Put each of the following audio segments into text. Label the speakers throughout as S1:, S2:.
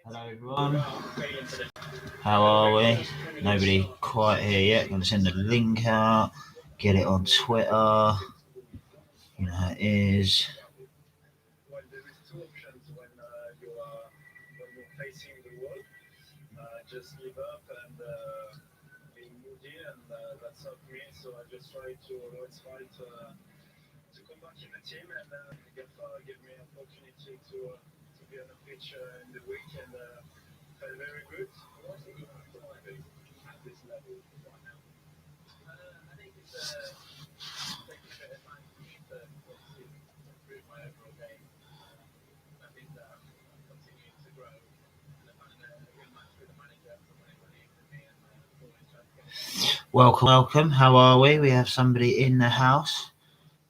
S1: Hello everyone, how are we? Nobody quite here yet. I'm going to send the link out, get it on Twitter, you know how it is. Welcome. How are we? We have somebody in the house.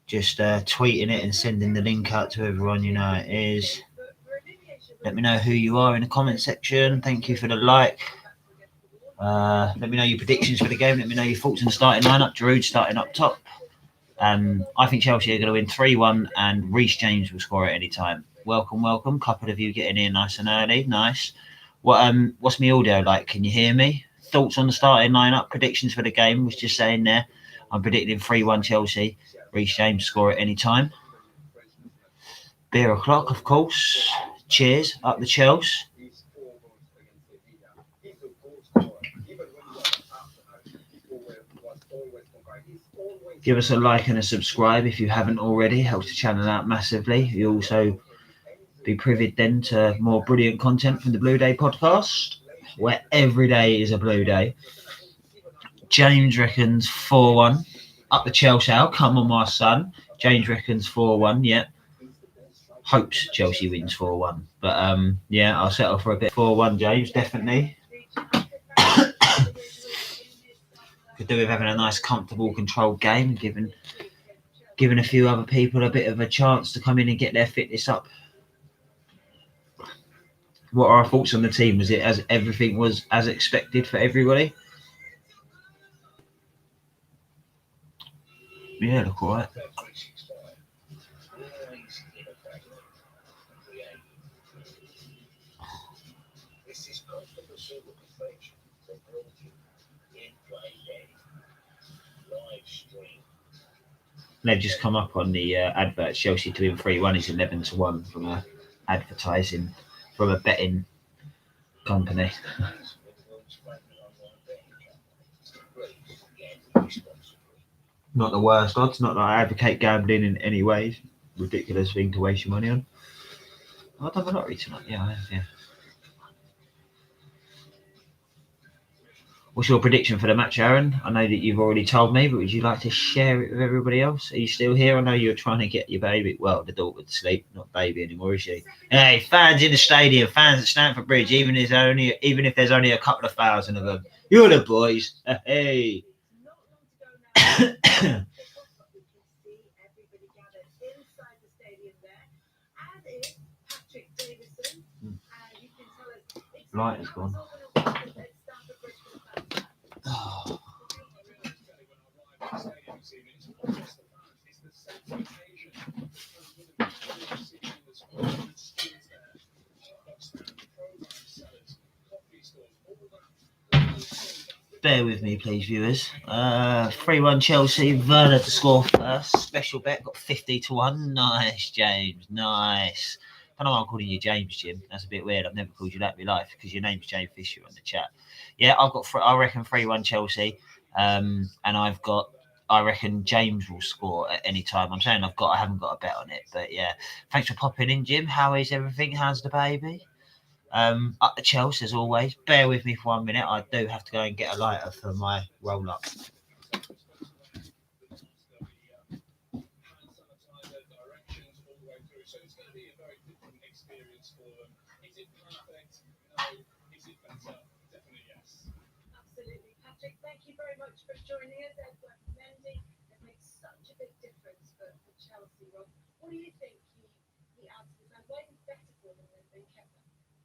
S1: Just tweeting it and sending the link out to everyone. You know how it is. Let me know who you are in the comment section. Thank you for the like. Let me know your predictions for the game. Let me know your thoughts on the starting lineup. Giroud starting up top. I think Chelsea are going to win 3-1 and Reece James will score at any time. Welcome. Couple of you getting in nice and early. Nice. What's my audio like? Can you hear me? Thoughts on the starting lineup? Predictions for the game? Was just saying there. I'm predicting 3-1 Chelsea. Reece James score at any time. Beer o'clock, of course. Cheers. Up the Chelsea. Give us a like and a subscribe if you haven't already. Helps the channel out massively. You'll also be privy then to more brilliant content from the Blue Day podcast, where every day is a Blue Day. James reckons 4-1. Up the Chelsea. Come on, my son. James reckons 4-1. Yeah. Hopes Chelsea wins 4-1. But yeah, I'll settle for a bit 4-1, James, definitely. Could do with having a nice, comfortable, controlled game, giving a few other people a bit of a chance to come in and get their fitness up. What are our thoughts on the team? Was it as everything was as expected for everybody? Yeah, look all right. They've just come up on the advert. Chelsea to win 3-1 is 11-1 from a advertising from a betting company. Not the worst odds. Not that I advocate gambling in any way. Ridiculous thing to waste your money on. I've done the lottery tonight. Yeah, I have. Yeah. What's your prediction for the match, Aaron? I know that you've already told me, but would you like to share it with everybody else? Are you still here? I know you're trying to get your baby, well, the daughter to sleep, not baby anymore, is she? Hey, fans in the stadium, fans at Stamford Bridge, even if there's only a couple of thousand of them, you're the boys. Hey. Light is gone. Oh. Bear with me, please, viewers. 3-1 Chelsea. Werner to score first. Special bet, got 50-1. Nice, James. Nice. I don't know why I'm calling you James, Jim. That's a bit weird. I've never called you that in my life because your name's James Fisher on the chat. Yeah, I reckon 3-1 Chelsea. And I reckon James will score at any time. I haven't got a bet on it, but yeah. Thanks for popping in, Jim. How is everything? How's the baby? Up the Chelsea as always. Bear with me for 1 minute. I do have to go and get a lighter for my roll up. Joining us, Edward Mendy. It makes such a big difference for Chelsea. Rob, what do you think he adds to that? Why is he better for them than Kevin?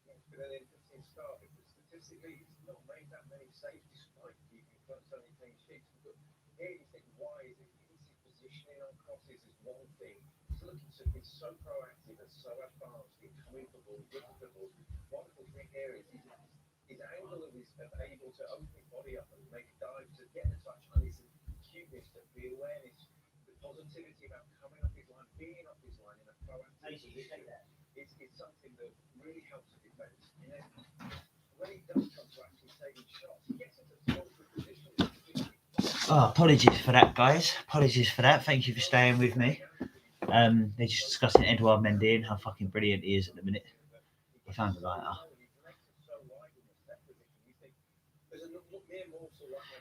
S1: Yeah, it's been an interesting start because statistically he's not made that many saves despite keeping so many clean sheets. But here you think, why is it? Is he positioning on crosses is one thing. Oh, apologies for that, guys. Apologies for that. Thank you for staying with me. They're just discussing Edouard Mendy and how fucking brilliant he is at the minute. I found a lighter.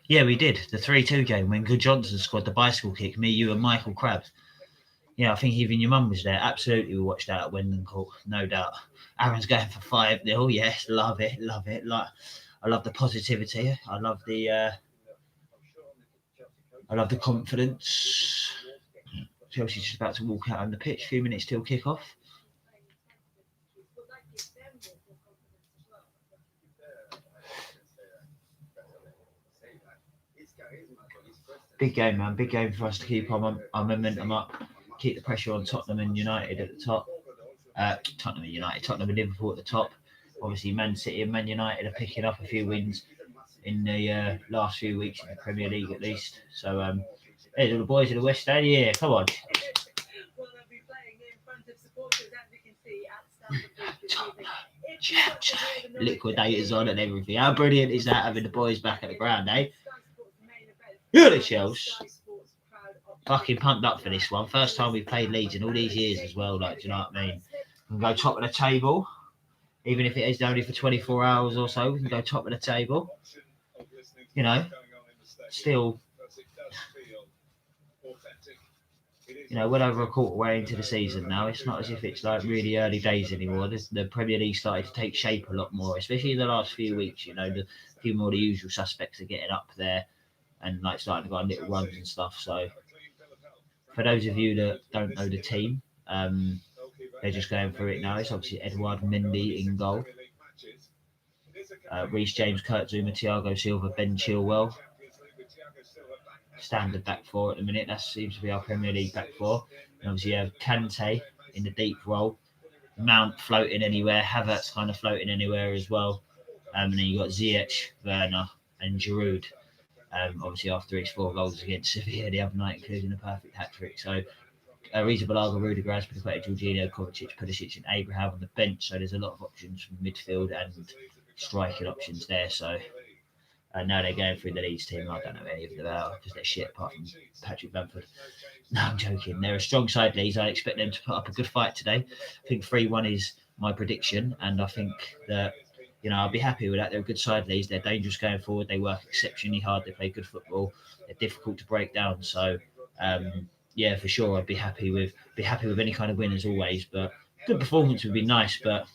S1: Yeah, we did. The 3-2 game when Good Johnson scored the bicycle kick, me, you and Michael Krabs. Yeah, I think even your mum was there. Absolutely, we watched that at Wyndham Court, no doubt. Aaron's going for 5-0. Yes, love it, love it. Like, I love the positivity. I love the confidence. Chelsea's just about to walk out on the pitch. A few minutes till kick off. Big game, man. Big game for us to keep our momentum up, keep the pressure on Tottenham and United at the top. Tottenham and Liverpool at the top. Obviously, Man City and Man United are picking up a few wins in the last few weeks in the Premier League at least. So, hey, the boys of the West End, yeah, come on. Liquidators on and everything. How brilliant is that, having the boys back at the ground, eh? You're the Chelsea. Fucking pumped up for this one. First time we played Leeds in all these years as well. Like, do you know what I mean? We can go top of the table, even if it is only for 24 hours or so. We can go top of the table. You know, still, well over a quarter way into the season now. It's not as if it's like really early days anymore. The Premier League started to take shape a lot more, especially in the last few weeks. The few more of the usual suspects are getting up there and like starting to go on little runs and stuff. So, for those of you that don't know the team, they're just going through it now. It's obviously Edouard Mendy in goal. Reece James, Kurt Zouma, Thiago Silva, Ben Chilwell. Standard back four at the minute. That seems to be our Premier League back four. And obviously you have Kante in the deep role. Mount floating anywhere. Havertz kind of floating anywhere as well. And then you've got Ziyech, Werner and Giroud. Obviously after his 4 goals against Sevilla the other night, including a perfect hat-trick. So Riza Balaga, Rudiger, Azpilicueta, Jorginho, Kovacic, Pulisic and Abraham on the bench. So there's a lot of options from midfield and striking options there. So now they're going through the Leeds team. I don't know any of them out because they're shit apart from Patrick Bamford. No, I'm joking. They're a strong side, Leeds. I expect them to put up a good fight today. I think 3-1 is my prediction, and I think that I'll be happy with that. They're a good side, Leeds. They're dangerous going forward. They work exceptionally hard. They play good football. They're difficult to break down. So yeah, for sure, I'd be happy with any kind of win as always. But good performance would be nice. But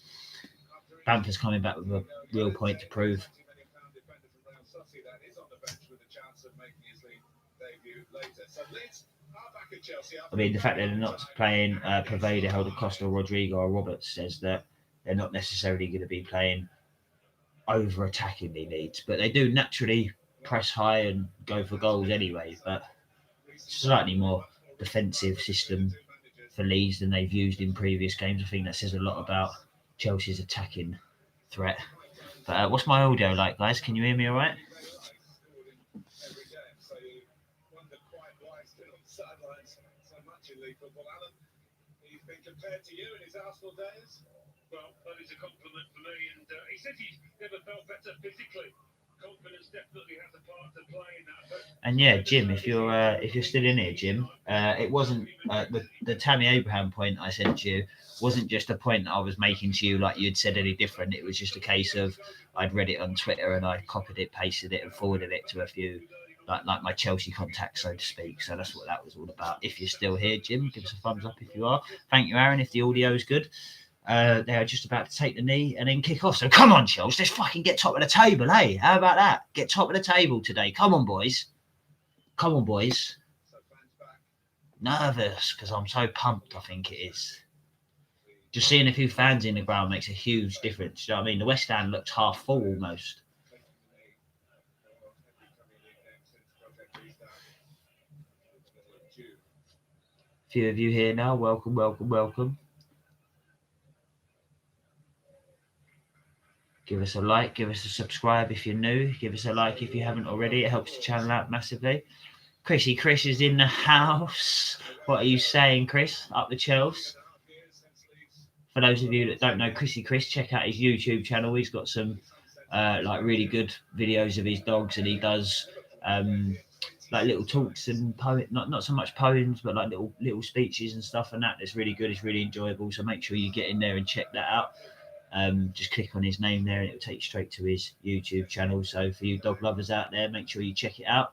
S1: Bamford's coming back with a real point to prove. I mean, the fact that they're not playing Paveda, Helder Costa, Rodrigo, or Roberts says that they're not necessarily going to be playing over-attacking the Leeds, but they do naturally press high and go for goals anyway. But slightly more defensive system for Leeds than they've used in previous games. I think that says a lot about Chelsea's attacking threat. But what's my audio like, guys? Can you hear me all right? He's been compared to you in his Arsenal days. Well, that is a compliment for me. And he said he's never felt better physically. Confidence definitely has a part to play in that. And yeah, Jim, if you're still in here, Jim, it wasn't the Tammy Abraham point I said to you wasn't just a point that I was making to you like you'd said any different. It was just a case of I'd read it on Twitter and I copied it, pasted it, and forwarded it to a few like my Chelsea contacts, so to speak. So that's what that was all about. If you're still here, Jim, give us a thumbs up if you are. Thank you, Aaron, if the audio is good. They are just about to take the knee and then kick off. So come on, Chelsea, let's fucking get top of the table, eh? How about that? Get top of the table today. Come on, boys. Come on, boys. Nervous because I'm so pumped, I think it is. Just seeing a few fans in the ground makes a huge difference. You know what I mean? The West End looked half full almost. A few of you here now. Welcome, welcome, welcome. Give us a like, give us a subscribe if you're new. Give us a like if you haven't already. It helps the channel out massively. Chris is in the house. What are you saying, Chris? Up the Chels. For those of you that don't know Chris, check out his YouTube channel. He's got some like really good videos of his dogs, and he does like little talks and not so much poems, but like little speeches and stuff, and that's really good. It's really enjoyable. So make sure you get in there and check that out. Just click on his name there, and it'll take you straight to his YouTube channel. So for you dog lovers out there, make sure you check it out.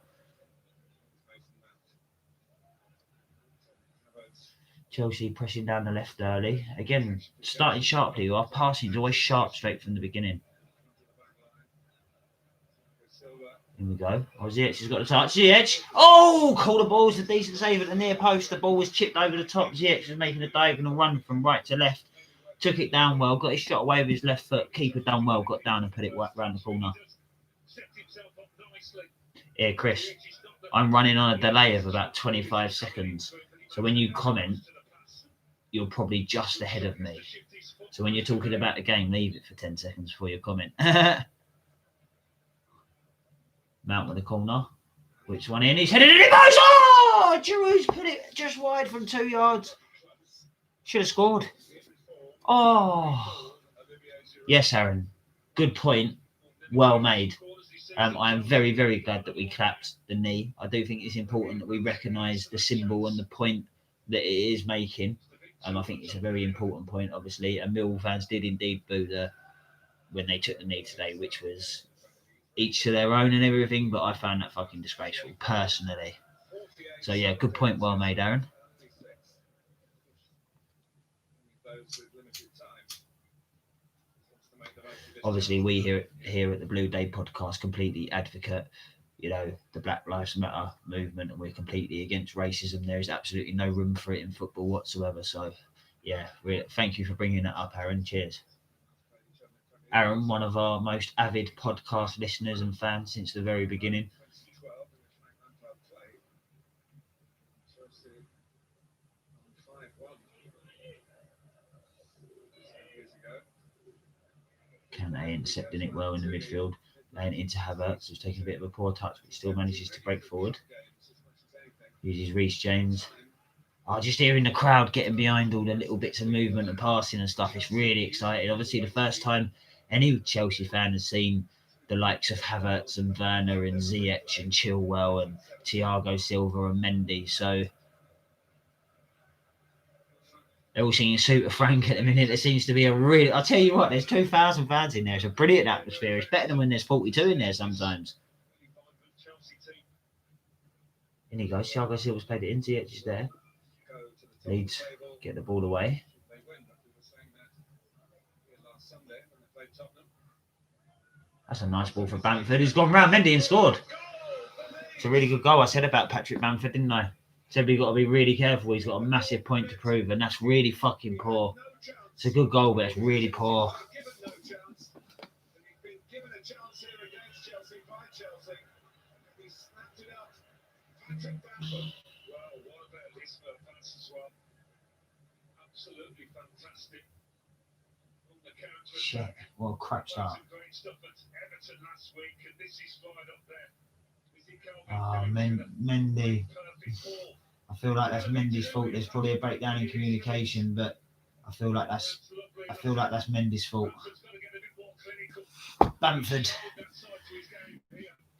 S1: Chelsea pressing down the left early. Again, starting sharply. Our passing is always sharp straight from the beginning. Here we go. Oh, Ziyech has got the touch. Ziyech! Oh, call the ball's a decent save at the near post. The ball was chipped over the top. Ziyech was making a diagonal run from right to left. Took it down well. Got his shot away with his left foot. Keeper done well. Got down and put it round the corner. Yeah, Chris. I'm running on a delay of about 25 seconds. So when you comment, you're probably just ahead of me. So when you're talking about the game, leave it for 10 seconds before you comment. Mount with the corner. Which one in? He's headed in. It goes! Oh! Giroud's put it just wide from 2 yards. Should have scored. Oh. Yes, Aaron. Good point. Well made. I am very, very glad that we clapped the knee. I do think it's important that we recognise the symbol and the point that it is making. I think it's a very important point, obviously. And Mill fans did indeed boo when they took the knee today, which was each to their own and everything. But I found that fucking disgraceful, personally. So, yeah, good point. Well made, Aaron. Obviously, we here at the Blue Day podcast completely advocate, the Black Lives Matter movement, and we're completely against racism. There is absolutely no room for it in football whatsoever. So, yeah, thank you for bringing that up, Aaron. Cheers. Aaron, one of our most avid podcast listeners and fans since the very beginning. Kante intercepting it well in the midfield, laying it into Havertz, who's taking a bit of a poor touch, but still manages to break forward. Uses Reece James. Just hearing the crowd getting behind all the little bits of movement and passing and stuff, it's really exciting. Obviously, the first time any Chelsea fan has seen the likes of Havertz and Werner and Ziyech and Chilwell and Thiago Silva and Mendy. So they're all singing Super Frank at the minute. There seems to be I'll tell you what, there's 2,000 fans in there. It's a brilliant atmosphere. It's better than when there's 42 in there sometimes. In he goes. Thiago Silva's played it in. Ziyech is there. Leeds get the ball away. That's a nice ball for Bamford. He's gone round Mendy and scored. It's a really good goal. I said about Patrick Bamford, didn't I? Said we've got to be really careful. He's got a massive point to prove, and that's really fucking poor. It's a good goal, but it's really poor. Shit, what a crap start. Mendy. I feel like that's Mendy's fault. There's probably a breakdown in communication, but I feel like that's Mendy's fault. Bamford.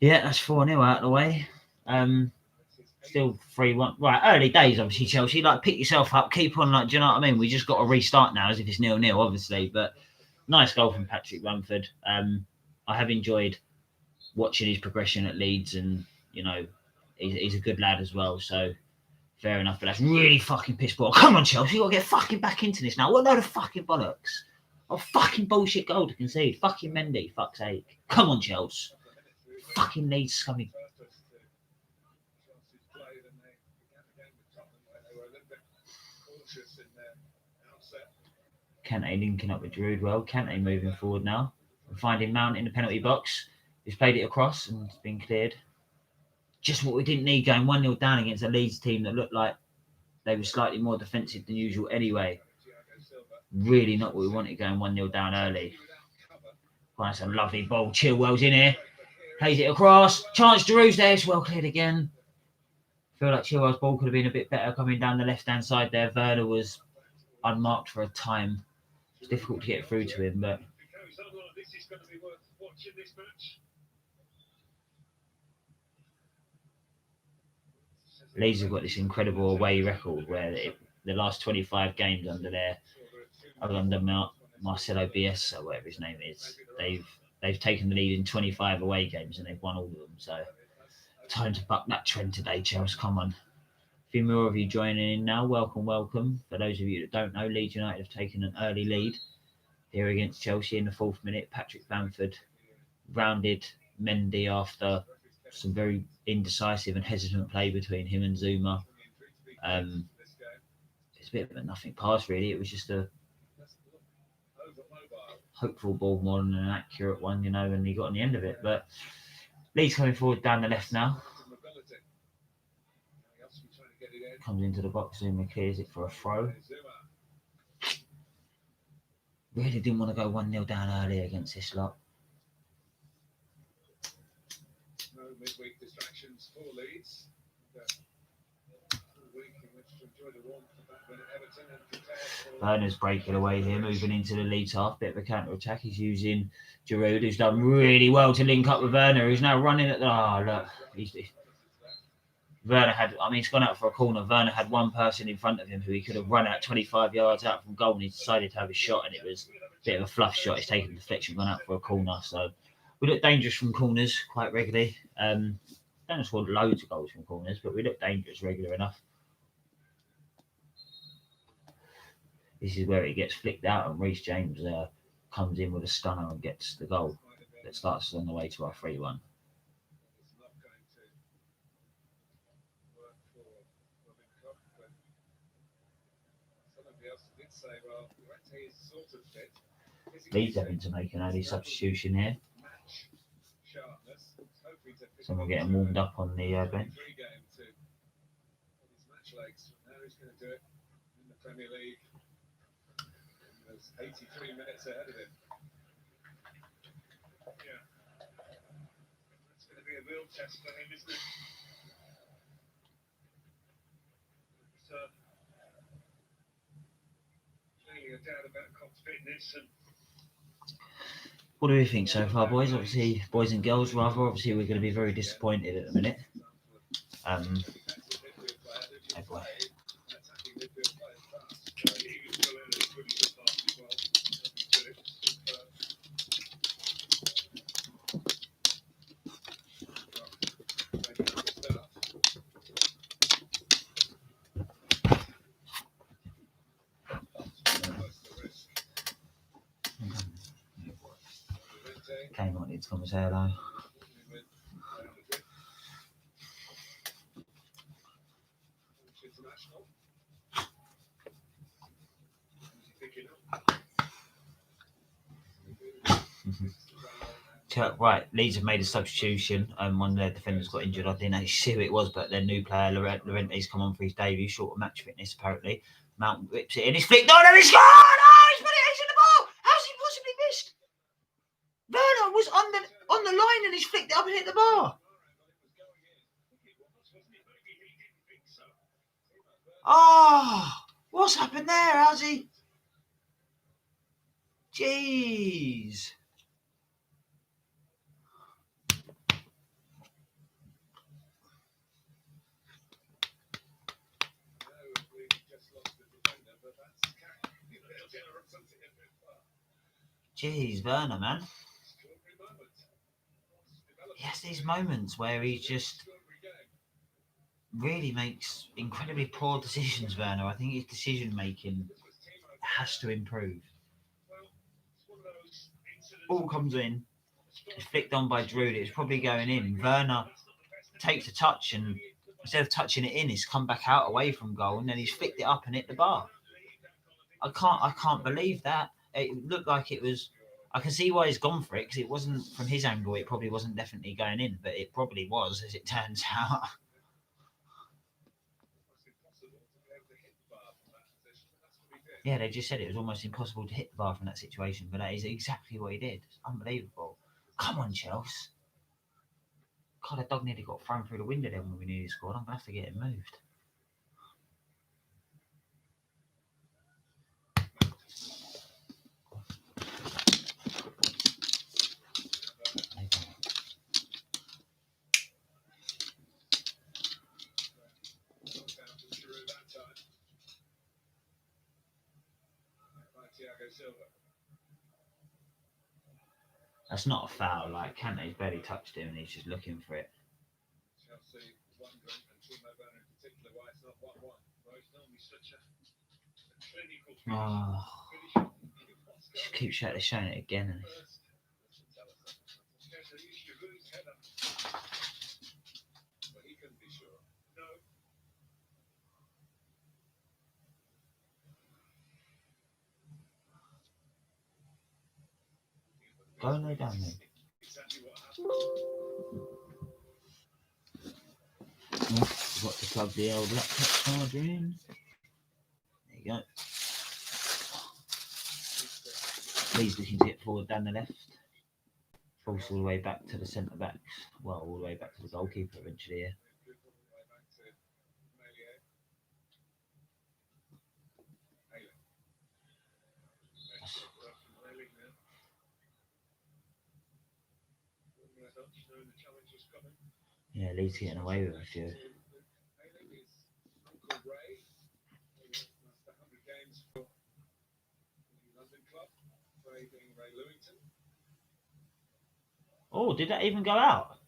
S1: Yeah, that's 4-0 out of the way. Still 3-1. Right, early days, obviously, Chelsea. Like, pick yourself up, keep on. Do you know what I mean? We just got to restart now as if it's 0-0, obviously. But nice goal from Patrick Bamford. I have enjoyed watching his progression at Leeds, and, he's a good lad as well. So, fair enough. But that's really fucking piss poor. Come on, Chelsea. You've got to get fucking back into this now. What a load of fucking bollocks. Oh, fucking bullshit goal to concede. Fucking Mendy, fuck's sake. Come on, Chelsea. Fucking Leeds coming. Kante linking up with Giroud well. Kante moving forward now. And finding Mount in the penalty box. He's played it across and it's been cleared. Just what we didn't need, going 1-0 down against a Leeds team that looked like they were slightly more defensive than usual anyway. Really not what we wanted going 1-0 down early. Oh, that's a lovely ball. Chilwell's in here. Plays it across. Chance Giroud's there. It's well cleared again. Feel like Chilwell's ball could have been a bit better coming down the left-hand side there. Werner was unmarked for a time. It's difficult to get through to him, but Leeds have got this incredible away record where the last 25 games under Marcelo Bielsa, whatever his name is, they've taken the lead in 25 away games and they've won all of them. So time to buck that trend today, Chelsea. Come on. A few more of you joining in now. Welcome. For those of you that don't know, Leeds United have taken an early lead here against Chelsea in the 4th minute. Patrick Bamford rounded Mendy after some very indecisive and hesitant play between him and Zuma. It's a bit of a nothing pass, really. It was just a hopeful ball more than an accurate one, and he got on the end of it. But Leeds coming forward down the left now. Comes into the box, Zuma clears it for a throw. Really didn't want to go 1-0 down early against this lot.
S2: No midweek distractions for Leeds.
S1: Werner's breaking away here, moving into the Leeds half. Bit of a counter-attack. He's using Giroud, who's done really well to link up with Werner, who's now running at the... Oh, look. Werner had... I mean, it's gone out for a corner. Werner had one person in front of him who he could have run out 25 yards out from goal, and he decided to have a shot, and it was a bit of a fluff shot. He's taken the deflection, gone out for a corner. So we look dangerous from corners quite regularly. Don't score loads of goals from corners, but we look dangerous regular enough. This is where it gets flicked out, and Reece James comes in with a stunner and gets the goal that starts us on the way to our 3-1. Leeds having to make an early substitution here. Someone getting warmed up on the bench.
S2: There's 83 minutes ahead of him. Yeah. It's going to be a real test for him, isn't it? Clearly a doubt about Cox's fitness.
S1: What do we think so far, boys? Obviously, boys and girls, rather. Obviously, we're going to be very disappointed at the minute. Kane wanted to come and say hello. Right, Leeds have made a substitution. One of their defenders got injured. I didn't actually see who it was, but their new player, Llorente's come on for his debut, short of match fitness apparently. Mount whips it in, he's flicked on and he's scored! Oh, he's put it into the ball! How's he possibly missed? Werner was on the line and he's flicked it up and hit the bar. Oh, what's happened there? How's he? Jeez. Jeez, Werner, man. He has these moments where he just really makes incredibly poor decisions, Werner. I think his decision-making has to improve. Ball comes in, it's flicked on by Giroud, it's probably going in. Werner takes a touch and instead of touching it in, he's come back out away from goal and then he's flicked it up and hit the bar. I can't believe that. It looked like it was... I can see why he's gone for it because it wasn't from his angle. It probably wasn't definitely going in, but it probably was, as it turns out. Yeah, they just said it was almost impossible to hit the bar from that situation, but that is exactly what he did. It's unbelievable. Come on, Chelsea. God, the dog nearly got thrown through the window then when we nearly scored. I'm going to have to get it moved. That's not a foul. Like, Kante's barely touched him and he's just looking for it.
S2: Chelsea wondering, and Timo Werner in particular, why it's not 1-1. Well, it's normally such a clinical
S1: Oh,
S2: finish.
S1: just keep showing it again. And
S2: But he couldn't be sure. No.
S1: go and lay down then.
S2: Exactly what happened.
S1: Got to plug the old laptop charger in. There you go. Leeds looking to get forward down the left. Force all the way back to the centre backs. Well, all the way back to the goalkeeper eventually. Yeah. Yeah, Leeds getting away with a few. Oh, did that even go out?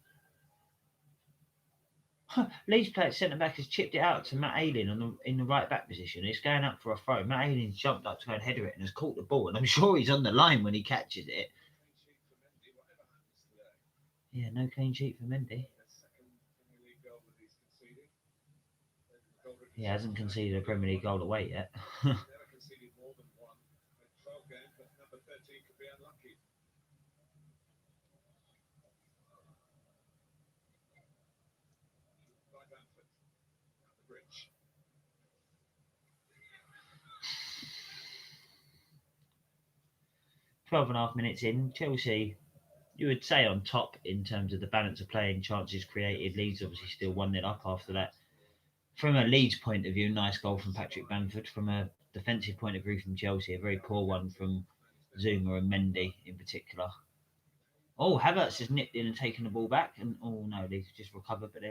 S1: Leeds player centre back has chipped it out to Matt Ayling in the right back position. It's going up for a throw. Matt Ayling's jumped up to go and header it and has caught the ball. And I'm sure he's on the line when he catches it. Yeah, no clean sheet for Mendy. He hasn't conceded a Premier League goal away yet.
S2: Bridge.
S1: 12.5 minutes in, Chelsea, you would say on top in terms of the balance of play and chances created. Leeds obviously still 1-0 up after that. From a Leeds point of view, nice goal from Patrick Bamford. From a defensive point of view from Chelsea, a very poor one from Zuma and Mendy in particular. Oh, Havertz has nipped in and taken the ball back, and oh no, they've just recovered, but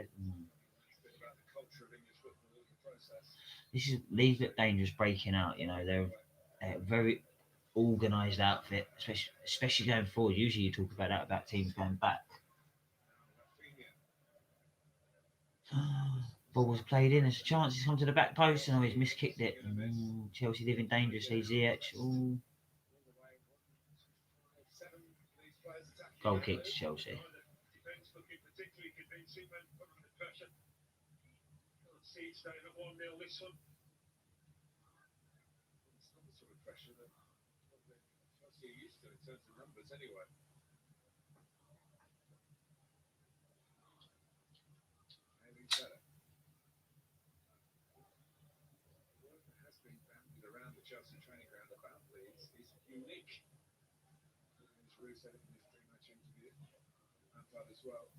S1: this is Leeds look dangerous breaking out. You know, they're very organised outfit, especially going forward. Usually, you talk about that about teams going back. Ball was played in. There's a chance he's come to the back post, and he's miskicked it. Chelsea living dangerously. Ziyech. Ooh. Goal kick to Chelsea.
S2: Defence looking particularly convincing when put under pressure. Can't see it staying at 1-0 this one. It's not the sort of pressure that Chelsea are used to in terms of numbers anyway. Aiming better. The word that has been bandied around the Chelsea training ground about Leeds is unique. As Rue said in his pre-match interview, Lampard as well.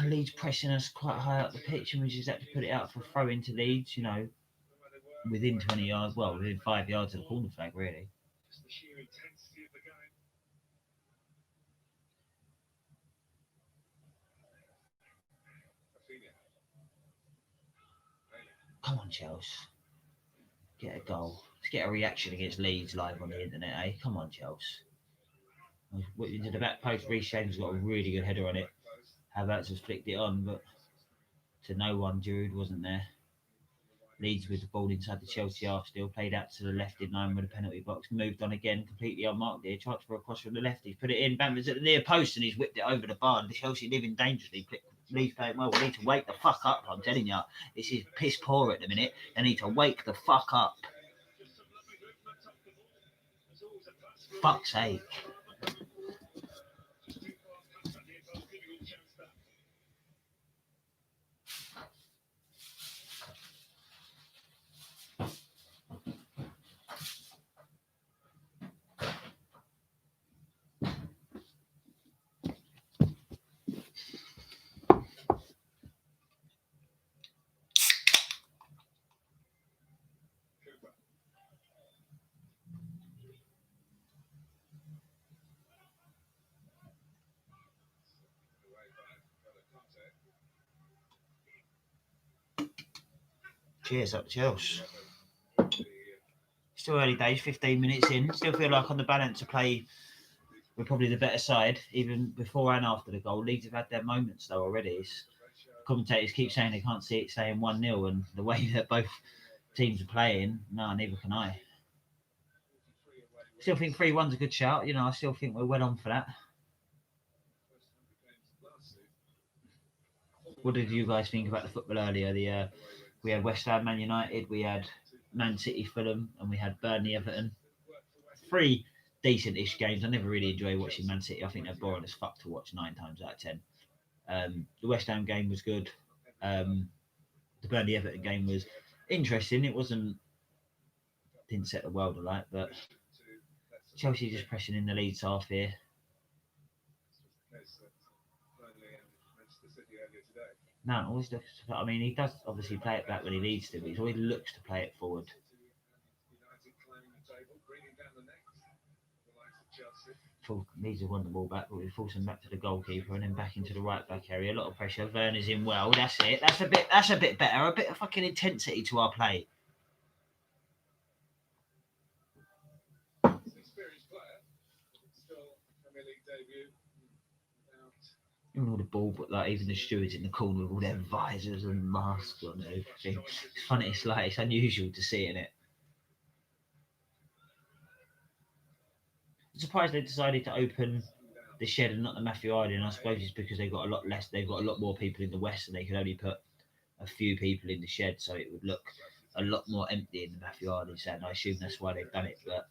S1: Leeds pressing us quite high up the pitch, and we just had to put it out for a throw into Leeds. You know, within 20 yards, well, within 5 yards of the corner flag, really.
S2: Just the sheer intensity of the game.
S1: Come on, Chelsea. Get a goal. Let's get a reaction against Leeds live on the internet, eh? Come on, Chelsea. Into the back post, Reece James got a really good header on it. Havertz has flicked it on, but to no one. Giroud wasn't there. Leeds with the ball inside the Chelsea half, still played out to the left in line with the penalty box. Moved on again, completely unmarked there. Chance for a cross from the left. He's put it in. Bamford's at the near post and he's whipped it over the bar. The Chelsea living dangerously. Leeds playing well. We need to wake the fuck up. I'm telling you, this is piss poor at the minute. They need to wake the fuck up. Fuck's sake. Cheers up to Chelsea. Still early days, 15 minutes in. Still feel like on the balance of play, we're probably the better side, even before and after the goal. Leeds have had their moments though already. Commentators keep saying they can't see it saying 1-0, and the way that both teams are playing, no, neither can I. Still think 3-1's a good shout. You know, I still think we're well on for that. What did you guys think about the football earlier? We had West Ham, Man United, we had Man City, Fulham, and we had Burnley, Everton. 3 decent-ish games. I never really enjoy watching Man City. I think they're boring as fuck to watch 9 times out of 10. The West Ham game was good. The Burnley Everton game was interesting. It didn't set the world alight, but Chelsea just pressing in the Leeds half here. No, always looks. I mean, he does obviously play it back when he needs to, but he always looks to play it forward. Needs to want the ball back, but we force him back to the goalkeeper and then back into the right back area. A lot of pressure. Werner's in well. That's it. That's a bit better. A bit of fucking intensity to our play. Even all the ball, but like even the stewards in the corner with all their visors and masks on and everything. It's funny. It's unusual to see in it. I'm surprised they decided to open the shed and not the Matthew Island. I suppose it's because they've got a lot less. They've got a lot more people in the west, and they could only put a few people in the shed, so it would look a lot more empty in the Matthew Island stand. I assume that's why they've done it. But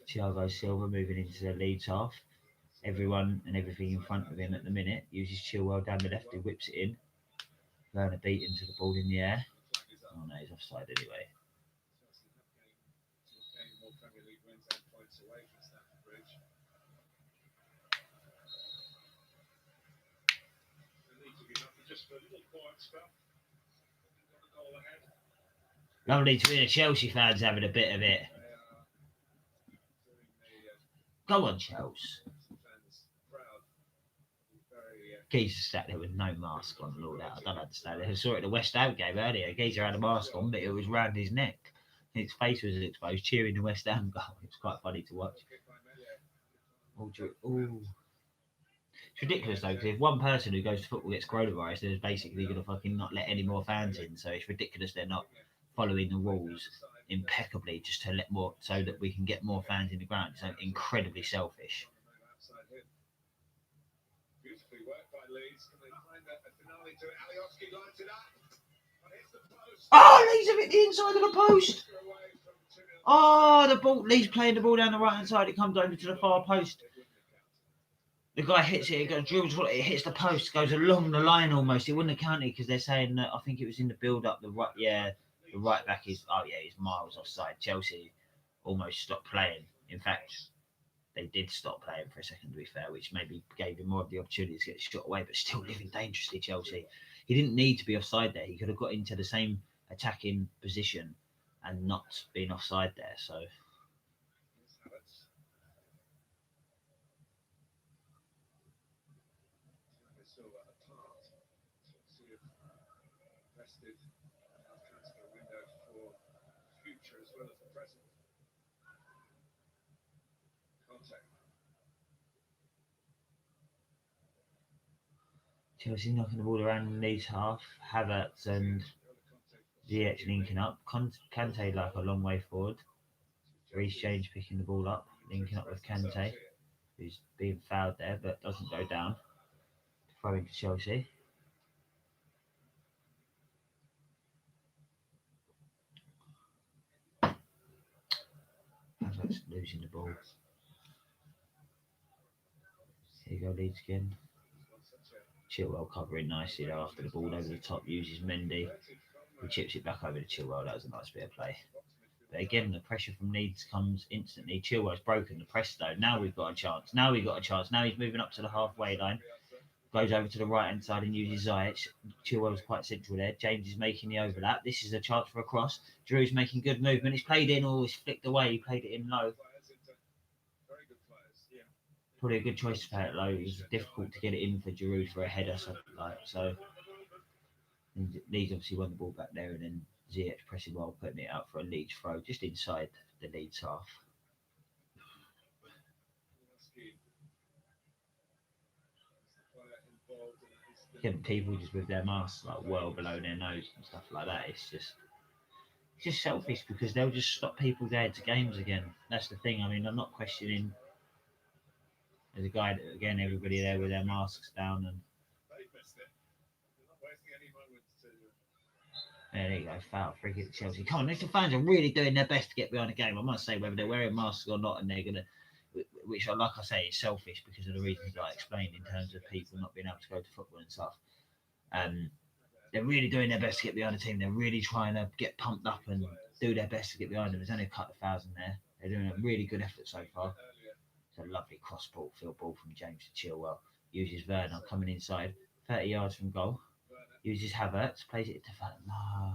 S1: Thiago Silva moving into the Leeds half. Everyone and everything in front of him at the minute. Uses Chilwell down the left, who whips it in. Werner beat into the ball in the air. Oh no, he's offside anyway. Lovely to hear Chelsea fans having a bit of it. Go on, Chelsea. Geezer sat there with no mask on and all that. I don't understand it. I saw it at the West Ham game earlier. Geezer had a mask on, but it was round his neck. His face was exposed, cheering the West Ham goal. It was quite funny to watch. Ooh. It's ridiculous though, because if one person who goes to football gets coronavirus, they're basically going to fucking not let any more fans in. So it's ridiculous they're not following the rules impeccably just to let more, so that we can get more fans in the ground. It's incredibly selfish. Oh, Leeds have hit the inside of the post. Oh, the ball. Leeds playing the ball down the right hand side. It comes over to the far post. The guy hits it. It goes drills. It hits the post. Goes along the line almost. It wouldn't have counted because they're saying that. I think it was in the build up. The right back is. Oh yeah, he's miles offside. Chelsea almost stopped playing. In fact, they did stop playing for a second, to be fair, which maybe gave him more of the opportunity to get shot away, but still living dangerously, Chelsea. He didn't need to be offside there. He could have got into the same attacking position and not been offside there. So Chelsea knocking the ball around in Leeds half. Havertz and Ziyech linking up. Kante like a long way forward. Reece James picking the ball up, linking up with Kante, who's being fouled there but doesn't go down. Throwing to Chelsea. Havertz losing the ball. Here you go, Leeds again. Chilwell covering nicely though after the ball over the top, uses Mendy, who chips it back over to Chilwell. That was a nice bit of play. But again, the pressure from Leeds comes instantly. Chilwell's broken the press though. Now we've got a chance. Now he's moving up to the halfway line. Goes over to the right hand side and uses Ziyech. Chilwell's quite central there. James is making the overlap. This is a chance for a cross. Drew's making good movement. It's played in or it's flicked away. He played it in low. probably a good choice to play it low. It was difficult to get it in for Giroud for a header, so Leeds obviously won the ball back there, and then Ziyech pressing well, putting it out for a Leeds throw just inside the Leeds half. Yeah, people just with their masks like well below their nose and stuff like that. It's just selfish because they'll just stop people going to games again. That's the thing. I mean, I'm not questioning. There's a guy that, again, everybody there with their masks down, and there you go, foul, free kick to Chelsea. Come on, the fans are really doing their best to get behind the game. I must say, whether they're wearing masks or not, and they're gonna, which, like I say, is selfish because of the reasons I explained in terms of people not being able to go to football and stuff. They're really doing their best to get behind the team. They're really trying to get pumped up and do their best to get behind them. There's only a couple of thousand there. They're doing a really good effort so far. It's a lovely cross ball, field ball from James to Chilwell. Uses Werner coming inside, 30 yards from goal. Uses Havertz, plays it to no.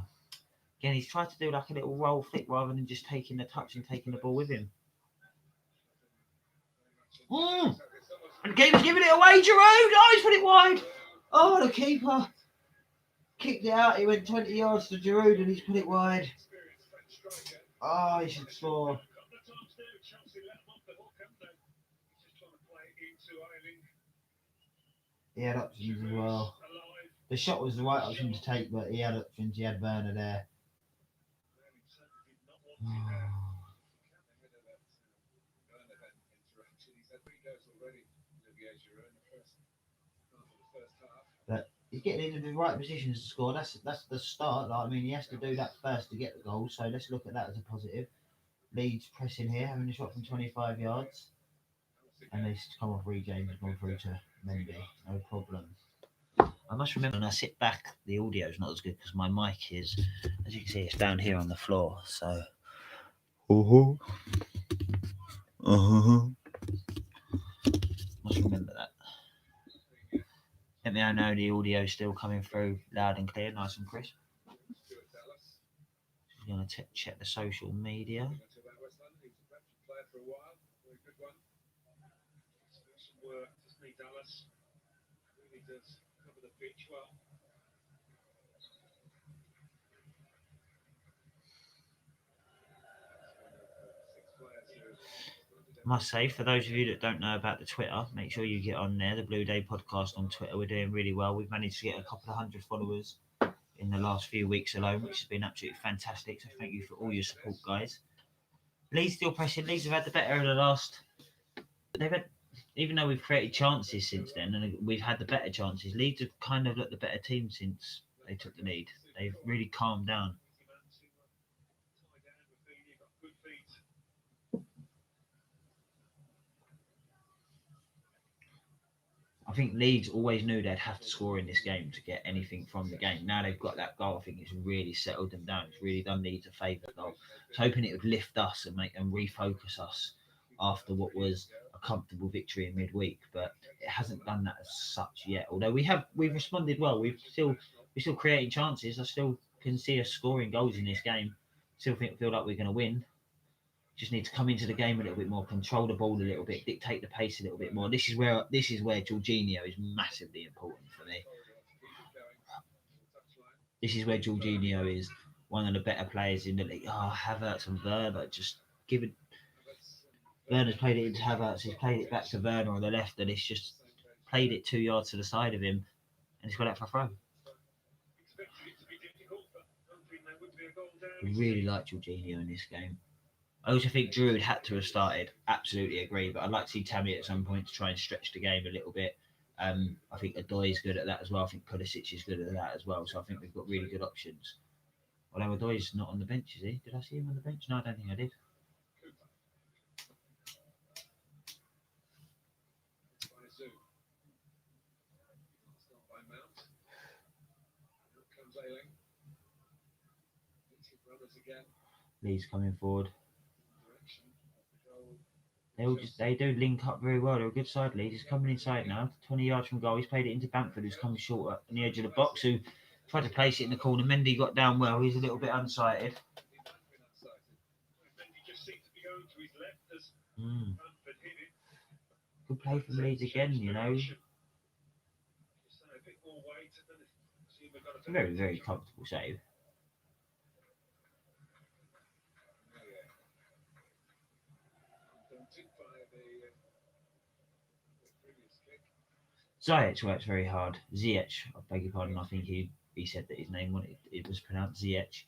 S1: Again, he's tried to do like a little roll flick rather than just taking the touch and taking the ball with him. And the keeper's giving it away, Giroud! Oh, he's put it wide! Oh, the keeper kicked it out. He went 20 yards to Giroud and he's put it wide. Oh, he should score. He had options as well. The shot was the right option to take, but he had options. He had Werner there. But he's getting into the right positions to score. That's the start. Like, I mean, he has to do that first to get the goal. So let's look at that as a positive. Leeds pressing here, having a shot from 25 yards, and they come off James and gone through to Mendy. No problem. I must remember when I sit back, the audio is not as good because my mic is, as you can see, it's down here on the floor. So. Must remember that. Let me know the audio is still coming through loud and clear, nice and crisp. Just going to check the social media. I must say, for those of you that don't know about the Twitter, make sure you get on there, the Blue Day Podcast on Twitter. We're doing really well. We've managed to get a couple of hundred followers in the last few weeks alone, which has been absolutely fantastic. So thank you for all your support, guys. Leeds still pressing. Leeds have had the better of the last. They've had, even though we've created chances since then, and we've had the better chances. Leeds have kind of looked the better team since they took the lead. They've really calmed down. I think Leeds always knew they'd have to score in this game to get anything from the game. Now they've got that goal. I think it's really settled them down. It's really done Leeds a favour. I was hoping it would lift us and make them refocus us after what was a comfortable victory in midweek, but it hasn't done that as such yet. Although we've responded well. We're still creating chances. I still can see us scoring goals in this game. Still feel like we're going to win. Just need to come into the game a little bit more, control the ball a little bit, dictate the pace a little bit more. This is where Jorginho is massively important for me. This is where Jorginho is one of the better players in the league. Havertz and Werner just give it. Werner's played it into Havertz. He's played it back to Werner on the left, and it's just played it 2 yards to the side of him, and he's got out for a throw. I really like Jorginho in this game. I also think Giroud had to have started. Absolutely agree. But I'd like to see Tammy at some point to try and stretch the game a little bit. I think Odoi is good at that as well. I think Pulisic is good at that as well. So I think we've got really good options. Although Odoi's not on the bench, is he? Did I see him on the bench? No, I don't think I did. Leeds coming forward. They do link up very well. They're a good side. Leeds. He's coming inside now, 20 yards from goal. He's played it into Bamford, who's coming short on the edge of the box, who tried to place it in the corner. Mendy got down well. He's a little bit unsighted. Good play from Leeds again, you know. Very, very comfortable save. Ziyech works very hard. Ziyech, I beg your pardon, I think he said that his name it was pronounced Ziyech.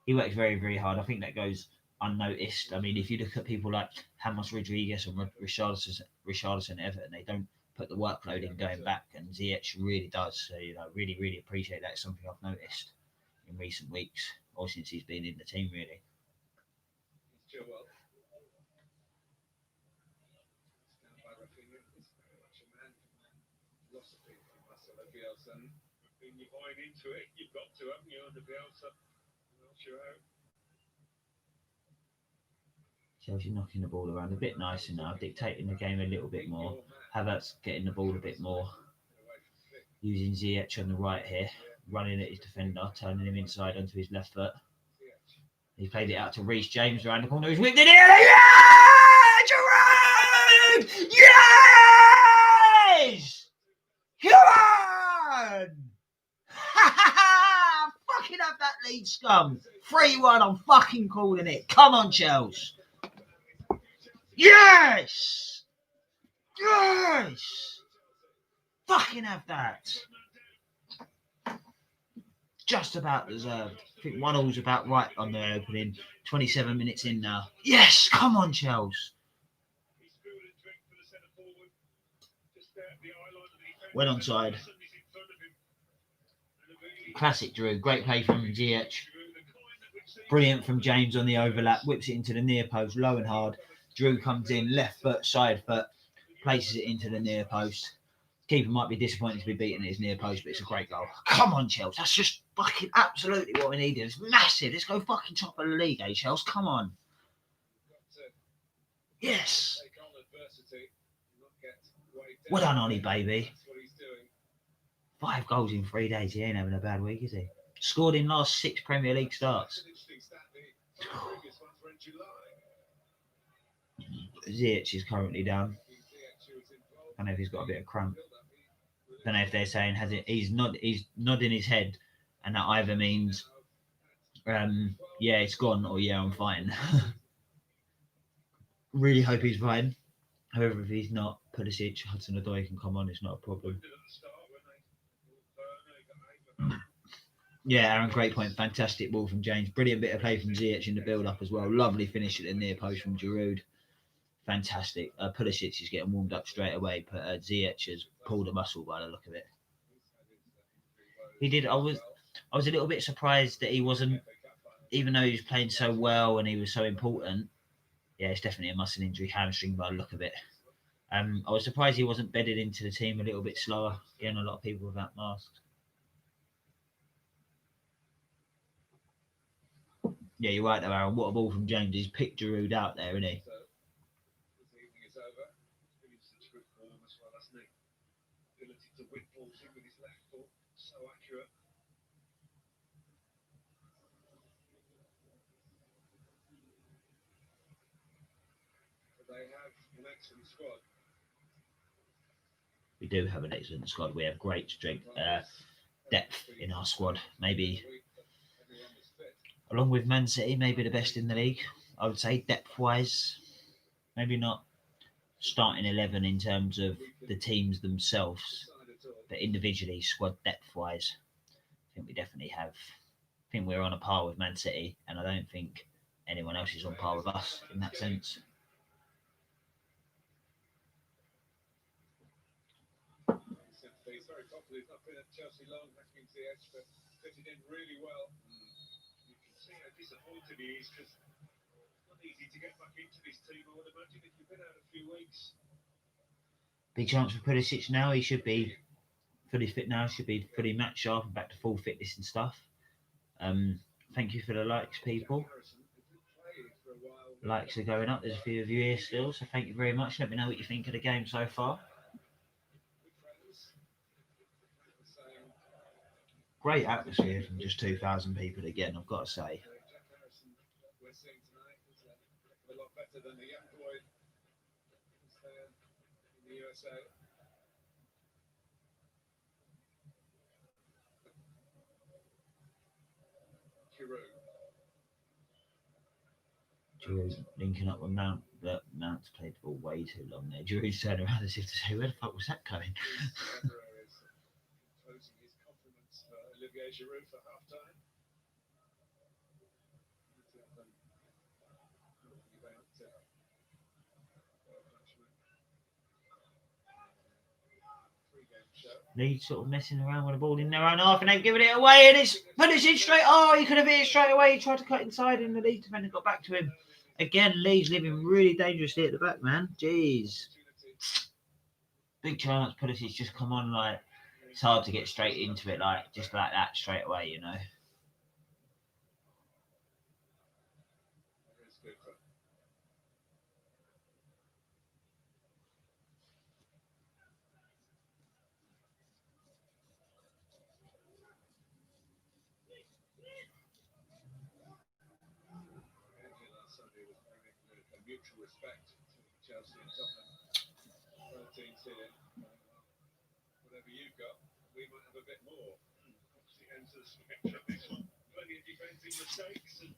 S1: He works very, very hard. I think that goes unnoticed. I mean, if you look at people like James Rodriguez and Richarlison Everton, they don't put the workload in going back, and Ziyech really does. So, you know, really, really appreciate that. It's something I've noticed in recent weeks, or since he's been in the team, really. Chelsea knocking the ball around a bit nicer now, dictating the game a little bit more. Havertz getting the ball a bit more, using Ziyech on the right here, running at his defender, turning him inside onto his left foot. He played it out to Reece James around the corner. He's whipped it in. Yeah! Giroud! Yes! Come on! Fucking have that lead scum. 3-1, I'm fucking calling it. Come on, Chelsea. Yes! Yes! Fucking have that. Just about deserved. I think 1-1's about right on the opening. 27 minutes in now. Yes! Come on, Chelsea. Went onside. Classic Drew. Great play from Ziyech. Brilliant from James on the overlap. Whips it into the near post, low and hard. Drew comes in, left foot, side foot, places it into the near post. Keeper might be disappointed to be beaten at his near post, but it's a great goal. Come on, Chelsea. That's just fucking absolutely what we needed. It's massive. Let's go fucking top of the league, eh, Chelsea? Come on. Yes. Well done, Ollie, baby. 5 goals in 3 days. He ain't having a bad week, is he? Scored in last 6 Premier League starts. Ziyech is currently down. I don't know if he's got a bit of cramp. I don't know if they're saying he's nodding his head, and that either means yeah, it's gone, or yeah, I'm fine. Really hope he's fine. However, if he's not, Pulisic, Hudson-Odoi can come on. It's not a problem. Yeah, Aaron, great point. Fantastic ball from James. Brilliant bit of play from Ziyech in the build-up as well. Lovely finish at the near post from Giroud. Fantastic. Pulisic is getting warmed up straight away, but Ziyech has pulled a muscle by the look of it. He did. I was a little bit surprised that he wasn't, even though he was playing so well and he was so important. Yeah, it's definitely a muscle injury, hamstring by the look of it. I was surprised he wasn't bedded into the team a little bit slower. Getting a lot of people without masks. Yeah, you're right though, Aaron. What a ball from James. He's picked Giroud out there, isn't he? We do have an excellent squad. We have great strength, depth in our squad. Maybe, along with Man City, maybe the best in the league. I would say depth-wise, maybe not starting 11 in terms of the teams themselves, but individually, squad depth-wise, I think we definitely have. I think we're on a par with Man City, and I don't think anyone else is on par with us in that sense.
S2: He's very popular. He's not been at Chelsea long, has been Ziyech, but fitted in really well. You can see how disappointed he is because it's not easy to get back into this team. I would imagine if you've been out a few weeks.
S1: Big chance for Pulisic now. He should be fully fit now. Should be fully match sharp and back to full fitness and stuff. Thank you for the likes, people. Likes are going up. There's a few of you here still, so thank you very much. Let me know what you think of the game so far. Great atmosphere from just 2,000 people again, I've got to say.
S2: in the USA.
S1: Giroud linking up with Mount, but Mount's played the ball way too long there. Giroud's turned around as if to say, where the fuck was that going?
S2: Closing his compliments for Olivier Giroud for half time.
S1: Leeds sort of messing around with the ball in their own half and then giving it away, and it's Pulisic straight. Oh, he could have hit it straight away. He tried to cut inside, and the Leeds defender got back to him. Again, Leeds living really dangerously at the back, man. Jeez. Big chance. Pulisic just come on like it's hard to get straight into it, like just like that straight away, you know.
S2: Mutual respect between Chelsea and Tottenham. Both teams here. Whatever you've got, we might have a bit more. Obviously, enters this one. Plenty of defending mistakes, and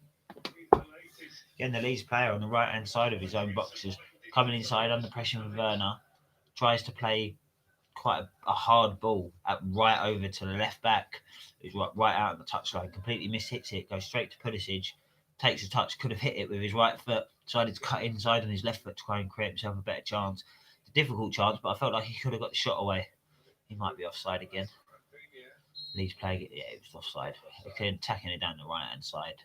S2: he's the latest.
S1: Again, the Leeds player on the right hand side of his own boxes, coming inside under pressure with Werner, tries to play quite a hard ball right over to the left back, who's right out on the touchline, completely mishits it, goes straight to Pulisic, takes a touch, could have hit it with his right foot, decided to cut inside on his left foot to try and create himself a better chance. It's a difficult chance, but I felt like he could have got the shot away. He might be offside again. Leeds playing it, yeah, it was offside. They're attacking it down the right hand side.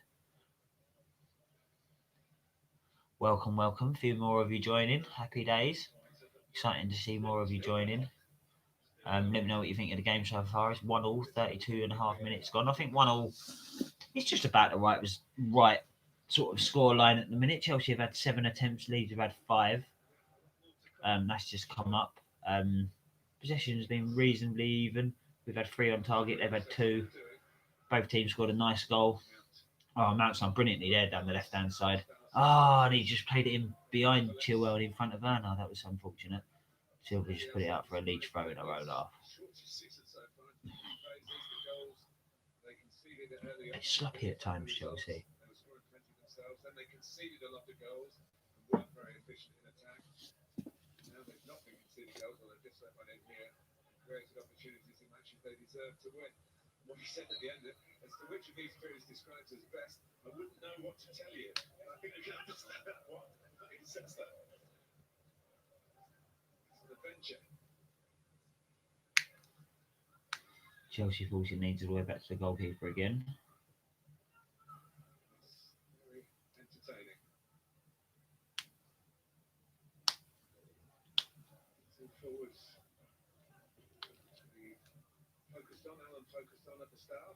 S1: Welcome. A few more of you joining. Happy days. Exciting to see more of you joining. Let me know what you think of the game so far. It's 1-1, 32 and a half minutes gone. I think 1-1, it's just about the right sort of score line at the minute. Chelsea have had 7 attempts, Leeds have had 5. That's just come up. Possession has been reasonably even. We've had 3 on target, they've had 2. Both teams scored a nice goal. Oh, Mount's done brilliantly there down the left-hand side. Oh, and he just played it in behind Chilwell and in front of Werner. That was unfortunate. Silva just put it out for a Leeds throw in a row half. It's sloppy at times, Chelsea.
S2: Then they conceded a lot of goals and weren't very efficient in attack. Now they've not been conceding goals, well, they've just let one in here and created opportunities in matches they deserve to win. What he said at the end, as to which of these two is described as best, I wouldn't know what to tell you. I think you can understand that one. He says that. It's an adventure.
S1: Chelsea forcing Leeds all the way back to the goalkeeper again.
S2: Very entertaining. Two forwards. Alan focused on at the start.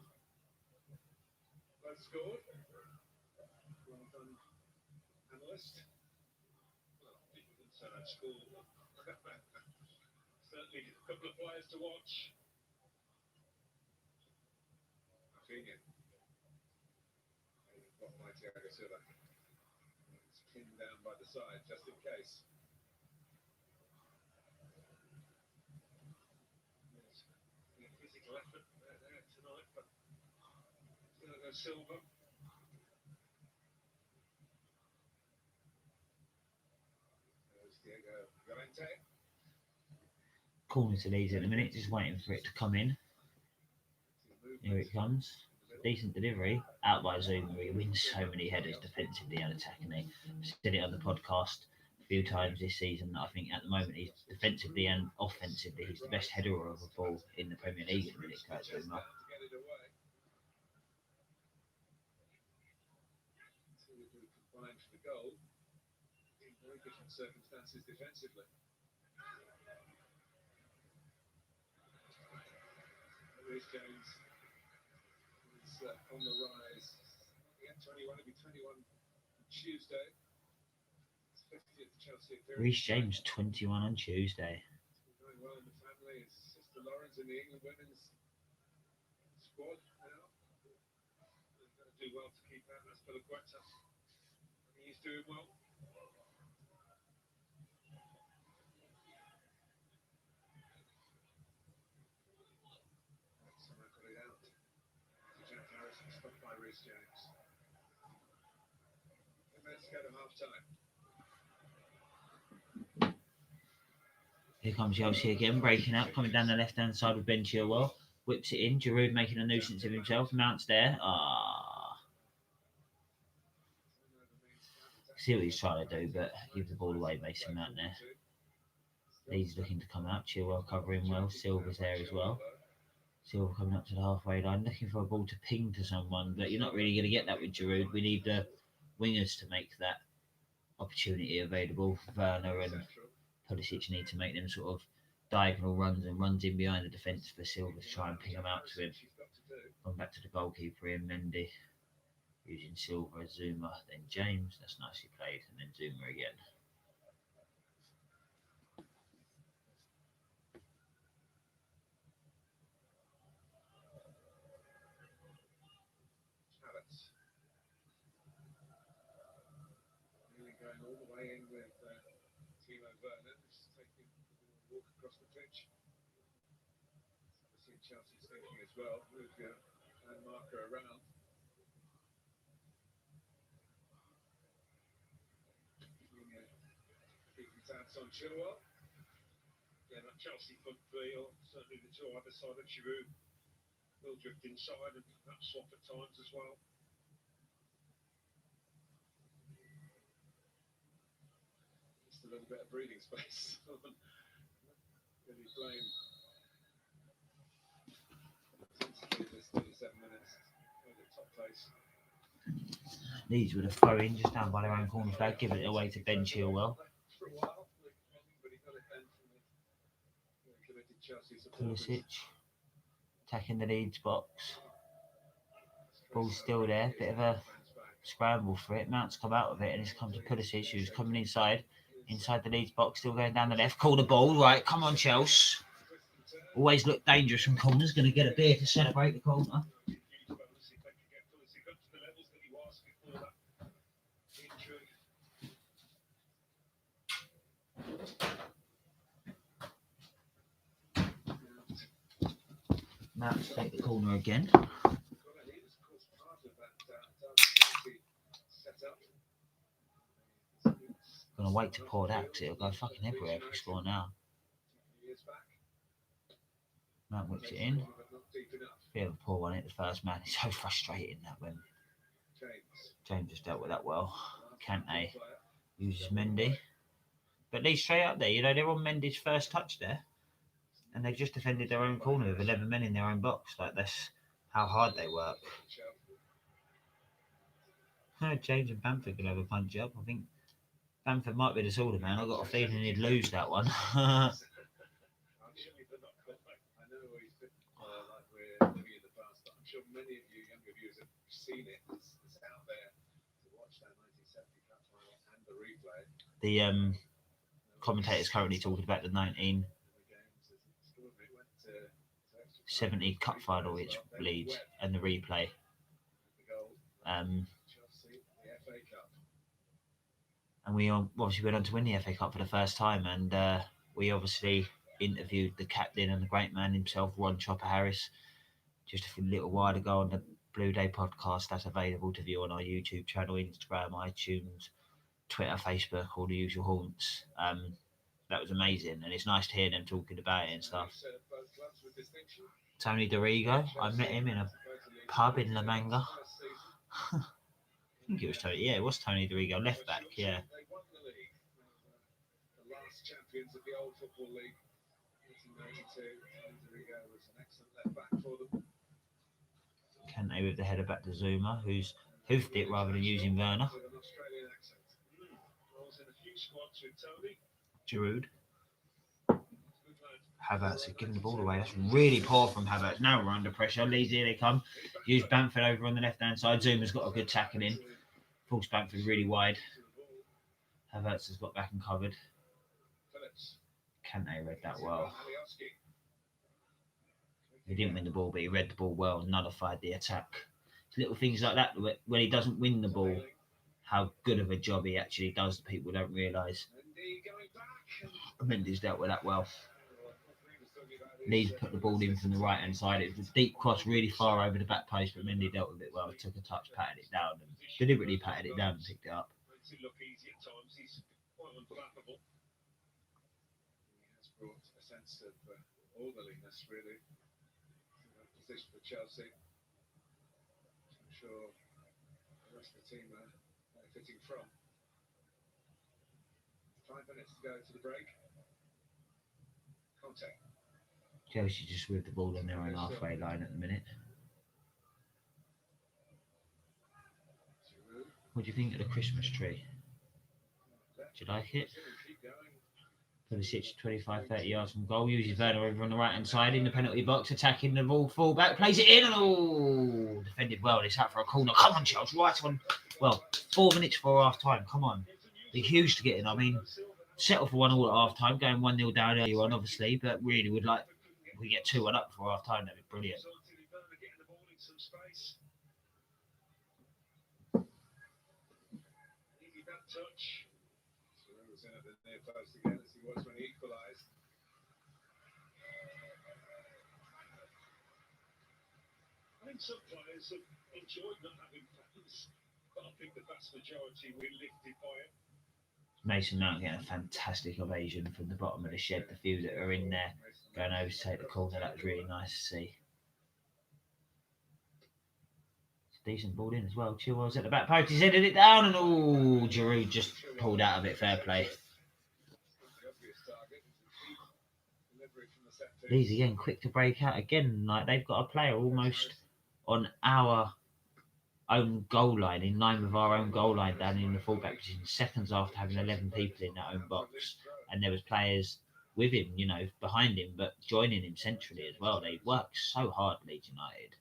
S2: Both scored. Well done, analyst. Well, people didn't say that school. Certainly a couple of players to watch. Rafinha. What might Thiago Silva? It's pinned down by the side just in case. Physical effort there tonight, but still no Silva. There's Diego Llorente.
S1: Corner to Leeds at the minute, just waiting for it to come in. Here it comes. Decent delivery. Out by Zuma, he wins so many headers defensively and attackingly. I've said it on the podcast a few times this season that I think at the moment he's defensively and offensively he's the best header of a ball in the Premier League at the minute, Kurt Zuma.
S2: Combined for the goal in very different circumstances defensively. Reece James is on the rise. He had 21, he'll be 21 on Tuesday. It's 50th Chelsea appearance.
S1: Reece James 21 on Tuesday.
S2: He's doing well in the family. His sister Lauren's in the England women's squad now. He's going to do well to keep that. That's for the Quetta. He's doing well. Chris James. And let's go to half time.
S1: Here comes Chelsea again, breaking out, coming down the left-hand side with Ben Chilwell. Whips it in. Giroud making a nuisance of himself. Mount's there. See what he's trying to do, but give the ball away, Mason Mount there. Leeds looking to come out. Chilwell covering well. Silva's there as well. Silva coming up to the halfway line, looking for a ball to ping to someone, but you're not really going to get that with Giroud. We need the wingers to make that opportunity available. Werner and Pulisic need to make them sort of diagonal runs and runs in behind the defence for Silva to try and ping them out to him. Going back to the goalkeeper in Mendy, using Silva, Zuma, then James. That's nicely played, and then Zuma again.
S2: Really going all the way in with Timo Werner, just taking a walk across the pitch. Obviously Chelsea's thinking as well, move your man marker around. Keeping tabs on Chilwell. Yeah, that Chelsea front three, or certainly the two either side of Giroud, will drift inside and perhaps swap at times as well. Just a little bit of breathing space. Really blame. This 37 minutes at the top place.
S1: Leeds with a throw in just down by their own corner flag, giving it away to Ben Chilwell.
S2: For a while, but he got it then from the committed Chelsea supporters.
S1: Pulisic attacking the Leeds box. Ball's still there, bit of a scramble for it. Mount's come out of it, and it's come to Pulisic, who's coming inside the Leeds box, still going down the left. Call the ball, right? Come on, Chelsea. Always look dangerous from corners. Going to get a beer to celebrate the corner. Mount's take the corner again. Gonna wait to pour that because it'll go fucking everywhere if we score now. Mount whips it in. Bit of a poor one at the first man. It's so frustrating that when James just dealt with that well. Kante uses Mendy. But Leeds straight up there, you know, they're on Mendy's first touch there. And they've just defended their own corner with 11 men in their own box. Like, that's how hard they work. James and Bamford could have a punch up. I think Bamford might be the sort of man. I've got a feeling he'd lose that one.
S2: Many of you younger viewers have seen it. It's out there to watch that 1970 Cup final and the replay.
S1: The commentators currently talking about the 1970 Cup final, which Leeds, and the replay. And we obviously went on to win the FA Cup for the first time, and we obviously interviewed the captain and the great man himself, Ron Chopper Harris, just a little while ago on the Blue Day podcast. That's available to view on our YouTube channel, Instagram, iTunes, Twitter, Facebook, all the usual haunts. That was amazing, and it's nice to hear them talking about it and stuff. Tony Dorigo, I met him in a pub in La Manga. I think it was Tony. Yeah, it was Tony Dorigo, left back. Yeah.
S2: They won the league. The last champions of the old football league, 1992. Tony Dorigo was an excellent left back for them.
S1: Kante with the header back to Zuma, who's hoofed it rather than using Werner. Giroud. Havertz is giving the ball away. That's really poor from Havertz. Now we're under pressure. Leeds, here they come. Use Bamford over on the left-hand side. Zuma's got a good tackle in. Forced Bamford really wide. Havertz has got back and covered. Kante read that well. He didn't win the ball, but he read the ball well and nullified the attack. It's little things like that, when he doesn't win the ball, how good of a job he actually does that people don't realise. Mendy's dealt with that well. Leeds put the ball in from the right hand side. It was a deep cross, really far over the back post, but Mendy dealt with it well. He took a touch, patted it down, and deliberately patted it down and picked it up.
S2: Makes it look easy at times. He's quite unflappable. He has brought a sense of orderliness, really, to that position for Chelsea. I'm sure the rest of the team are benefiting from. 5 minutes to go to the break. Contact.
S1: Chelsea just with the ball on their own halfway line at the minute. What do you think of the Christmas tree? Do you like it? Pulisic 25-30 yards from goal, uses Werner over on the right hand side in the penalty box, attacking the ball, full back, plays it in, and oh, defended well. It's out for a corner. Come on, Chelsea, right on. Well, 4 minutes for half time. Come on, they're huge to get in. I mean, settle for 1-1 at half time, going 1-0 down earlier on, obviously, but really would like if we get 2-1 up before half time. That'd be brilliant.
S2: Touch. Was in at the near post again as he was when he equalised. I think some players have enjoyed not having fans, but I think the vast majority were lifted by it.
S1: Mason Mount getting a fantastic ovation from the bottom of the shed. The few that are in there going over to take the corner, that was really nice to see. Decent ball in as well. Chilwell's at the back post. He's headed it down, and oh, Giroud just pulled out of it. Fair play. Leeds again, quick to break out again. Like they've got a player almost on our own goal line, in line with our own goal line, down in the fullback position. Seconds after having 11 people in their own box, and there was players with him, behind him, but joining him centrally as well. They work so hard, Leeds United.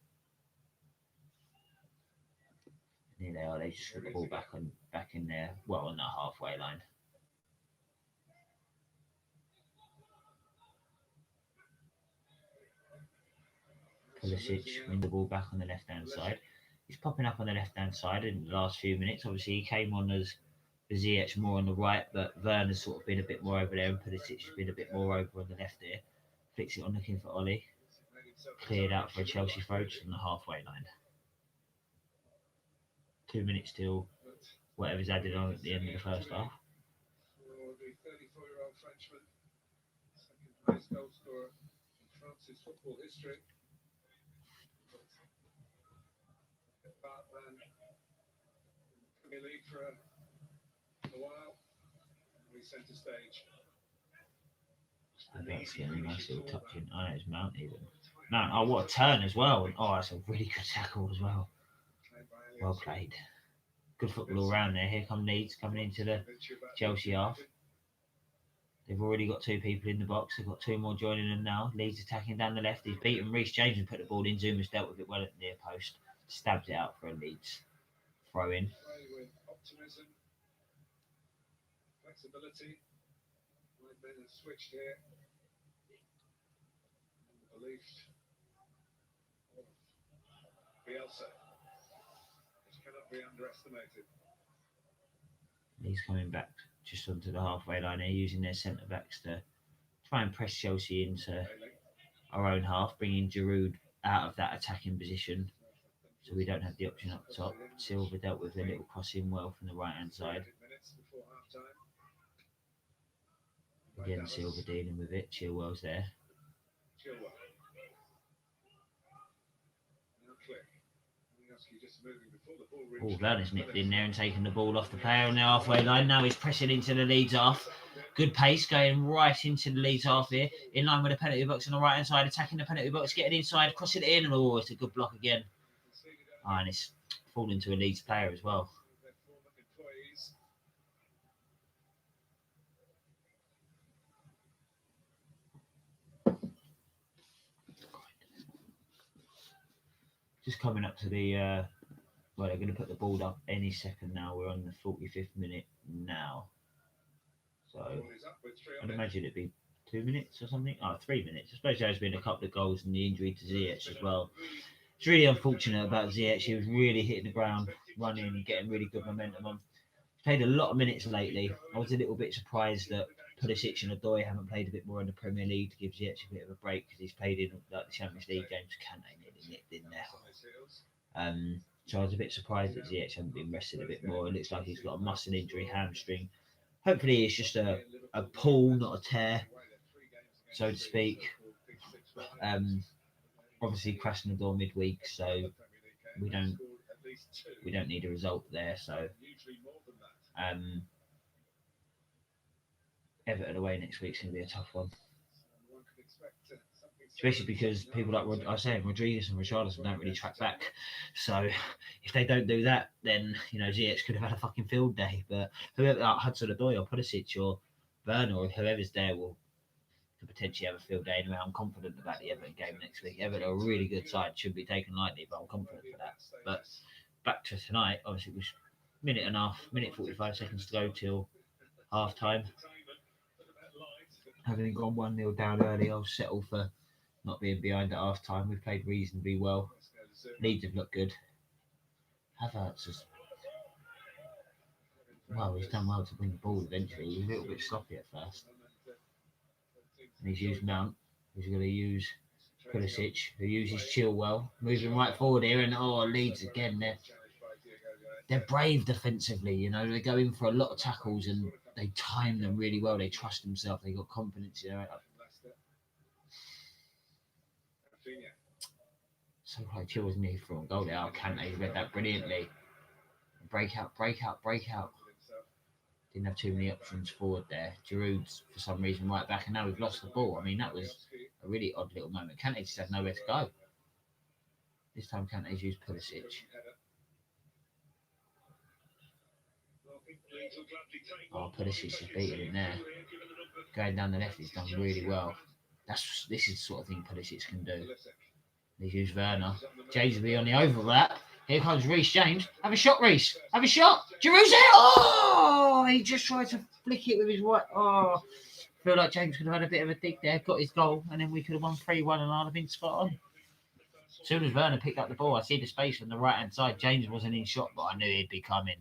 S1: Here they are. They just put the ball back in there, well, on that halfway line. Pulisic win the ball back on the left hand side. He's popping up on the left hand side in the last few minutes. Obviously, he came on as Ziyech more on the right, but Werner's sort of been a bit more over there, and Pulisic has been a bit more over on the left here. Flicks it on, looking for Ollie. Cleared out for a Chelsea throw just on the halfway line. 2 minutes till whatever's added on at the end of the first half.
S2: For the 34-year-old Frenchman, second highest goal scorer in France's football history. Batman Premier League for a while. We centre stage.
S1: That's getting a nice little touch in. Oh, it's Mount even. Mount, oh, what a turn as well. And, oh, that's a really good tackle as well. Well played. Good football all round there. Here come Leeds coming into the Chelsea half. They've already got 2 people in the box. They've got 2 more joining them now. Leeds attacking down the left. He's beaten Reece James and put the ball in. Zuma's dealt with it well at the near post. Stabs it out for a Leeds throw in.
S2: With optimism, flexibility. My men have switched here. And the belief of Bielsa, which cannot be underestimated.
S1: He's coming back just onto the halfway line here, using their centre backs to try and press Chelsea into our own half, bringing Giroud out of that attacking position, so we don't have the option up top. Silva dealt with a little crossing well from the right hand side. Again, Silva dealing with it. Chilwell's there. Oh, Werner's nipped in there and taken the ball off the player on the halfway line. Now he's pressing into the Leeds half. Good pace, going right into the Leeds half here, in line with the penalty box on the right hand side, attacking the penalty box, getting inside, crossing it in, and oh, it's a good block again. Oh, and it's fallen to a Leeds player as well. Just coming up to the well, they're going to put the ball up any second now. We're on the 45th minute now, so I'd imagine it'd be 2 minutes or something. 3 minutes. I suppose there's been a couple of goals and the injury to Ziyech as well. It's really unfortunate about Ziyech. He was really hitting the ground running and getting really good momentum on. He's played a lot of minutes lately. I was a little bit surprised that Pulisic and Odoi haven't played a bit more in the Premier League to give Ziyech a bit of a break because he's played in like the Champions League games. Kante nearly nipped in there. So I was a bit surprised that Ziyech hasn't been rested a bit more. It looks like he's got a muscle injury, hamstring. Hopefully it's just a pull, not a tear, so to speak. Obviously Krasnodar midweek, so we don't need a result there. So Everton away next week's going to be a tough one. Especially because people like I was saying, Rodriguez and Richarlison don't really track back. So if they don't do that, then Ziyech could have had a fucking field day. But whoever, like Hudson-Odoi or Pulisic or Werner or whoever's there could potentially have a field day. Anyway, I'm confident about the Everton game next week. Everton are a really good side, shouldn't be taken lightly, but I'm confident for that. But back to tonight, obviously it was minute 45 seconds to go till half time. Having gone 1-0 down early, I'll settle for not being behind at half time. We've played reasonably well. Leeds have looked good. Havertz has he's done well to win the ball eventually. He was a little bit sloppy at first. And he's used Mount, who's going to use Pulisic, who uses Chilwell, moving right forward here, and Leeds again. They're brave defensively, they go in for a lot of tackles and they time them really well. They trust themselves, they got confidence. So like Chilwell's near for a goal there. Kante read that brilliantly. Break out. Didn't have too many options forward there. Giroud's for some reason right back, and now we've lost the ball. I mean, that was a really odd little moment. Kante just had nowhere to go. This time Kante's used Pulisic. Pulisic is beaten in there. Going down the left, he's done really well. This is the sort of thing Pulisic can do. He's used Werner. James will be on the overlap. Here comes Reece James. Have a shot, Reece. Have a shot. Giroud's it. He just tried to flick it with his right. I feel like James could have had a bit of a dig there, got his goal, and then we could have won 3-1 and I'd have been spot on. As soon as Werner picked up the ball, I see the space on the right-hand side. James wasn't in shot, but I knew he'd be coming.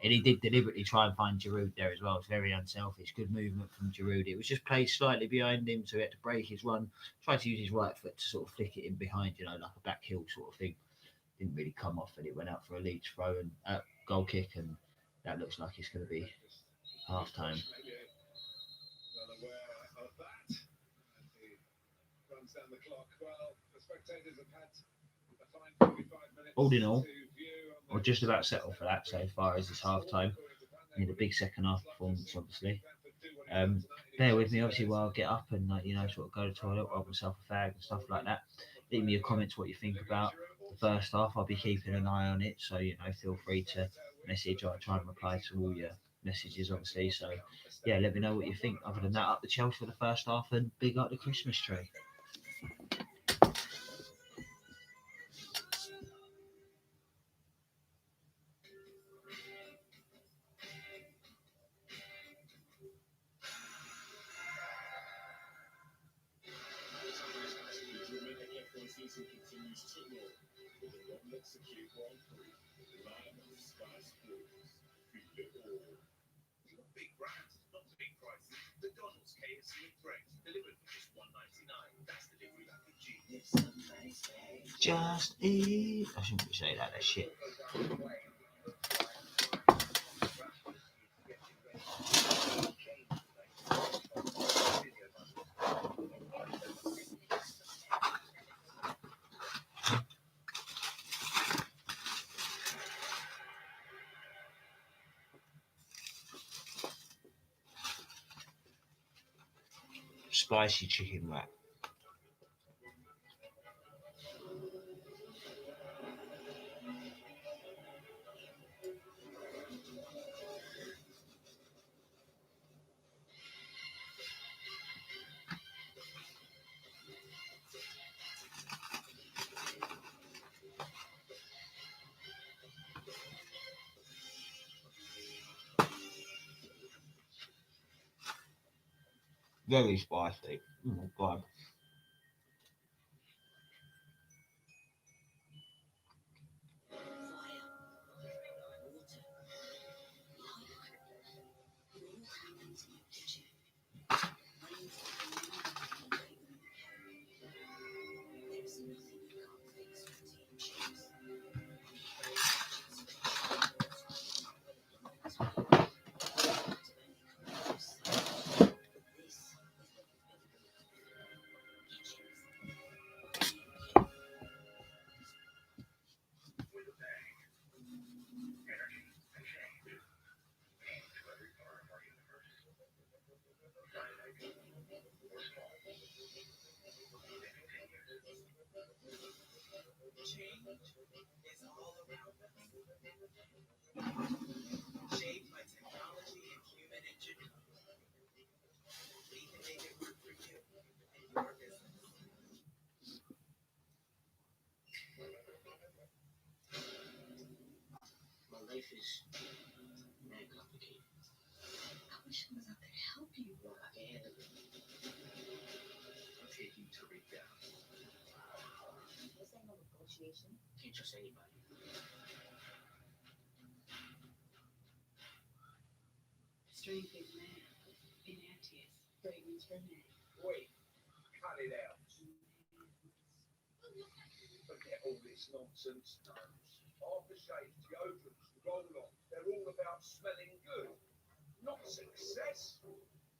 S1: And he did deliberately try and find Giroud there as well. It's very unselfish. Good movement from Giroud. It was just played slightly behind him, so he had to break his run. Tried to use his right foot to sort of flick it in behind, like a back heel sort of thing. Didn't really come off, and it went out for a Leeds throw and goal kick, and that looks like it's going to be half time. All in all, we're just about settled for that so far as this half time. Need a big second half performance, obviously. Bear with me, obviously, while I get up and sort of go to the toilet, rob myself a fag and stuff like that. Leave me your comments what you think about the first half. I'll be keeping an eye on it, so feel free to message or try and reply to all your messages, obviously. So yeah, let me know what you think. Other than that, up the Chelsea for the first half and big up the Christmas tree. Just eat. I shouldn't say that. That's shit. Spicy chicken wrap. Very spicy. Oh my god. My life is very complicated.
S3: I wish I was out there to help you.
S1: Well, I can handle it. I'll take you to Rick down.
S3: This ain't no negotiation.
S1: Can't trust anybody.
S3: Strength is man. Inertia is fragrance for man.
S2: Wait, cut it out. Forget all this nonsense. Aftershave, deodorants, roll-on, they're all about smelling good, not success.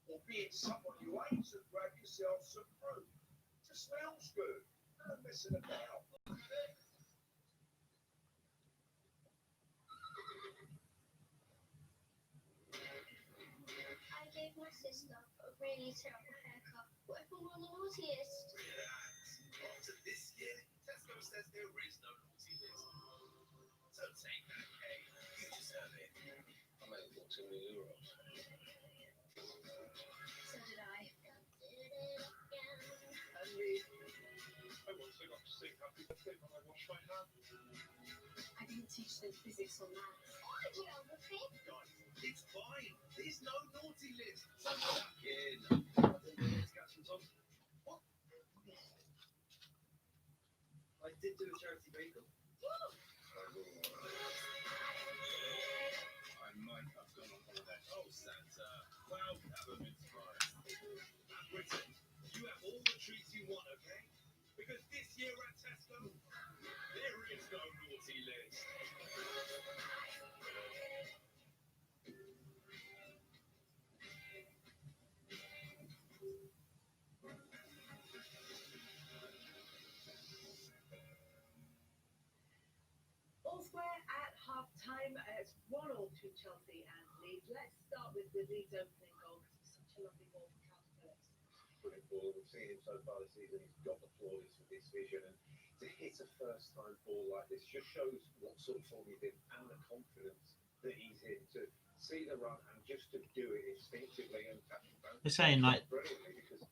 S2: Or being someone you aim to grab yourself some fruit. It just smells good. No messing about.
S4: I gave my sister a really terrible haircut. What if I'm on the naughtiest?
S5: Relax. After this year, Tesco says there is no naughty list. So take that, okay? You deserve it.
S2: I made it look 2 million euros.
S4: So did I.
S2: And me. I once got to sing Happy Birthday when I wash my hands.
S3: I didn't teach them physics or maths.
S4: Or geography.
S5: Guys, it's fine. There's no naughty list. So back in.
S2: Let's get some sun.
S5: What? I did do a charity bagel. I might have gone on holiday. Oh, Santa. Well, have a mince pie. Britain, you have all the treats you want, okay? Because this year at Tesco, there is no naughty list.
S6: Elsewhere at half-time, it's 1-1 between Chelsea and Leeds. Let's start with the Leeds opening goal because it's such a lovely ball for Calvin Phillips.
S2: Brilliant ball. We've seen him so far this season. He's got the flawless with this vision. And to hit a first-time ball like this just shows what sort of form he's in and the confidence that he's in to see the run and just to do it instinctively and catch the bounce.
S1: They're saying, like,
S2: Brilliantly because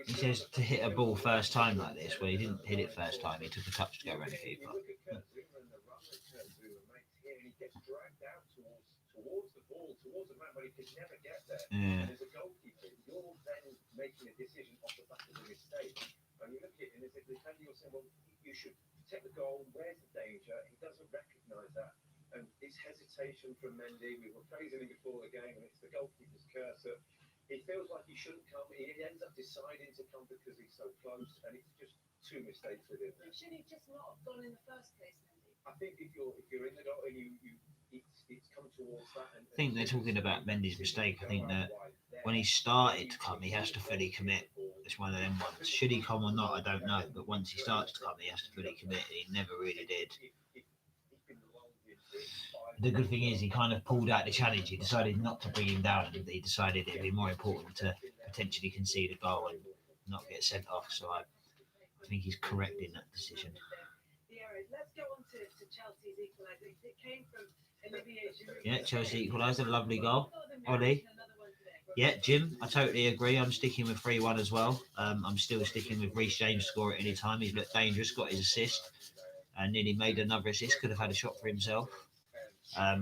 S1: he says to hit a ball first time like this, where he didn't hit it first time, he took a touch to go around the keeper.
S2: Look at Kurt Zuma and the run that Kurt Zuma makes here, and he gets dragged out towards the ball, towards the man, but he could never get there.
S1: Yeah.
S2: And as a goalkeeper, you're then making a decision off the back of the mistake. And you look at it, and as a defender, you're saying, well, you should protect the goal. Where's the danger? He doesn't recognise that. And it's hesitation from Mendy. We were praising him before the game, and it's the goalkeeper's curse that he feels like he shouldn't come. He ends up deciding to come because he's so close, and it's just two mistakes with him.
S6: Should he just not have gone in the first place, Mendy?
S2: I think if you're in the goal and it's come towards that. And
S1: I think they're talking about Mendy's mistake. I think that when he started to come, he has to fully commit. It's one of them ones. Should he come or not, I don't know. But once he starts to come, he has to fully commit. He never really did. The good thing is he kind of pulled out the challenge. He decided not to bring him down, and he decided it'd be more important to potentially concede a goal and not get sent off. So I think he's correct in that decision.
S6: Let's go on to Chelsea's equaliser. It came from Olivier Giroud.
S1: Yeah, Chelsea equalised, a lovely goal. Ollie. Yeah, Jim, I totally agree. I'm sticking with 3-1 as well. I'm still sticking with Reece James to score at any time. He's looked dangerous, got his assist, and nearly made another assist. Could have had a shot for himself.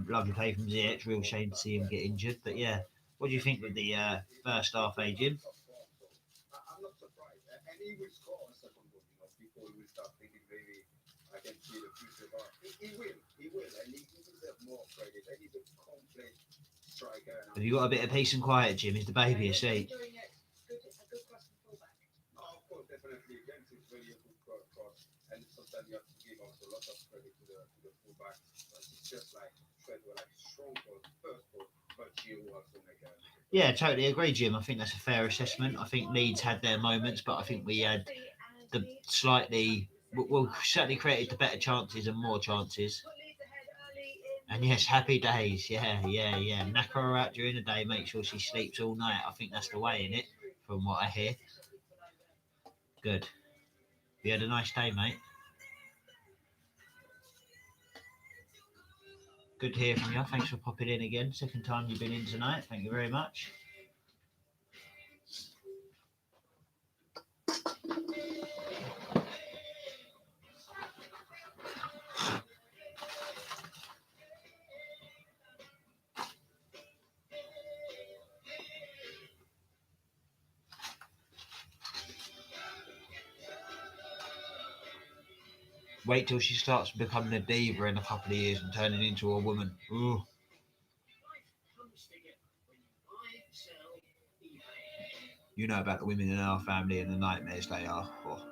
S1: Lovely play from Ziyech. Real shame to see him get injured. But yeah, what do you think with the first half, Jim?
S2: I'm not surprised. And he will score a second goal, before he will start thinking maybe I can see the future. But he will. And he deserves more credit. And he's a complete striker.
S1: Have you got a bit of peace and quiet, Jim? Is the baby asleep?
S6: A good cross from fullback.
S2: Oh, of course, definitely. James is really a good cross. And sometimes you have to give also a lot of credit to the fullback. But it's just like strong for first ball, but you also make a.
S1: Yeah, totally agree, Jim. I think that's a fair assessment. I think Leeds had their moments, but I think we had the slightly, well, certainly created the better chances and more chances. And yes, happy days. Yeah. Knacker her out during the day, make sure she sleeps all night. I think that's the way, in it, from what I hear. Good. You had a nice day, mate. Good to hear from you. Thanks for popping in again. Second time you've been in tonight. Thank you very much. Wait till she starts becoming a diva in a couple of years and turning into a woman. Ooh.
S5: Life comes together when you buy, sell, eBay.
S1: You know about the women in our family and the nightmares they are. Oh.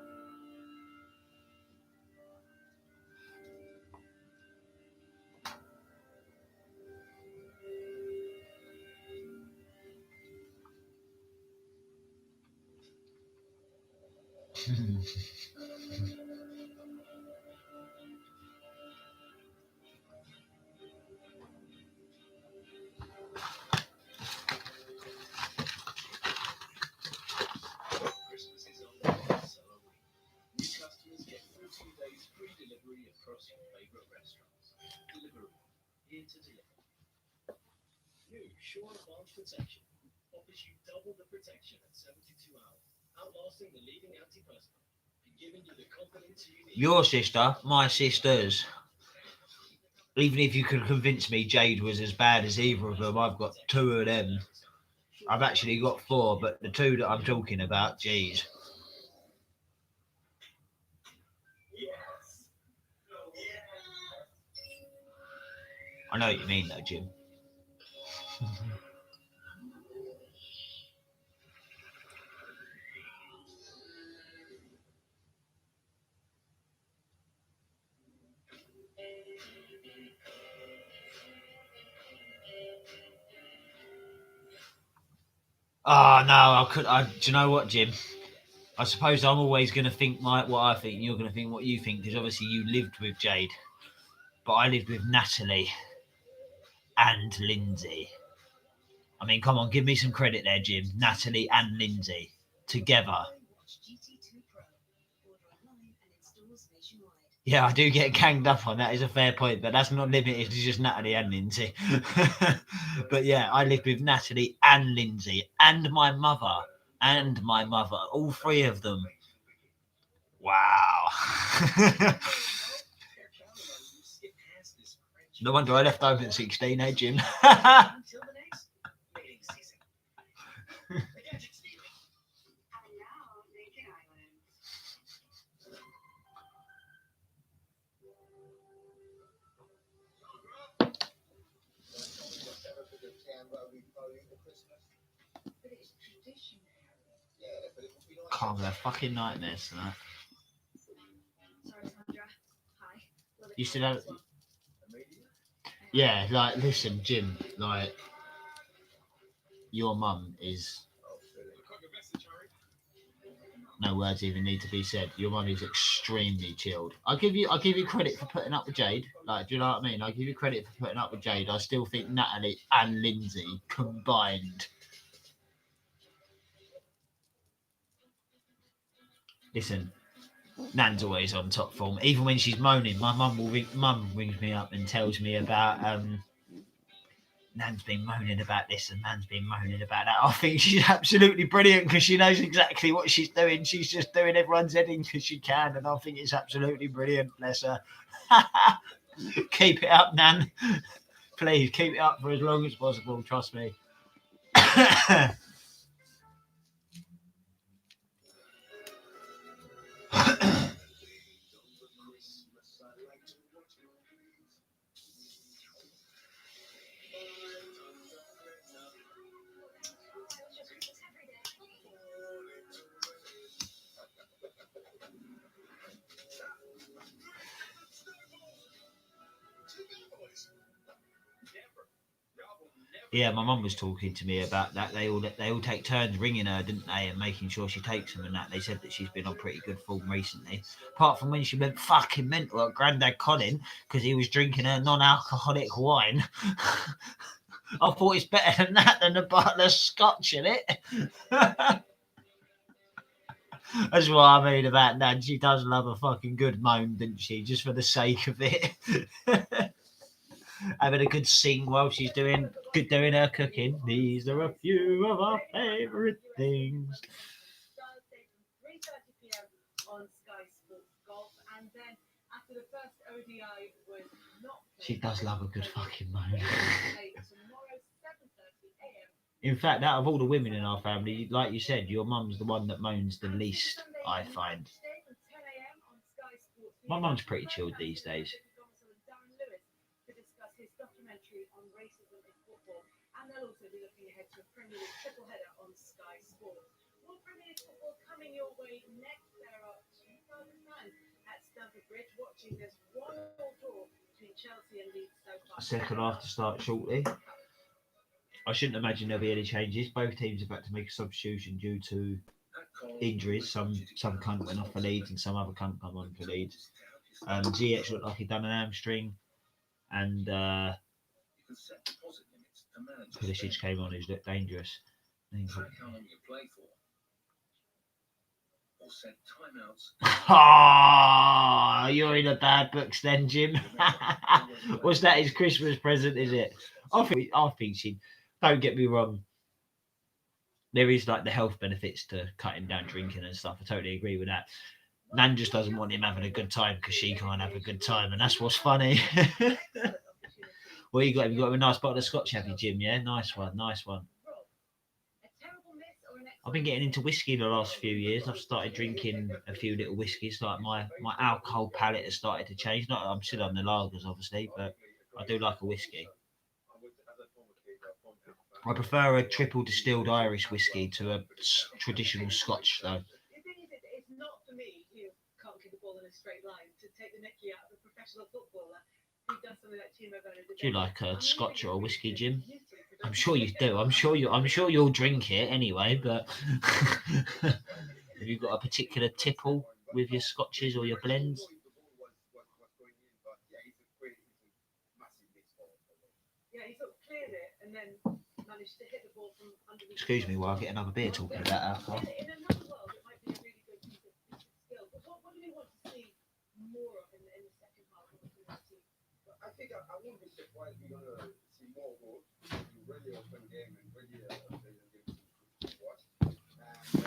S5: Christmas is on the way, so are we. New customers get 14 days free delivery across your favourite restaurants. Delivery, here to deliver. New Sure Advanced Protection offers you double the protection at 72 hours, outlasting the leading antiperspirant and giving you the confidence you need.
S1: Your sister, my sisters. Even if you could convince me Jade was as bad as either of them, I've got two of them. I've actually got four, but the two that I'm talking about, geez. I know what you mean though, Jim. Oh no, do you know what, Jim? I suppose I'm always going to think what I think, and you're going to think what you think, because obviously you lived with Jade, but I lived with Natalie and Lindsay. I mean, come on, give me some credit there, Jim. Natalie and Lindsay together. Yeah, I do get ganged up on that. Is a fair point, but that's not limited to just Natalie and Lindsay. But yeah, I lived with Natalie and Lindsay and my mother, all three of them. Wow. No wonder I left home at 16, eh, Jim?
S5: Until the next mating season.
S1: Can't have fucking nightmares tonight.
S3: Sorry, Sandra. Hi.
S1: You still have... Yeah, like, listen, Jim, like, your mum is... No words even need to be said. Your mum is extremely chilled. I'll give you credit for putting up with Jade. Like, do you know what I mean? I'll give you credit for putting up with Jade. I still think Natalie and Lindsay combined. Listen, Nan's always on top form. Even when she's moaning, my mum rings me up and tells me about Nan's been moaning about this and Nan's been moaning about that. I think she's absolutely brilliant because she knows exactly what she's doing. She's just doing everyone's head in because she can, and I think it's absolutely brilliant. Bless her. Keep it up, Nan. Please keep it up for as long as possible. Trust me. Yeah, my mum was talking to me about that. They all take turns ringing her, didn't they, and making sure she takes them and that. They said that she's been on pretty good form recently. Apart from when she went fucking mental at Grandad Colin because he was drinking her non-alcoholic wine. I thought it's better than that than a bottle of scotch in it. That's what I mean about Nan. She does love a fucking good moan, doesn't she? Just for the sake of it. having a good sing while she's doing her cooking. These are a few of our favourite things.
S6: Thursday from 3:30 p.m. on Sky Sports Golf, and then after the first ODI was not
S1: She
S6: played,
S1: does love a good fucking moan.
S6: play tomorrow 7:30 a.m.
S1: In fact, out of all the women in our family, like you said, your mum's the one that moans the least, I find.
S6: Sunday from 10 a.m. on Sky Sports.
S1: My mum's pretty chilled these days.
S6: Darren Lewis to discuss his documentary on racism in football, and they'll also be looking ahead to a Premier League triple header on Sky Sports. More Premier League football coming your way next. There are 2,000 fans at Stamford Bridge watching this 1-1 draw between Chelsea and Leeds so far.
S1: Second half to start shortly. I shouldn't imagine there'll be any changes. Both teams have had to make a substitution due to injuries. Some cunt went off for Leeds and some other cunt come on for Leeds. GH looked like he'd done an hamstring, and Pulisic came on, who's looked dangerous. Oh, you're in the bad books then, Jim. What's that? His Christmas present, is it? I think she. Don't get me wrong. There is like the health benefits to cutting down drinking and stuff. I totally agree with that. Nan just doesn't want him having a good time because she can't have a good time, and that's what's funny. Well, you got him a nice bottle of scotch, have you, Jim? Yeah, nice one. I've been getting into whiskey the last few years. I've started drinking a few little whiskies. Like my alcohol palate has started to change. Not I'm still on the lagers, obviously, but I do like a whiskey. I prefer a triple distilled Irish whiskey to a traditional Scotch, though.
S6: The thing is, it's not for me who can't kick a ball in a straight line to take the mickey out of a professional footballer who does something like Timo Werner.
S1: Do you like a Scotch or a whiskey, Jim? I'm sure you do. I'm sure you'll drink it anyway. But have you got a particular tipple with your Scotches or your blends?
S6: Yeah, he sort of cleared it and then managed to hit the ball from underneath.
S1: Excuse me while I get another beer talking about alcohol.
S6: In another world, it might be a really good piece of skill. But what do we want to see more of in the second half of the team?
S5: I think I won't be surprised we're going to see more goals. Really open game and really pleasant game to watch. And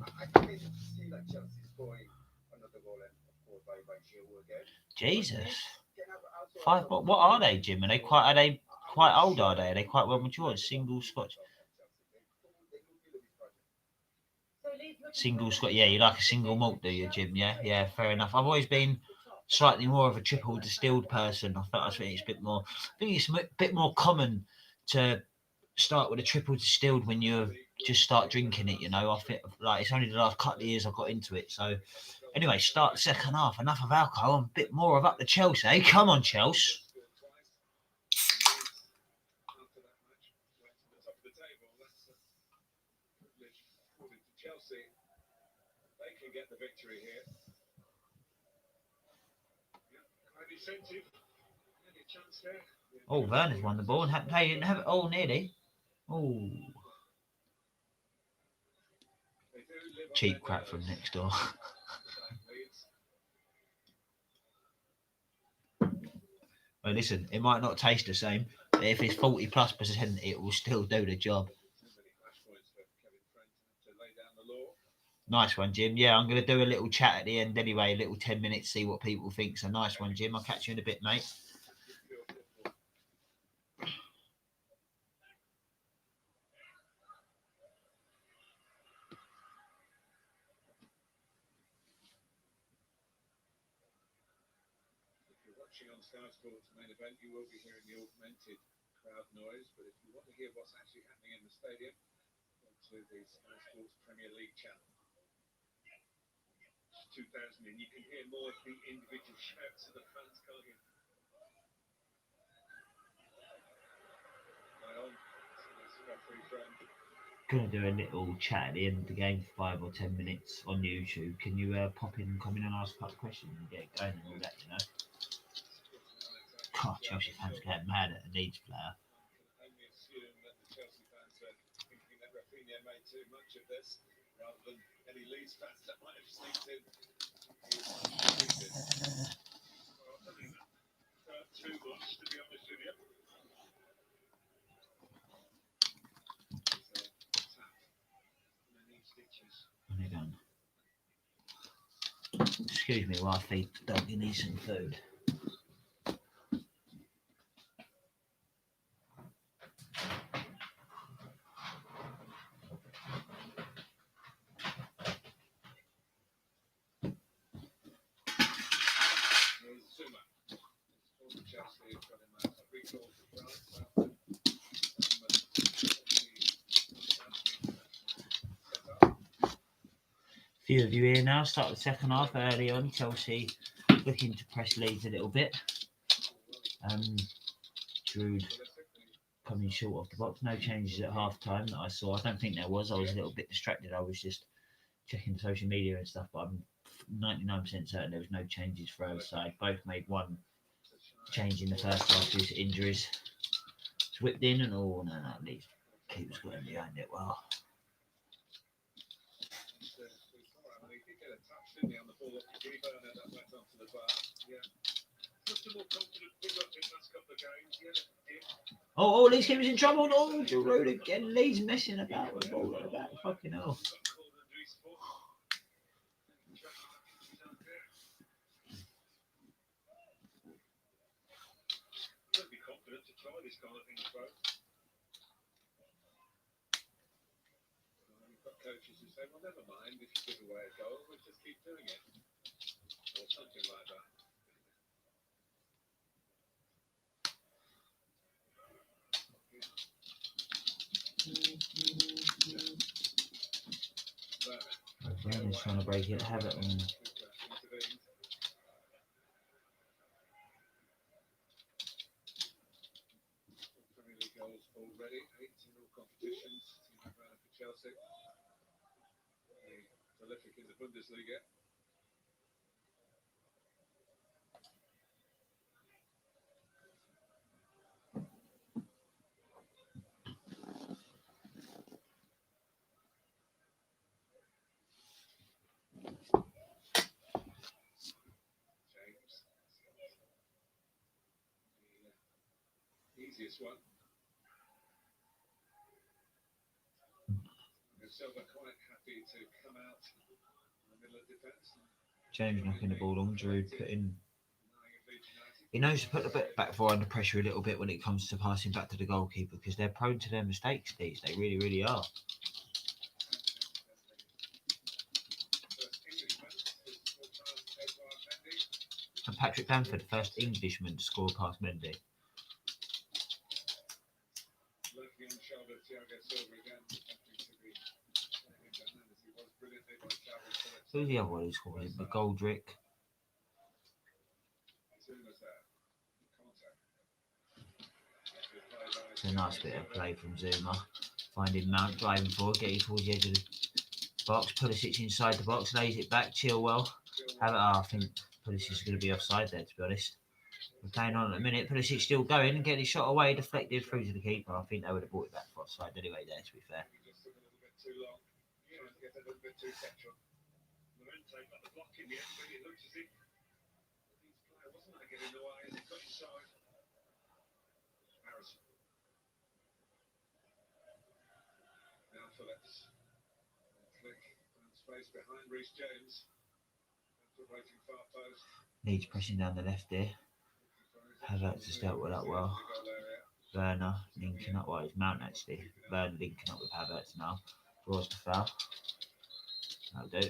S5: I can basically see like Chelsea scoring another goal, and of course by Giroud again.
S1: Jesus. What are they, Jim? Are they quite old? Are they quite well matured? Single Scotch. Single Scotch. Yeah, you like a single malt, do you, Jim? Yeah, fair enough. I've always been slightly more of a triple distilled person. I think it's a bit more. I think it's a bit more common to start with a triple distilled when you just start drinking it. You know, I think like it's only the last couple of years I got into it. So anyway, start the second half. Enough of alcohol and a bit more of up the Chelsea. Come on, Chelsea.
S2: Chelsea, they can get the victory here. Kind incentive, any chance there?
S1: Oh, Werner's won the ball and they didn't have it all nearly. Oh, cheap crap from next door. Well, listen, it might not taste the same, but if it's 40+%, it will still do the job. Nice one, Jim. Yeah, I'm going to do a little chat at the end anyway, a little 10 minutes, see what people think. So nice one, Jim. I'll catch you in a bit, mate.
S2: If you're watching on Sky Sports main event, you will be hearing the augmented crowd noise. But if you want to hear what's actually happening in the stadium, go to the Sky Sports Premier League channel. 2000, and you can hear more of the individual shouts of the fans, can't you?
S1: Gonna do a little chat at the end of the game for 5 or 10 minutes on YouTube. Can you pop in and come in and ask a couple of questions and get it going and all that, you know? God, Chelsea fans get mad at a Leeds player.
S2: Only assume that the Chelsea fans are thinking that Rafinha made too much of this, rather than any Leeds fans that might have sneaked in. too much, to be honest with you. Tap. Many stitches.
S1: Only done. Excuse me while I feed the dog, he needs some food.
S2: Here's Zuma. Former Chelsea has got him a recall to France after
S1: Few of you here now. Start the second half early on. Chelsea looking to press Leeds a little bit. Drood coming short of the box. No changes at half time that I saw. I don't think there was. I was a little bit distracted. I was just checking social media and stuff, but I'm 99% certain there was no changes for either side. Both made one change in the first half due to injuries. It's whipped in and all. No, Leeds keeper's got him behind it well.
S2: he did get a touch, didn't he, on the ball up the keeper, and then that went onto the bar. Yeah. Just a more confident figure in the last couple of games. Yeah,
S1: Oh, Leeds keeper's in trouble. Oh, Giroud again. Leeds messing about with the ball at the back. Fucking hell.
S2: You've got to be confident to try this kind of thing, folks. You've got coaches who say, well, never mind if you give away a goal, we'll just keep doing it. Or something like that.
S1: Brown is trying to break it. Have it on.
S2: Premier League goals already, 18 all competitions. Team for Chelsea. Prolific in the Bundesliga. James. The easiest one. Silva quite happy to come out in the middle of defence.
S1: James knocking the ball on. Giroud putting. He knows to put the back four under pressure a little bit when it comes to passing back to the goalkeeper because they're prone to their mistakes. These they really, really are. And Patrick Bamford, first Englishman to score past Mendy.
S2: Looking on the shoulder of Thiago Silva again.
S1: Who's the other one who's scoring? The Goldrick. It's a nice bit of play from Zuma. Finding Mount, driving forward, getting towards the edge of the box. Pulisic inside the box, lays it back, Chilwell. I think Pulisic is going to be offside there, to be honest. We're playing on at the minute. Pulisic still going and getting his shot away, deflected through to the keeper. I think they would have brought it back for offside anyway there, to be fair.
S2: Take up the block in the end, but it looks as if his player wasn't going to get in the way as he got inside. Harrison. Now Phillips. Flick and space behind Reece James. Waiting far post.
S1: Leeds pressing down the left here. Havertz has dealt with that well. Werner linking up. Well, it's Mount actually. Werner linking up with Havertz now. Draws the foul. That'll do.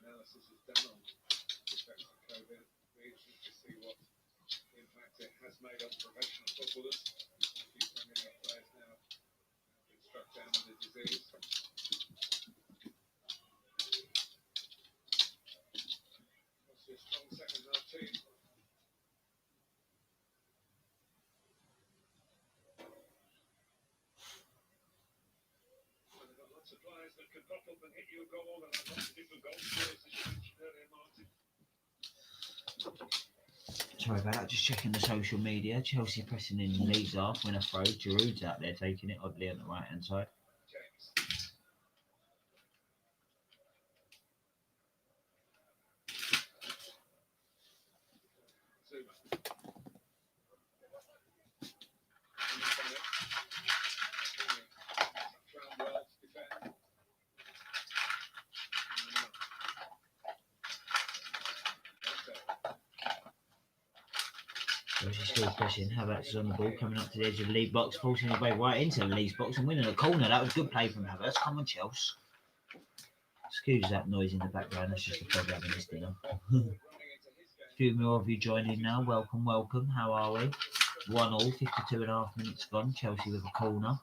S2: Analysis is done on the effects of COVID. We need to see what impact it has made on professional footballers. A few Premier League players now have been struck down with the disease. What's your strong second half team? Players that can pop up and hit you a goal, and lots of different goal scorers, as you mentioned earlier, Martin.
S1: So Sorry about that, just checking the social media. Chelsea pressing in Leeds off, winner throw. Giroud's out there taking it, oddly, on the right hand side.
S2: James. Zuma. Round well to defend.
S1: Chelsea still pressing. Havertz is on the ball, coming up to the edge of the lead box, forcing his way right into the Leeds box and winning a corner. That was good play from Havertz. Come on, Chelsea. Excuse that noise in the background. That's just a dog having his dinner. A few more of you joining now. Welcome, welcome. How are we? 1-1, 52.5 minutes gone. Chelsea with a corner.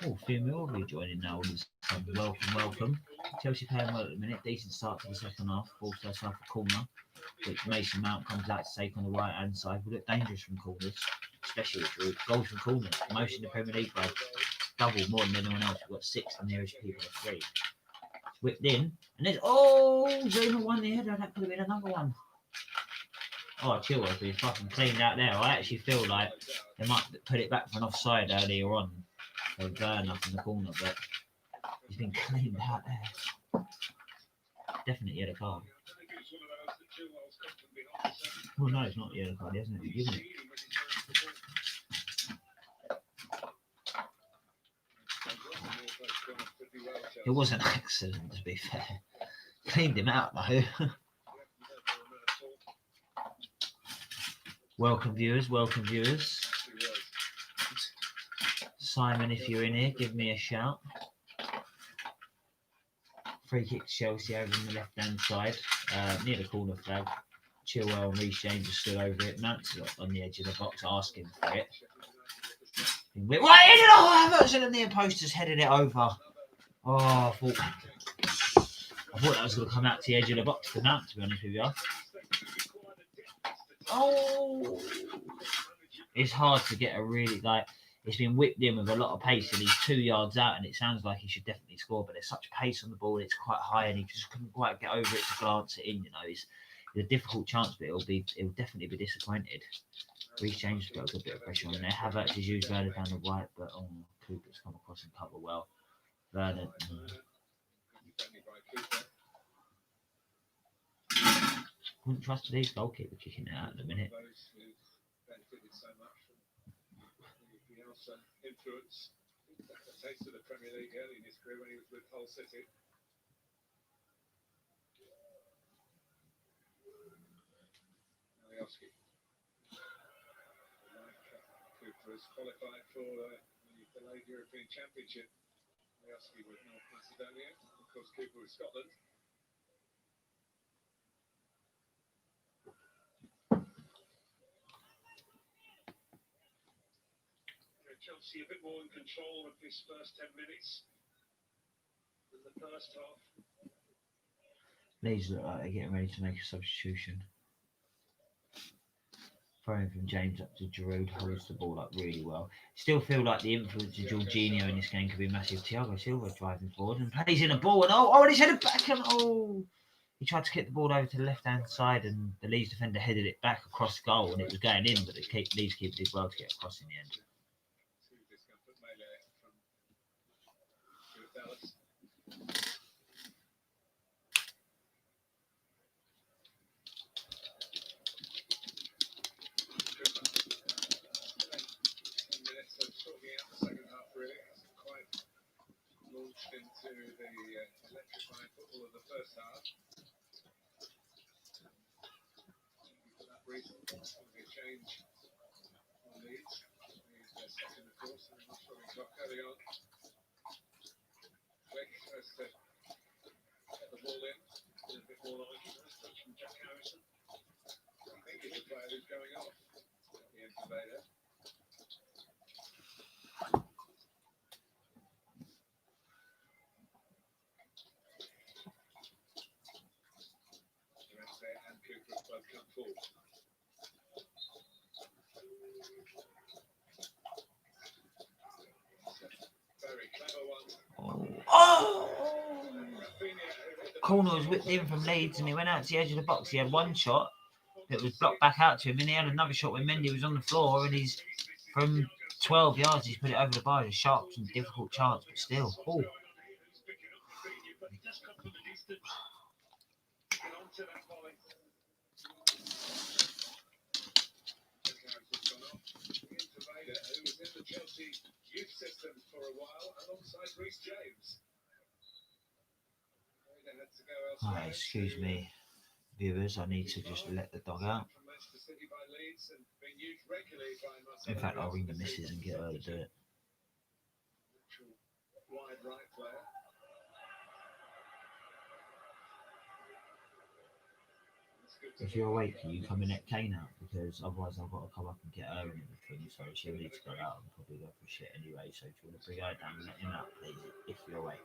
S1: Oh, a few more of you joining now. Welcome, welcome. Chelsea playing well at the minute. Decent start to the second half. Forced herself a corner, which Mason Mount comes out to take on the right hand side. Will look dangerous from corners, especially with Drew. Goals from corners. Most in the Premier League, bro. Double more than anyone else. We've got 6. The nearest people are 3. It's whipped in. And there's Zuma won the header. That could have been another one. Oh, Chilwell's been fucking cleaned out there. I actually feel like they might put it back for an offside earlier on. So Werner from the corner, but he's been cleaned out there. Definitely yellow card. Well, no, it's not a yellow card, hasn't it? You've given it. It was an accident, to be fair. Cleaned him out, though. Welcome, viewers. Welcome, viewers. Simon, if you're in here, give me a shout. Free kick to Chelsea over on the left-hand side, near the corner flag. Chilwell and Reece James are stood over it. Mount's on the edge of the box asking for it. Havertz and the near post has headed it over. Oh, I thought that was going to come out to the edge of the box to Mount, to be honest with you. Oh, it's hard to get a really, it's been whipped in with a lot of pace and he's 2 yards out and it sounds like he should definitely score, but there's such pace on the ball, it's quite high and he just couldn't quite get over it to glance it in, you know. It's a difficult chance, but he'll definitely be disappointed. Reece James has got a good bit of pressure on there. Havertz has used Werner down the right, but Cooper's come across and cover well. Werner. Wouldn't trust today's goalkeeper kicking it out in a minute.
S2: Influence. A taste of the Premier League early in his career when he was with Hull City. Alioski. Cooper has qualified for the delayed European Championship. Alioski with North Macedonia. Of course, Cooper with Scotland. Chelsea a bit more in control of this first 10 minutes than the first half.
S1: Leeds look like they're getting ready to make a substitution. Throwing from James up to Giroud, holds the ball up really well. Still feel like the influence of Jorginho in this game could be massive. Thiago Silva driving forward and plays in a ball and and he's headed back and he tried to kick the ball over to the left hand side and the Leeds defender headed it back across goal and it was going in, but the Leeds keeper did well to get across in the end.
S2: Launched into the electrifying football of the first half. For that reason, there's going to be a change on Leeds. He's their second, of course, and that's what we've got carry on. Quick tries to get the ball in, a bit more like it. Nice touch from Jack Harrison. I think he's the player who's going off at the end of the day there. And Cooper have both come forward. Very clever one.
S1: Corner was whipped in from Leeds and he went out to the edge of the box. He had one shot It was blocked back out to him, and he had another shot when Mendy was on the floor, and he's from 12 yards, he's put it over the bar. It's a sharp and difficult chance, but still. Oh.
S2: Who was in the Chelsea youth system for a while alongside Reece James. They had to go elsewhere.
S1: Excuse me, viewers, I need to just let the dog out.
S2: From Manchester City by Leeds and being used regularly by
S1: In fact, I'll ring the missus and get her to do it.
S2: Wide right player.
S1: If you're awake, can you come and let Kane out? Because otherwise I've got to come up and get her and everything, so she'll need to go out and probably go for shit anyway. So if you want to bring her down and let him out, please, if you're awake.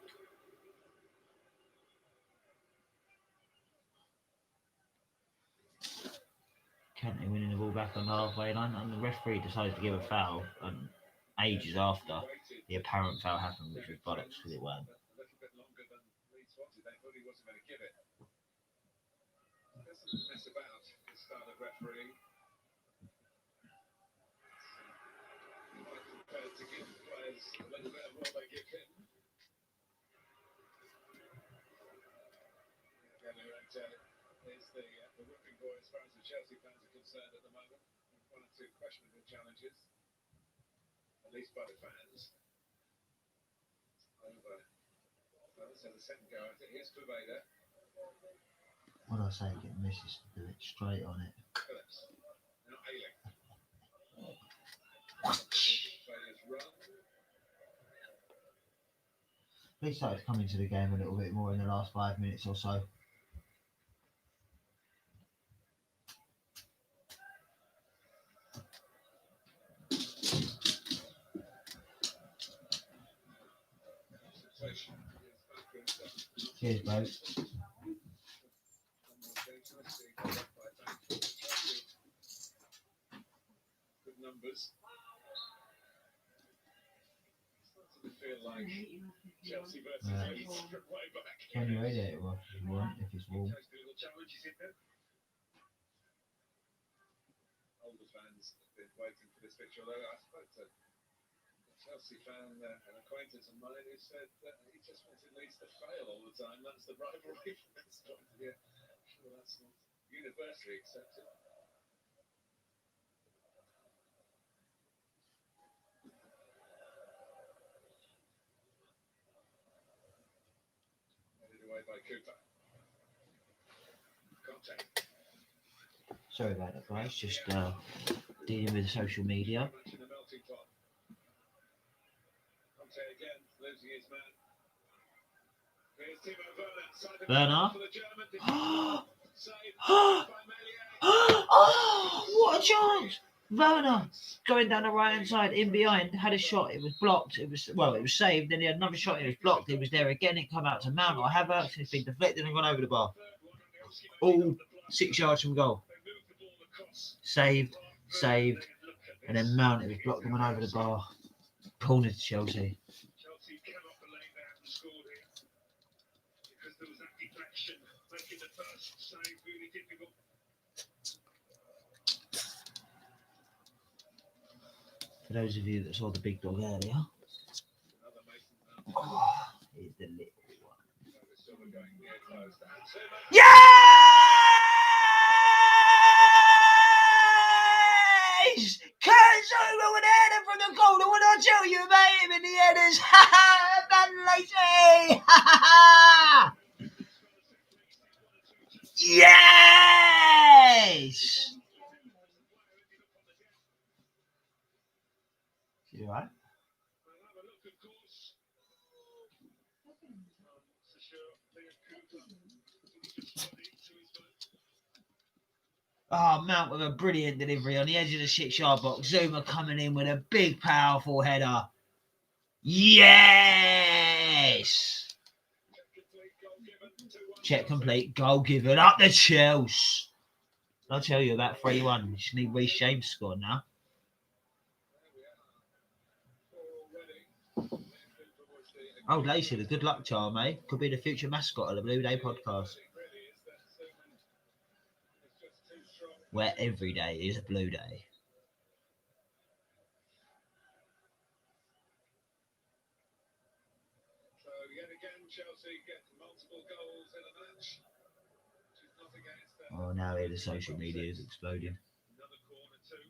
S1: Kante winning the ball back on the halfway line, and the referee decided to give a foul ages after the apparent foul happened, which was bollocks because it weren't.
S2: A little bit longer than Leeds wanted. They thought he wasn't going to give it. Doesn't mess about his style of refereeing. Prepared to give players a little bit of what they give him. Is the whipping boy as far as the Chelsea fans are concerned at the moment. One or two questionable challenges, at least by the fans. Over. Well, so the second go at it. Here's Klubeda.
S1: What do I say? Get missus to do it straight on it.
S2: Phillips. Now Ayling. Players run.
S1: He started coming to the game a little bit more in the last 5 minutes or so. Cheers, bro.
S2: Good numbers. Starting to feel like Chelsea versus Leeds from way back.
S1: Can you radiate it off if you want, if it's warm?
S2: Little challenges in there. Older fans have been waiting for this picture, although I spoke to a Chelsea fan, an acquaintance of mine, who said that he just wanted Leeds to fail all the time. That's the rivalry from this point of view. I'm sure that's not universally accepted. Headed away by Cooper. Conte.
S1: Sorry about that, guys. Just dealing with social media.
S2: In the melting pot. Conte again, losing his man. Here's Timo Werner. Side of
S1: Werner?
S2: for the German defender. Saved by Meslier.
S1: Oh, what a chance! Werner going down the right hand side, in behind, had a shot. It was blocked. It was saved. Then he had another shot. It was blocked. It was there again. It come out to Mount or Havertz. It's been deflected and gone over the bar. All 6 yards from goal. Saved, and then Mount. It was blocked and went over the bar. Corner to Chelsea.
S2: Chelsea cannot believe they haven't scored here because there was that deflection making the first save really difficult.
S1: For those of you that saw the big dog earlier,
S2: Another Mason Mount.
S1: here's the little one.
S2: Silva going near close to Hansen.
S1: Yes! Kurt Zouma with a header from the corner. What did I tell you about him in the headers? Ha ha! Van Lacey! Ha ha ha! Yes! You all right?
S2: We'll have a look, of course. Not so sure. Liam Cooper just got into his man.
S1: Oh, Mount with a brilliant delivery on the edge of the 6 yard box. Zuma coming in with a big, powerful header. Yes! Check complete. Goal given. Up the Chelsea. I'll tell you about 3-1. You just need Reece James score now. Oh, Lacey, the good luck charm, eh? Could be the future mascot of the Blue Day podcast. where every day is a blue day.
S2: So yet again, Chelsea get multiple goals in a match. Which is not against
S1: Oh, now here the social media is exploding.
S2: another corner too.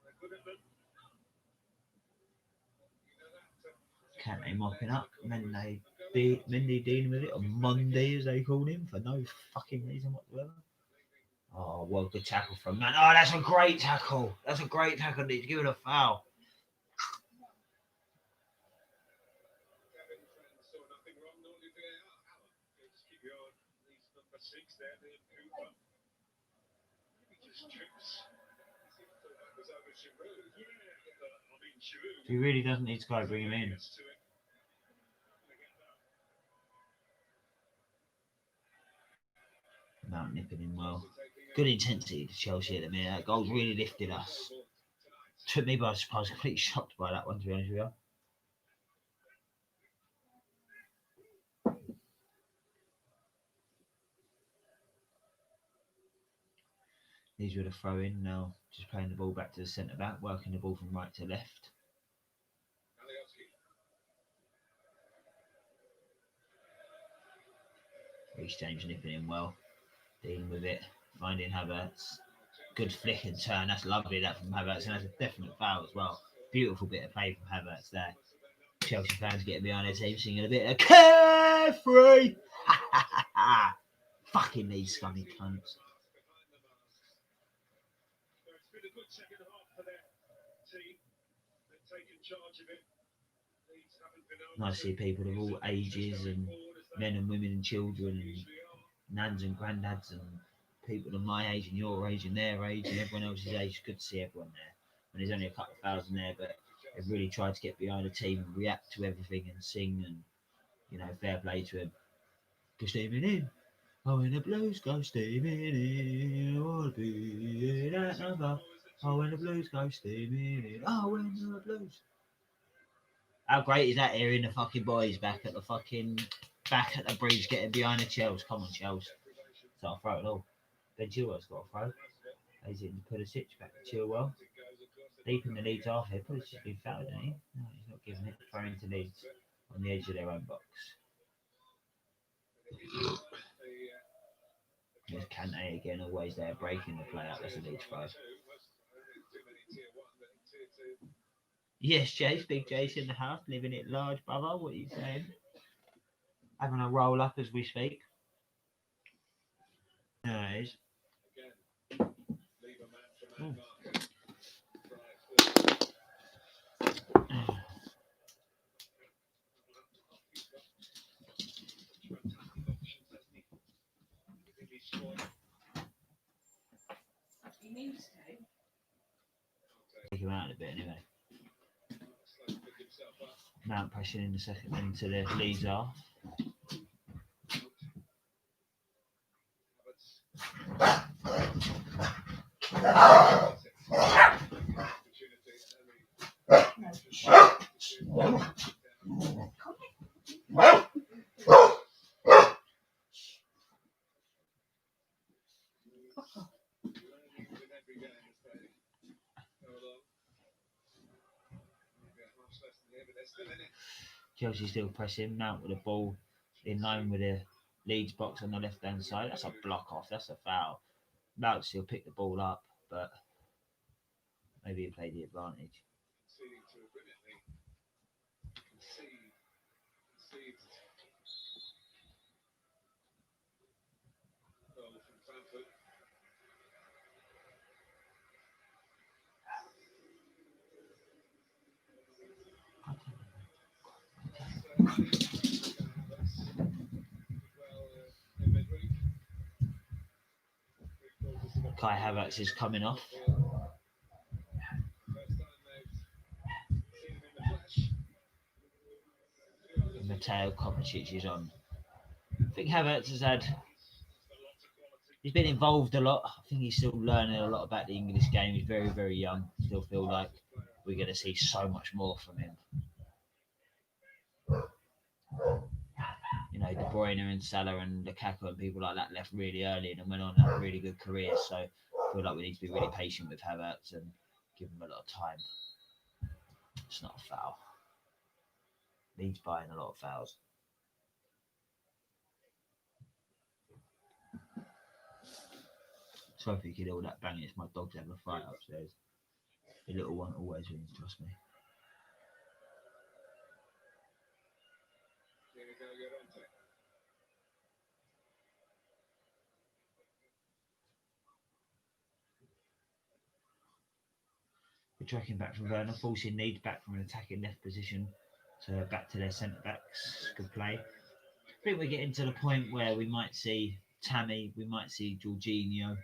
S2: They're good at them. You know that.
S1: Kante mopping up, Mendy dealing with it on Monday, as they called him, for no fucking reason whatsoever. Oh, well, good tackle from Man. Oh, that's a great tackle. That's a great tackle. He's given a foul.
S2: Kevin Friend saw nothing wrong, nor did VAR. Just keep your these number 6 there, Liam Cooper. Maybe just trips. Thought that was over Giroud. Yeah, I mean Giroud.
S1: He really doesn't need to go bring him in.
S2: Gets to it. Gonna get that.
S1: Mount nipping him well. Good intensity to Chelsea at the minute. That goal's really lifted us. Took me by surprise. Completely shocked by that one, to be honest with you. These were the throw in now. Just playing the ball back to the centre back, working the ball from right to left. Reece James nipping in well, dealing with it, finding Havertz. Good flick and turn. That's lovely, that from Havertz, and that's a definite foul as well. Beautiful bit of play from Havertz there. Chelsea fans getting behind their team, singing a bit of carefree. Fucking these scummy cunts.
S2: It's been a good second half for their team. They've taken charge of it. Leeds haven't been able
S1: Nice to see people of all ages and men and women and children and nans and granddads and people of my age and your age and their age and everyone else's age. It's good to see everyone there. And there's only a couple of thousand there, but they've really tried to get behind the team and react to everything and sing, and you know, fair play to them. Go steaming in. Oh, when the Blues go steaming in, I'll be that number. Oh, when the Blues go steaming in. Oh, when the Blues. How great is that hearing the fucking boys back at the bridge getting behind the Chels? Come on, Chels. So I'll throw it all. Ben Chilwell's got a throw. He's in to Pulisic back to Chilwell. Deep in the Leeds half here. Pulisic's been fouled, hasn't he? No, he's not giving it. Throwing to Leeds on the edge of their own box. There's Kante again, always there, breaking the play up. That's a Leeds throw. Yes, Jace, Big Jace in the house, living it large, brother. What are you saying? Having a roll up as we speak. Nice.
S3: He needs to.
S1: Take him out a bit anyway. Mount pressing in the second into the Leeds half. Chelsea still pressing. Mount with the ball in line with the Leeds box on the left hand side. That's a block off. That's a foul. Mount still picked the ball up, but maybe he played the advantage. Kai Havertz is coming off. And Mateo Kovacic is on. I think Havertz he's been involved a lot. I think he's still learning a lot about the English game. He's very, very young. Still feel like we're going to see so much more from him. De Bruyne and Salah and Lukaku and people like that left really early and went on and had really good careers. So I feel like we need to be really patient with Havertz and give him a lot of time. It's not a foul. Leeds buying a lot of fouls. Sorry if you can hear all that banging. It's my dog's having a fight upstairs. The little one always wins, trust me. We're tracking back from Werner, forcing Leeds back from an attacking left position to back to their centre backs. Good play. I think we're getting to the point where we might see Tammy, we might see Jorginho.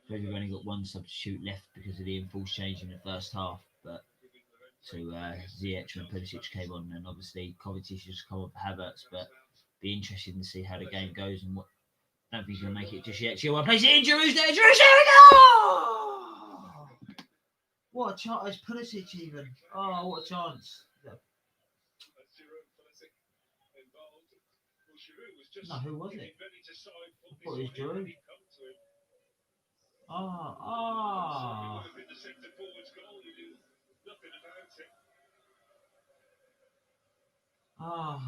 S1: We've only got one substitute left because of the enforced change in the first half, but to Ziyech when Pulisic came on, and obviously Kovacic just come up for Havertz, but be interested to see how the game goes and what. I don't think he'll make it just yet. Chilwell plays it in. Giroud's there. Giroud's there. Oh! What a chance! It's Pulisic even. Oh, what a chance! No, who was it? I thought it was Giroud. Oh. Oh.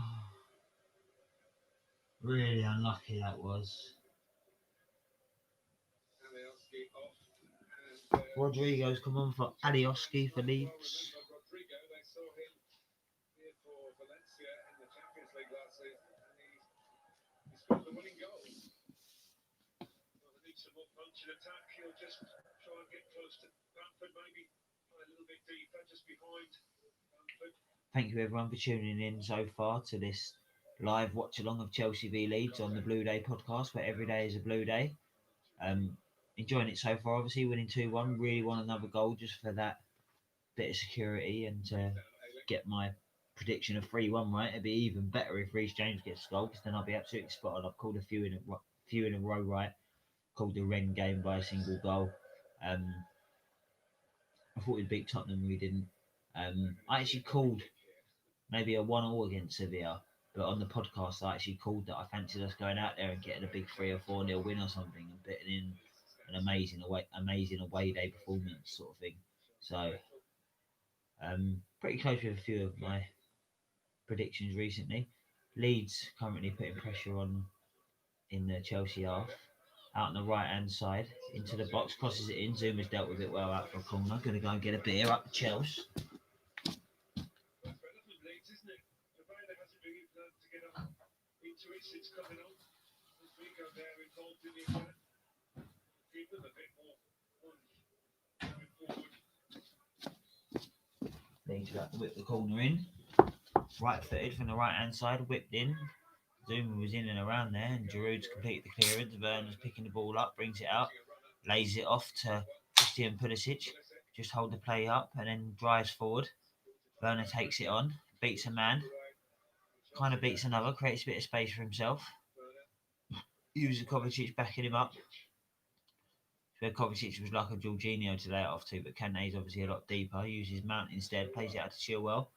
S1: Really unlucky that was. Rodrigo's come on for Alioski for Leeds. Thank you everyone for tuning in so far to this live watch along of Chelsea v Leeds on the Blue Day podcast, where every day is a blue day. Enjoying it so far, obviously winning 2-1. Really want another goal just for that bit of security and to get my prediction of 3-1 right. It'd be even better if Reece James gets a goal, because then I'll be absolutely spot on. I've called a few in a row right. Called the Ren game by a single goal. I thought we'd beat Tottenham, we didn't. I actually called maybe a 1-1 against Sevilla, but on the podcast I actually called that I fancied us going out there and getting a big 3 or 4-0 win or something and putting in an amazing away day performance sort of thing. So pretty close with a few of my predictions recently. Leeds currently putting pressure on in the Chelsea half. Out on the right hand side, into the box, crosses it in. Zuma's dealt with it well out for a corner. Going to go and get a beer up the Chelsea. Leeds about to whip the corner in. Right footed from the right hand side, whipped in. Zuma was in and around there, and Giroud's completed the clearance. Werner's picking the ball up, brings it out, lays it off to Christian Pulisic. Just hold the play up and then drives forward. Werner takes it on, beats a man, kind of beats another, creates a bit of space for himself. Uses Kovacic backing him up. So Kovacic was like a Jorginho to lay it off to, but Kante's obviously a lot deeper. Uses Mount instead, plays it out to Chilwell.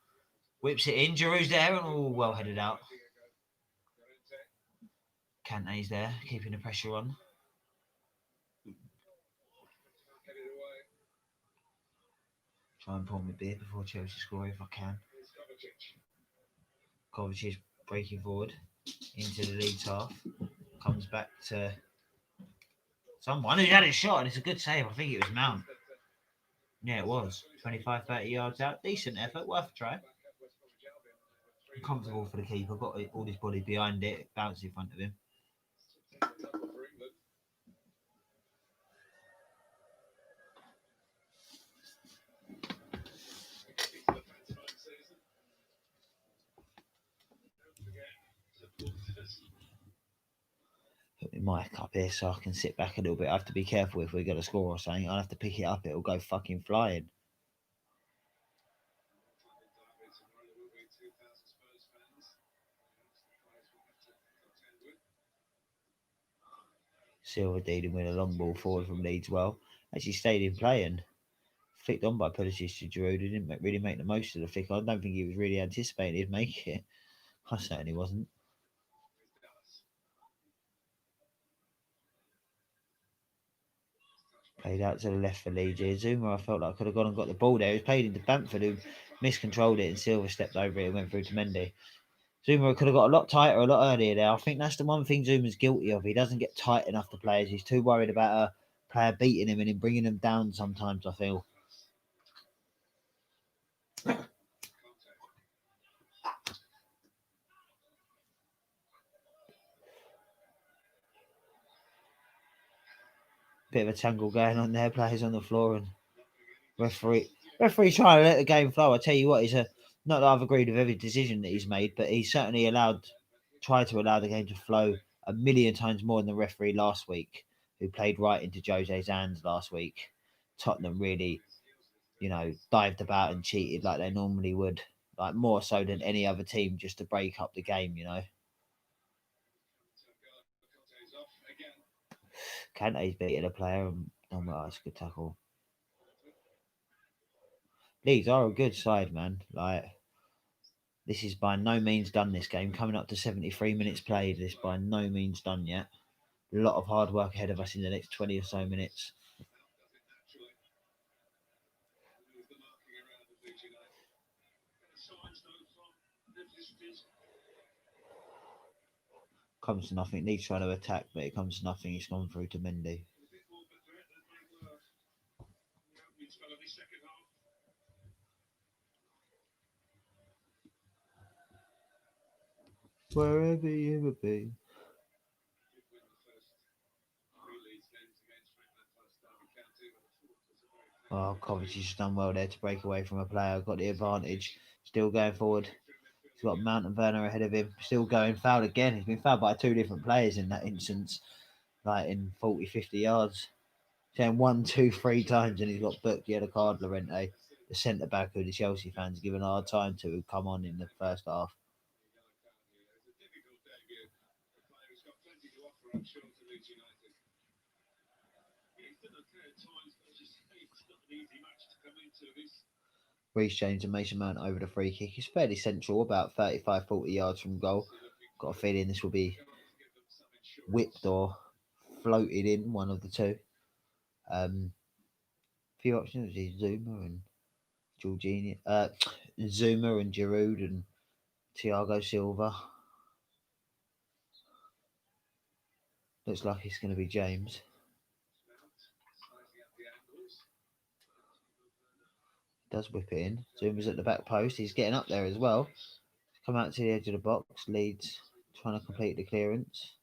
S1: Whips it in, Giroud's there, and all well headed out. Kante's there, keeping the pressure on. Try and pour me a beer before Chelsea score if I can. Kovacic breaking forward into the Leeds half. Comes back to someone who had a shot, and it's a good save. I think it was Mount. Yeah, it was. 25, 30 yards out. Decent effort, worth a try. Comfortable for the keeper. Got all his body behind it. Bounced in front of him. Put my mic up here so I can sit back a little bit. I have to be careful if we're going to score or something. I'll have to pick it up. It'll go fucking flying. Silva dealing with a long ball forward from Leeds well. Actually stayed in playing. flicked on by Pulisic to Giroud. He didn't really make the most of the flick. I don't think he was really anticipating he'd make it. I certainly wasn't. Played out to the left for Leeds here. Zuma, I felt like could have gone and got the ball there. It was played into Bamford, who miscontrolled it, and Silva stepped over it and went through to Mendy. Zuma could have got a lot tighter a lot earlier there. I think that's the one thing Zuma's guilty of. He doesn't get tight enough to players. He's too worried about a player beating him and him bringing them down sometimes, I feel. Bit of a tangle going on there. Players on the floor and referee trying to let the game flow. I tell you what, not that I've agreed with every decision that he's made, but he's certainly tried to allow the game to flow a million times more than the referee last week, who played right into Jose's hands last week. Tottenham really, dived about and cheated like they normally would, like more so than any other team, just to break up the game. Kante's beating a player, and that's a good tackle. Leeds are a good side, man. Like, this is by no means done, this game. Coming up to 73 minutes played, this by no means done yet. A lot of hard work ahead of us in the next 20 or so minutes. Comes to nothing. Leeds trying to attack, but it comes to nothing. It's gone through to Mendy. Wherever you would be. Oh, Coventry's done well there to break away from a player. Got the advantage. Still going forward. He's got Mount and Werner ahead of him. Still going fouled again. He's been fouled by two different players in that instance. Like in 40, 50 yards. Saying 1, 2, 3 times and he's got booked. He had a card, Lorente. The centre back who the Chelsea fans given a hard time to, who come on in the first half. Reece James and Mason Mount over the free kick. It's fairly central, about 35, 40 yards from goal. Got a feeling this will be whipped or floated in, one of the two. Few options: Zuma and Jorginho, Zuma and Giroud and Thiago Silva. Looks like it's going to be James. Does whip it in. Zuma's at the back post. He's getting up there as well. Come out to the edge of the box. Leeds trying to complete the clearance.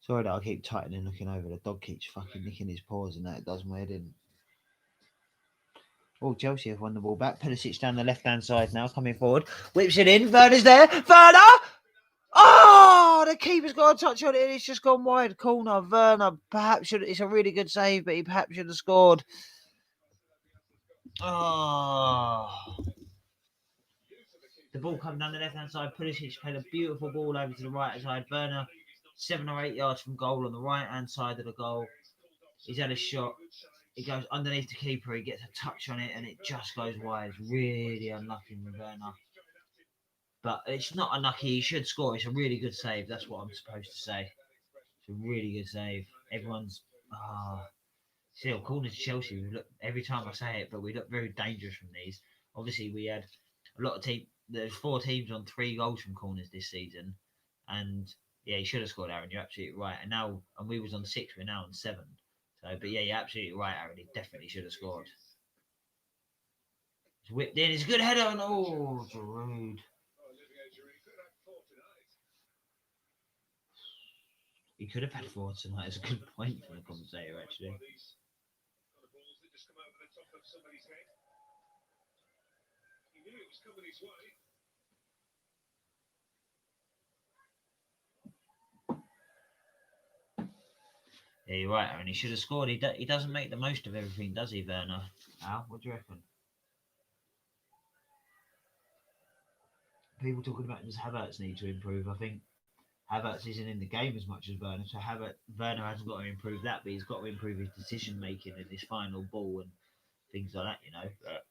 S1: Sorry that I keep tightening looking over. The dog keeps fucking licking his paws and that it does my head in. Oh, Chelsea have won the ball back. Pulisic down the left-hand side now, coming forward. Whips it in. Werner's there. Werner! Oh, the keeper's got a touch on it and it's just gone wide. Corner. Werner perhaps should. It's a really good save, but he perhaps should have scored. Oh. The ball coming down the left-hand side. Pulisic played a beautiful ball over to the right-hand side. Werner, 7 or 8 yards from goal on the right-hand side of the goal. He's had a shot. It goes underneath the keeper. He gets a touch on it and it just goes wide. Really unlucky with Werner. But it's not unlucky. He should score. It's a really good save. That's what I'm supposed to say. It's a really good save. Everyone's... Still, corner to Chelsea, we look, every time I say it, but we look very dangerous from these. Obviously, we had a lot of teams. There's 4 teams on 3 goals from corners this season. And yeah, he should have scored, Aaron. You're absolutely right. And we was on 6. We're now on 7. So, but yeah, you're absolutely right, Aaron. He definitely should have scored. It's whipped in. It's a good header. And oh, Giroud. He could have had 4 tonight. It's a good point for the commentator, actually.
S2: it was coming his way.
S1: Yeah, you're right, Aaron. He should have scored. He doesn't make the most of everything, does he, Werner? Al, what do you reckon? People talking about does Havertz need to improve. I think Havertz isn't in the game as much as Werner, so Werner hasn't got to improve that, but he's got to improve his decision making and his final ball and things like that, you know. But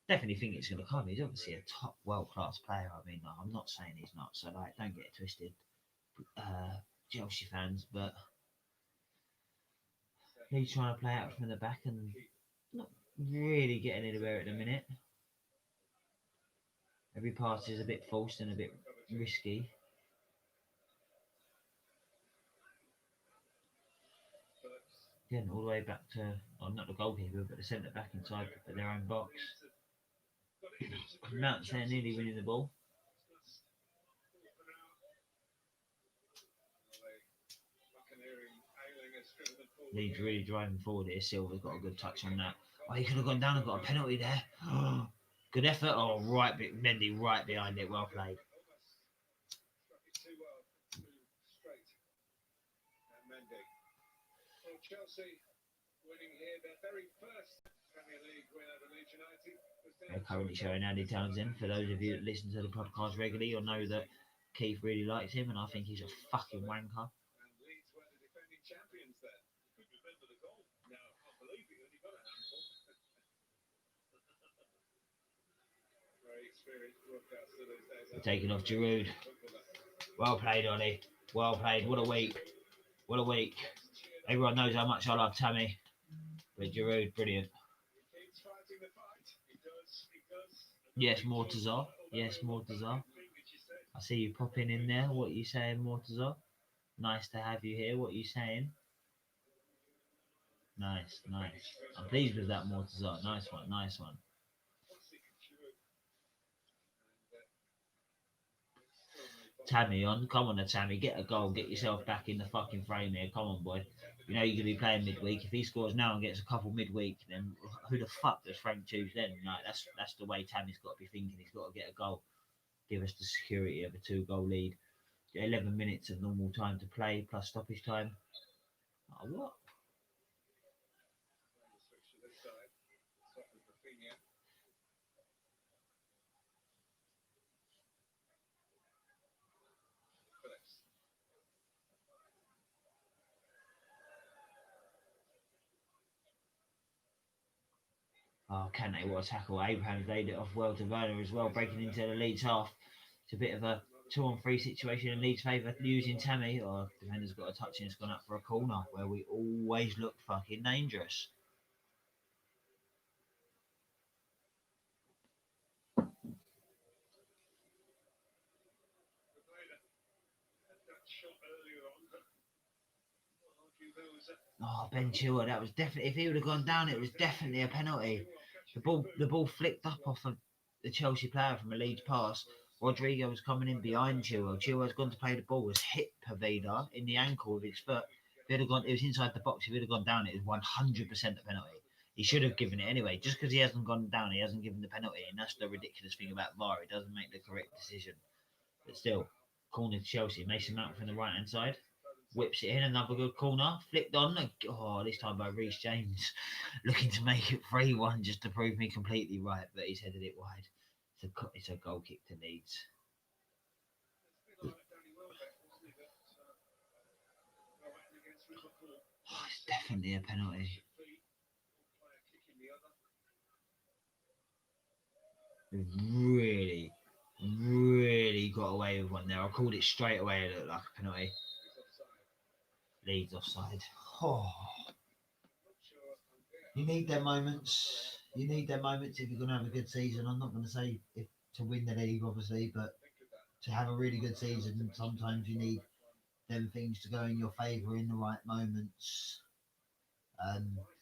S1: definitely think it's going to come. He's obviously a top world class player. I mean, I'm not saying he's not, so like, don't get it twisted, Chelsea fans. But he's trying to play out from the back and not really getting anywhere at the minute. Every pass is a bit forced and a bit risky. Again, all the way back to, well, not the goalkeeper, but the centre back inside their own box. Mount's there nearly winning the ball. Leeds really driving forward here. Silva's got a good touch on that. Oh, he could have gone down and got a penalty there. Good effort. Oh, Mendy right behind it. Well played.
S2: Chelsea winning here their very first Premier League win over Leeds United.
S1: They're currently showing Andy Townsend. For those of you that listen to the podcast regularly, you'll know that Keith really likes him, and I think he's a fucking wanker.
S2: And Leeds were the defending champions there. Could remember the goal. No, I believe he only got a handful. Very experienced broadcaster these days.
S1: Taking off Giroud. Well played, Ollie. Well played. What a week. What a week. Everyone knows how much I love Tammy. But Giroud, brilliant. Yes, Mortazar. Yes, Mortazar. I see you popping in there. What are you saying, Mortazar? Nice to have you here. What are you saying? Nice, nice. I'm pleased with that, Mortazar. Nice one, nice one. Tammy on. Come on, Tammy. Get a goal. Get yourself back in the fucking frame here. Come on, boy. You know you're going to be playing midweek. If he scores now and gets a couple midweek, then who the fuck does Frank choose then? Like, that's the way Tammy's got to be thinking. He's got to get a goal. Give us the security of a 2-goal lead. 11 minutes of normal time to play plus stoppage time. Oh, what? Oh, Kante, what a tackle. Abraham's laid it off well to Werner as well, breaking into the Leeds half. It's a bit of a 2-on-3 situation in Leeds' favour, losing Tammy. Oh, defender's got a touch and it's gone up for a corner, where we always look fucking dangerous. Oh, Ben Chilwell, that was definitely, if he would have gone down, it was definitely a penalty. The ball flicked up off of the Chelsea player from a Leeds pass. Rodrigo was coming in behind Chilwell. Chilwell's gone to play the ball, was hit Pavida in the ankle with his foot. If he'd have gone, it was inside the box. If he'd have gone down, it was 100% a penalty. He should have given it anyway. Just because he hasn't gone down, he hasn't given the penalty, and that's the ridiculous thing about VAR. It doesn't make the correct decision. But still, corner to Chelsea. Mason Mount from the right hand side. Whips it in, another good corner, flicked on. Oh, this time by Reece James, looking to make it 3-1 just to prove me completely right, but he's headed it wide. It's a goal kick to Leeds. Oh, it's definitely a penalty. We've really got away with one there. I called it straight away. It looked like a penalty. Leeds offside. Oh. You need their moments. You need their moments if you're going to have a good season. I'm not going to say if to win the league, obviously, but to have a really good season, sometimes you need them things to go in your favour in the right moments.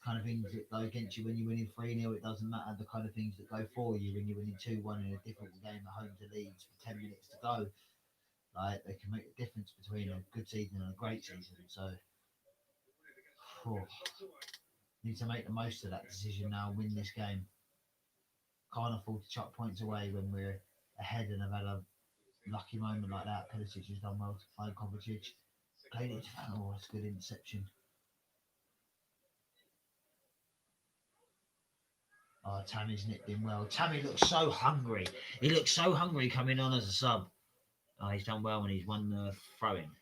S1: Kind of things that go against you when you're winning 3-0. It doesn't matter the kind of things that go for you when you're winning 2-1 in a difficult game at home to Leeds with 10 minutes to go. Like, they can make the difference between a good season and a great season. So, need to make the most of that decision now and win this game. can't afford to chuck points away when we're ahead and have had a lucky moment like that. Pulisic has done well to find Kovacic. Played it. Oh, that's a good interception. Oh, Tammy's nipped in well. Tammy looks so hungry. He looks so hungry coming on as a sub. Oh, he's done well when he's won the throw-in.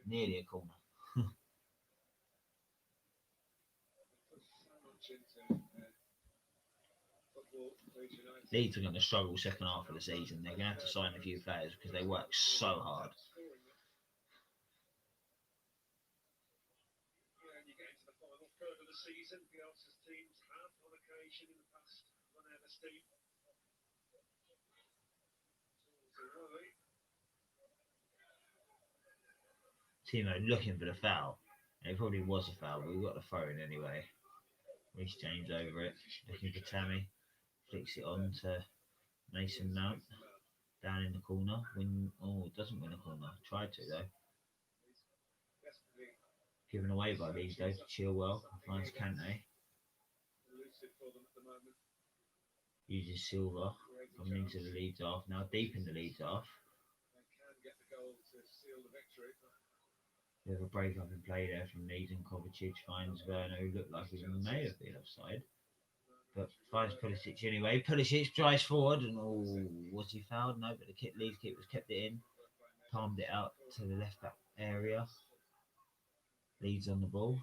S1: Nearly a corner. Leeds are going to struggle second half of the season. They're going to have to sign a few players because they work so hard.
S2: You get into the final third of the season. The Arsenal teams have, on occasion in the past, run out of steam.
S1: Timo looking for the foul. It probably was a foul, but we got the throw in anyway. Reece James over it, looking for Tammy. Flicks it on to Mason Mount. Down in the corner. Doesn't win a corner. Tried to though. Given away by Leeds though to Chilwell. Finds Kante. Uses Silva. Coming into the Leeds half. Now deep in the Leeds half. Bit of a break up in play there from Leeds, and Kovacic finds Werner, who looked like he may have been offside. But finds Pulisic anyway. Pulisic drives forward and was he fouled? No, but the Leeds keeper's kept it in. Palmed it out to the left back area. Leeds on the ball.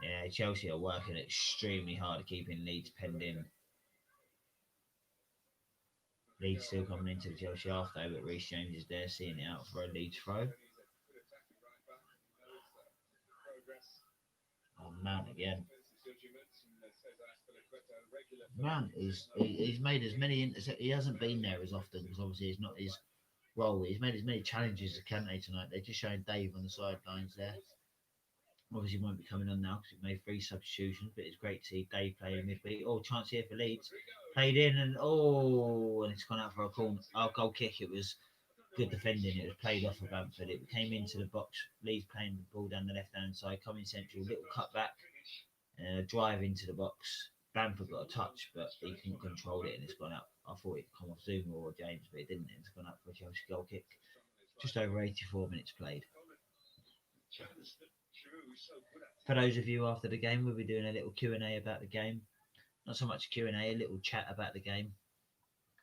S1: Yeah, Chelsea are working extremely hard at keeping Leeds penned in. Leeds still coming into the Chelsea half though, but Reece James is there seeing it out for a Leeds throw. Oh, Mount again. Mount he's made as many he hasn't been there as often because obviously it's not his role. He's made as many challenges as Kante tonight. They're just showing Dave on the sidelines there. Obviously won't be coming on now because we made 3 substitutions, but it's great to see Dave playing midweek. Oh, chance here for Leeds. Played in and it's gone out for a corner. Goal kick. It was good defending. It was played off of Bamford. It came into the box. Leeds playing the ball down the left hand side, coming central, little cutback, drive into the box. Bamford got a touch, but he couldn't control it and it's gone out. I thought it'd come off Zuma or James, but it didn't. It's gone out for a Chelsea goal kick. Just over 84 minutes played. For those of you after the game, we'll be doing a little Q&A about the game. Not so much Q&A, a little chat about the game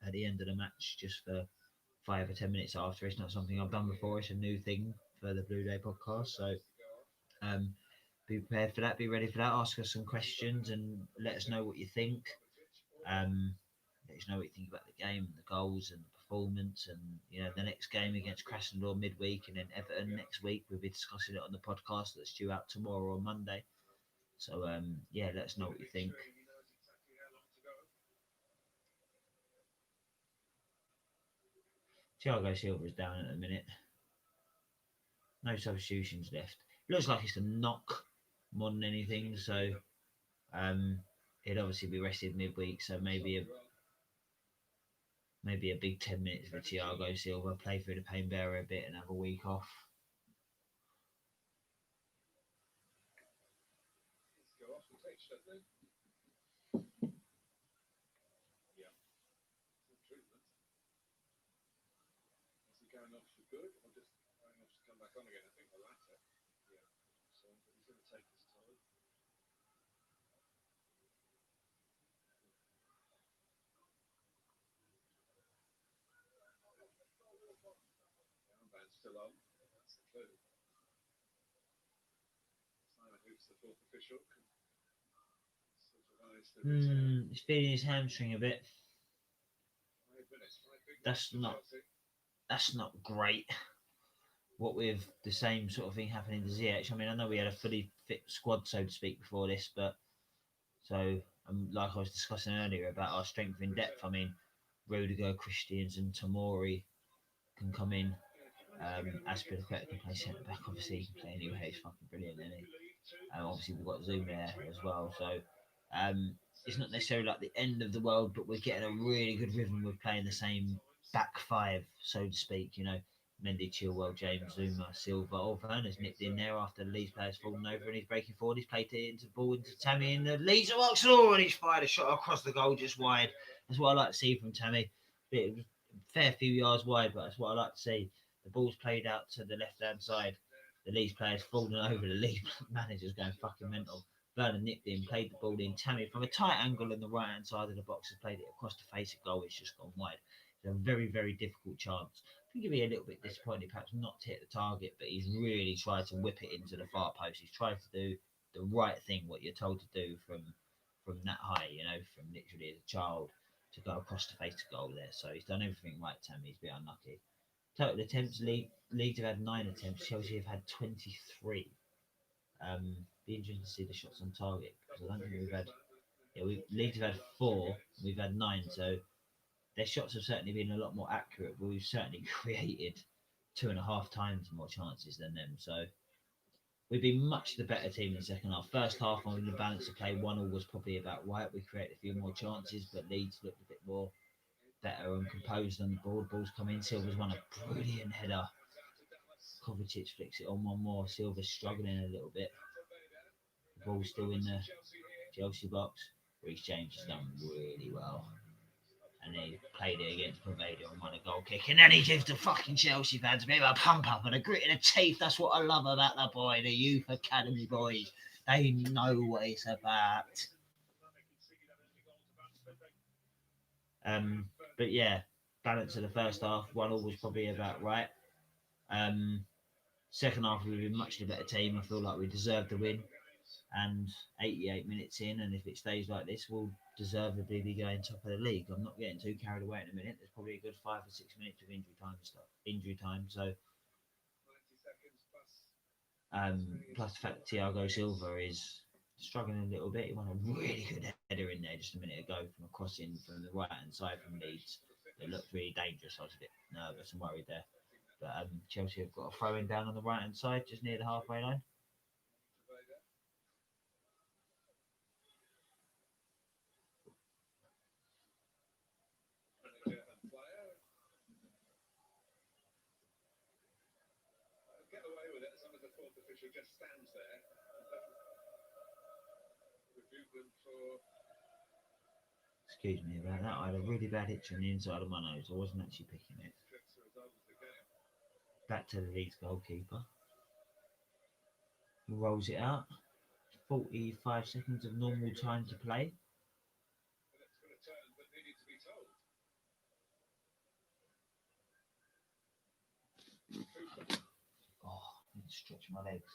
S1: at the end of the match, just for 5 or 10 minutes after. It's not something I've done before. It's a new thing for the Blue Day podcast. So be prepared for that. Be ready for that. Ask us some questions and let us know what you think. Let us know what you think about the game, and the goals, and the performance, and the next game against Krasnodar midweek, and then Everton next week. We'll be discussing it on the podcast that's due out tomorrow or Monday. So let us know what you think. Thiago Silva is down at the minute. No substitutions left. It looks like it's a knock more than anything. So he'd obviously be rested midweek. So maybe a big 10 minutes for Thiago Silva. Play through the pain bearer a bit and have a week off.
S2: Going off for good or just going off to come back on again? I think the latter. Yeah. So he's going to take his time. Armband's still on. That's the clue. Simon Hoops, the 4th official, supervised the return.
S1: He's feeling his hamstring a bit.
S2: 5 minutes. 5 big
S1: That's not great. What with the same sort of thing happening to ZH. I mean, I know we had a fully fit squad, so to speak, before this, but like I was discussing earlier about our strength in depth. I mean, Rudiger, Christians, and Tomori can come in. Aspilicueta can play centre back. Obviously, he can play anyway. He's fucking brilliant, isn't he? Obviously, we've got Zoom there as well. So it's not necessarily like the end of the world, but we're getting a really good rhythm with playing the same back 5, so to speak. Mendy, Chilwell, James, Zuma, Silva. Oh, Werner's nipped in there after the Leeds player's fallen over and he's breaking forward. He's played it into the ball into Tammy in the Leeds of Oxford and he's fired a shot across the goal just wide. That's what I like to see from Tammy. It was a fair few yards wide, but that's what I like to see. The ball's played out to the left-hand side. The Leeds player's fallen over. The Leeds manager's going fucking mental. Werner nipped in, played the ball in. Tammy from a tight angle on the right-hand side of the box has played it across the face of goal. It's just gone wide. It's a very, very difficult chance. I think he'd be a little bit disappointed perhaps not to hit the target, but he's really tried to whip it into the far post. He's tried to do the right thing, what you're told to do from that high, from literally as a child to go across the face of goal there. So he's done everything right, Tammy. He's been unlucky. Total attempts, Leeds have had 9 attempts, Chelsea have had 23. Be interesting to see the shots on target because I don't think we've had. Leeds have had 4, we've had 9, so their shots have certainly been a lot more accurate, but we've certainly created 2.5 times more chances than them. So we've been much the better team in the second half. First half, on the balance of play, 1-1 was probably about right. We created a few more chances, but Leeds looked a bit more better and composed on the ball. Ball's come in. Silva's won a brilliant header. Kovacic flicks it on one more. Silva's struggling a little bit. The ball's still in the Chelsea box. Reece James has done really well. And he played it against Pavetta and won a goal kick. And then he gives the fucking Chelsea fans a bit of a pump up and a grit in the teeth. That's what I love about the boy, the youth academy boys. They know what it's about. But yeah, balance of the first half, 1-1 was probably about right. Second half, we've been much the better team. I feel like we deserved the win. And 88 minutes in, and if it stays like this, we'll deservedly be going top of the league. I'm not getting too carried away in a minute. There's probably a good 5 or 6 minutes of injury time and stuff. So plus the fact that Thiago Silva is struggling a little bit. He won a really good header in there just a minute ago from a crossing from the right hand side from Leeds. It looked really dangerous. I was a bit nervous and worried there. But Chelsea have got a throw in down on the right hand side, just near the halfway line.
S2: Get away with it as long as the fourth official just stands there. Rebuke them for.
S1: Excuse me about that. I had a really bad itch on the inside of my nose. I wasn't actually picking it. Back to the Leeds goalkeeper. He rolls it out. 45 seconds of normal time to play. Oh, I need to stretch my legs.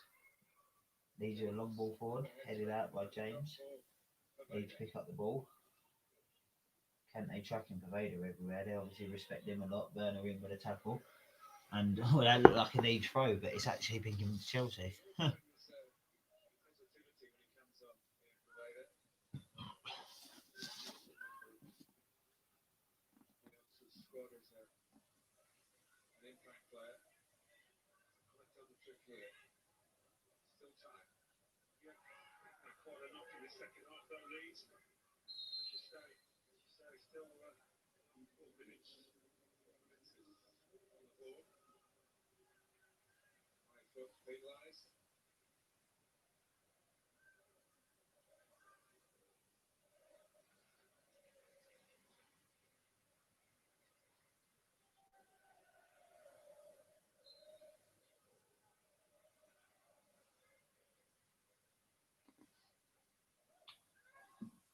S1: Leeds are a long ball forward, headed out by James. Need to pick up the ball. Kante tracking Pavetta everywhere. They obviously respect him a lot. Werner in with a tackle. And that looked like a Leeds throw, but it's actually been given to Chelsea.
S2: Second half, though, Leeds. Still 4 minutes. On the board. 5 foot penalised.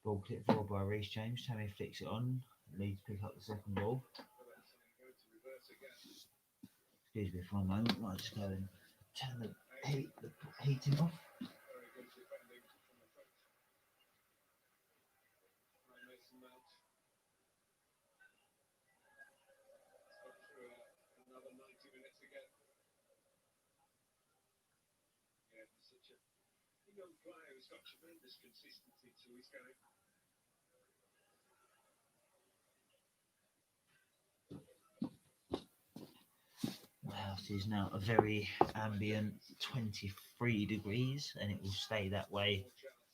S1: Ball clipped forward by Reece James. Tammy flicks it on. Leeds pick up the second ball. Excuse me for a moment. I'll just go and turn the heating off.
S2: Another 90 minutes again. Yeah, such a young player who's got tremendous consistency to his game.
S1: My house is now a very ambient 23 degrees and it will stay that way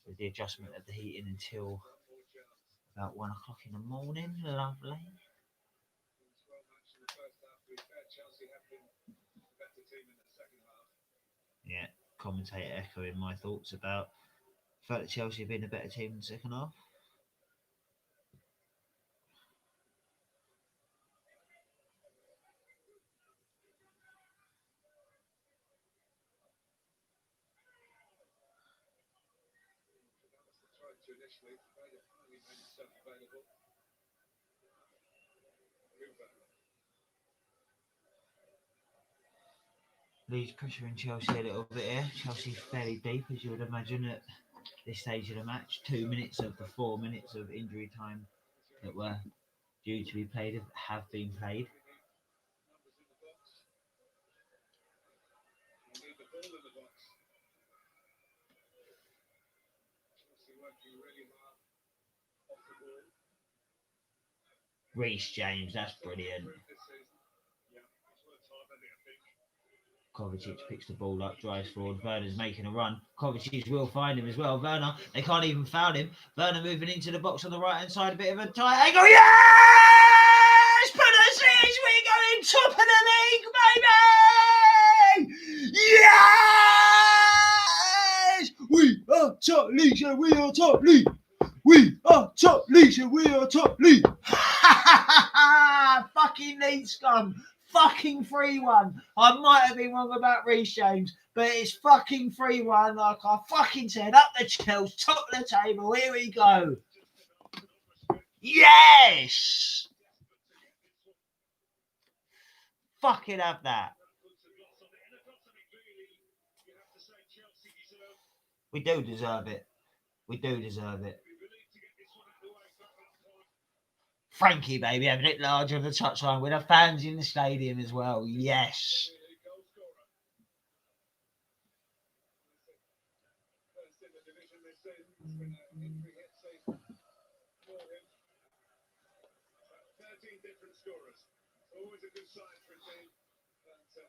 S1: with the adjustment of the heating until about 1 o'clock in the morning. Lovely. Yeah, commentator echoing my thoughts about the fact that Chelsea have been a better team in the second half.
S2: Tried to initially, finally made himself available.
S1: Leeds pressuring Chelsea a little bit here. Chelsea fairly deep, as you would imagine, at this stage of the match. 2 minutes of the 4 minutes of injury time that were due to be played have been played.
S2: Numbers in the box. You need the ball in the box. Chelsea working really hard off the ball.
S1: Reece James, that's brilliant.
S2: This season. Yeah, it's worth time, I think.
S1: Kovacic picks the ball up, drives forward. Werner's making a run. Kovacic will find him as well. Werner, they can't even foul him. Werner moving into the box on the right hand side, a bit of a tight angle. Yes! Pulisic, we're going top of the league, baby! Yes! We are top league, and we are top league. We are top league, and we are top league. Fucking Leeds scum. Fucking 3-1. I might have been wrong about Reece James, but it's fucking 3-1. Like I fucking said, up the Chelsea, top of the table. Here we go. Yes. Fucking have that. We do deserve it. We do deserve it. Frankie, baby, having it large on the touchline with the fans in the stadium as well. Yes.
S2: First in the division this season. It's been an injury hit season for him. 13 different scorers. Always a good sign for a team that can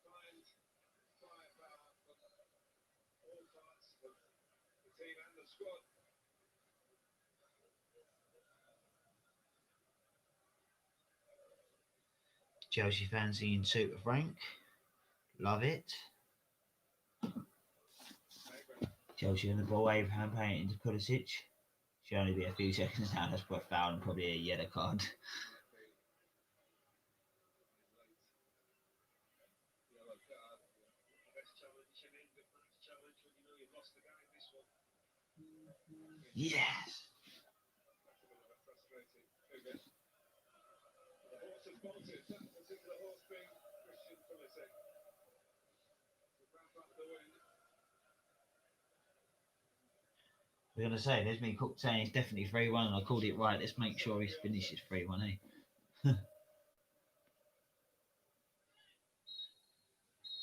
S2: find firepower from all parts of the team and the squad.
S1: Chelsea fans singing Super Frank. Love it. Chelsea on the ball, Abraham paying into Pulisic. Should only be a few seconds now. That's quite foul and probably a yellow card.
S2: Yellow card. Best challenge in England, match challenge when you know you've lost the game. This one.
S1: Yes.
S2: That's a bit of a frustrating figure. The horse has bolted. That particular horse being Christian Pulisic. To wrap up the win.
S1: We're going to say, there's me saying it's definitely 3-1 and I called it right. Let's make sure he finishes 3-1, eh?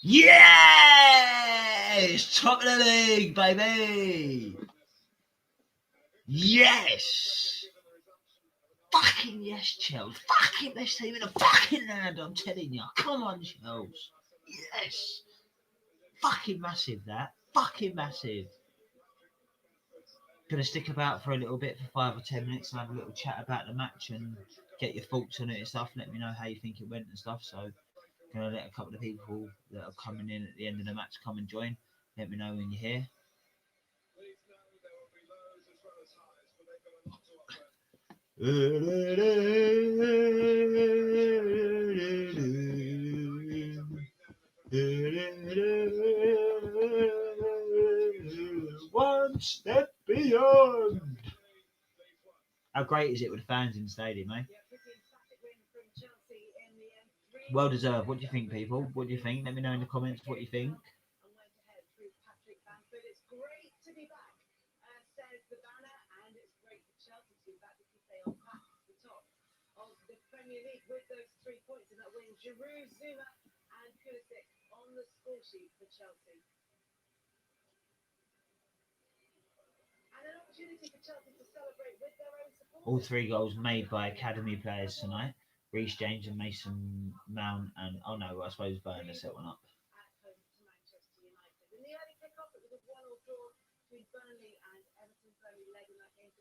S1: Yes! Top of the league, baby! Yes! Fucking yes, Chelsea. Fucking best team in the fucking land, I'm telling you. Come on, Chelsea. Yes! Fucking massive, that. Fucking massive. Gonna stick about for a little bit, for 5 or 10 minutes, and have a little chat about the match and get your thoughts on it and stuff. Let me know how you think it went and stuff. So, gonna let a couple of people that are coming in at the end of the match come and join. Let me know when you're here.
S2: Please know there will be lows as well as highs, but they've got a lot to offer.
S1: One step beyond. How great is it with the fans in the stadium, eh?
S6: Yeah, pretty emphatic win from Chelsea in the end.
S1: Well deserved. What do you think, people? What do you think? Let me know in the comments what you think.
S6: And went ahead through Patrick Bamford. It's great to be back, says the banner, and it's great for Chelsea to be back because they are back to the top of the Premier League with those 3 points in that win. Giroud, Zuma, and Pulisic on the score sheet for Chelsea. And an opportunity for Chelsea to celebrate with their own supporters.
S1: All 3 goals made by academy players tonight. Reece James and Mason Mount and, oh no, I suppose Werner set one up.
S6: At home to Manchester United. In the early kick-off, it was a 1-1 draw between Burnley and Everton. Burnley led in that game.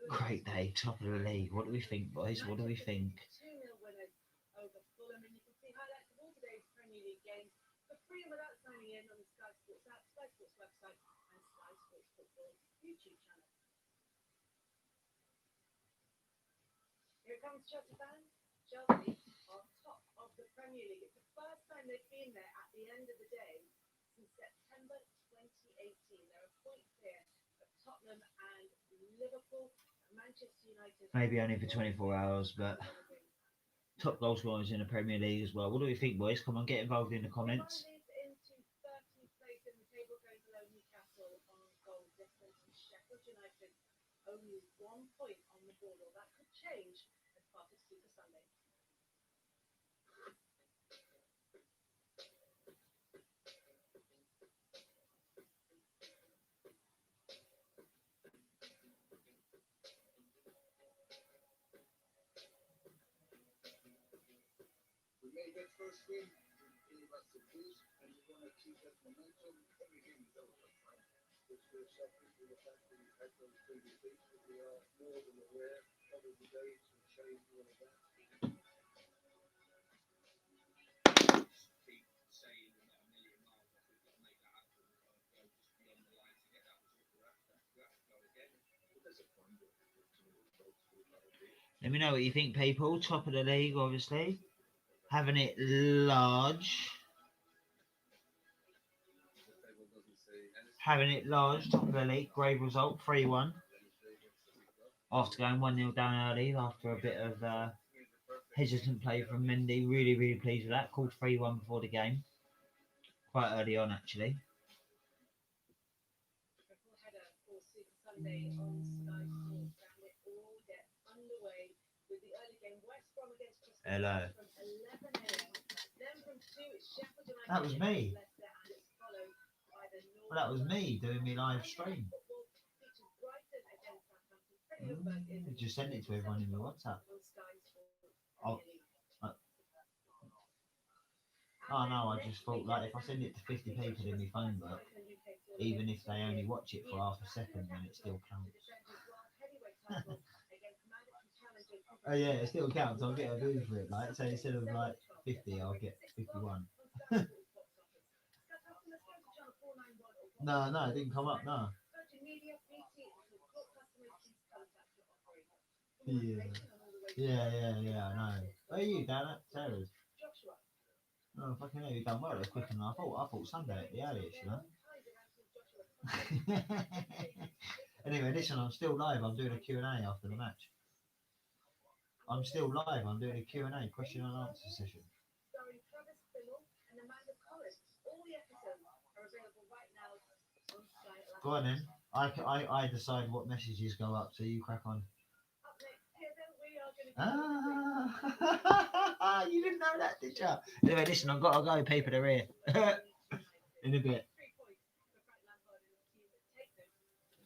S1: Great day, top of the league. What do we think, boys? What do we think?
S6: 2-0 winners over Fulham, and you can see highlights of all today's Premier League games for free and without comes Chelsea fans. Chelsea are top of the Premier League. It's the first time they've been there at the end of the day since September 2018. They're a point clear of Tottenham and Liverpool. Manchester United.
S1: Maybe only for 24 hours, but top goal scorers in the Premier League as well. What do we think, boys? Come on, get involved in the comments.
S6: Into 13th place in the table goes below Newcastle on goal difference, and Sheffield United only 1 point on the board. Well, that could change as part of Super Sunday.
S2: We made that first win, it gave us a boost, and we want to keep that momentum. Every game is over, right? Which we're suffering with the fact that we've had those previous weeks, but we are more than aware of the days and change all of that.
S5: Keep saying we're not a million miles off. We've got to make that happen. We've got to go just beyond the line to get that result. We have to go again.
S2: But there's a point where we get to the results we've got to do.
S1: Let me know what you think, people. Top of the league, obviously. Having it large.
S2: The table doesn't say anything.
S1: Having it large, top of the league. Great result, 3-1. After going 1-0 down early, after a bit of hesitant play from Mendy. Really, really pleased with that. Called 3-1 before the game. Quite early on, actually.
S6: Triple header for Super Sunday on Sky Sports, and it all gets underway with the early game. West Brom against Crystal
S1: Hello.
S6: Palace from 11 a.m. Then from 2, it's Sheffield United.
S1: That was me.
S6: against Leicester, and it's followed by the
S1: Well, that was me doing my live stream.
S6: Football features Brighton against Southampton. Freddie Ljungberg is
S1: I just sent it to everyone in the WhatsApp.
S6: on Sky Sports.
S1: Oh. Oh no, I just thought like if I send it to 50 people in my phone book, even if they only watch it for half a second, then it still counts. Oh yeah, it still counts. I'll get a view for it. Like so, instead of like 50, I'll get 51. No, it didn't come up. No. Yeah. I know. Where are you down at Sarah's? Oh, fucking hell, you done well. It's quicker than I thought. I thought Sunday at the earliest, you know. Anyway, listen, I'm still live. I'm doing a Q&A after the match. I'm still live. I'm doing a Q&A, question and answer session. Go on then. I decide what messages go up, so you crack on. Ah, you didn't know that, did you? Anyway, listen, I've got to go. People are here. In a bit.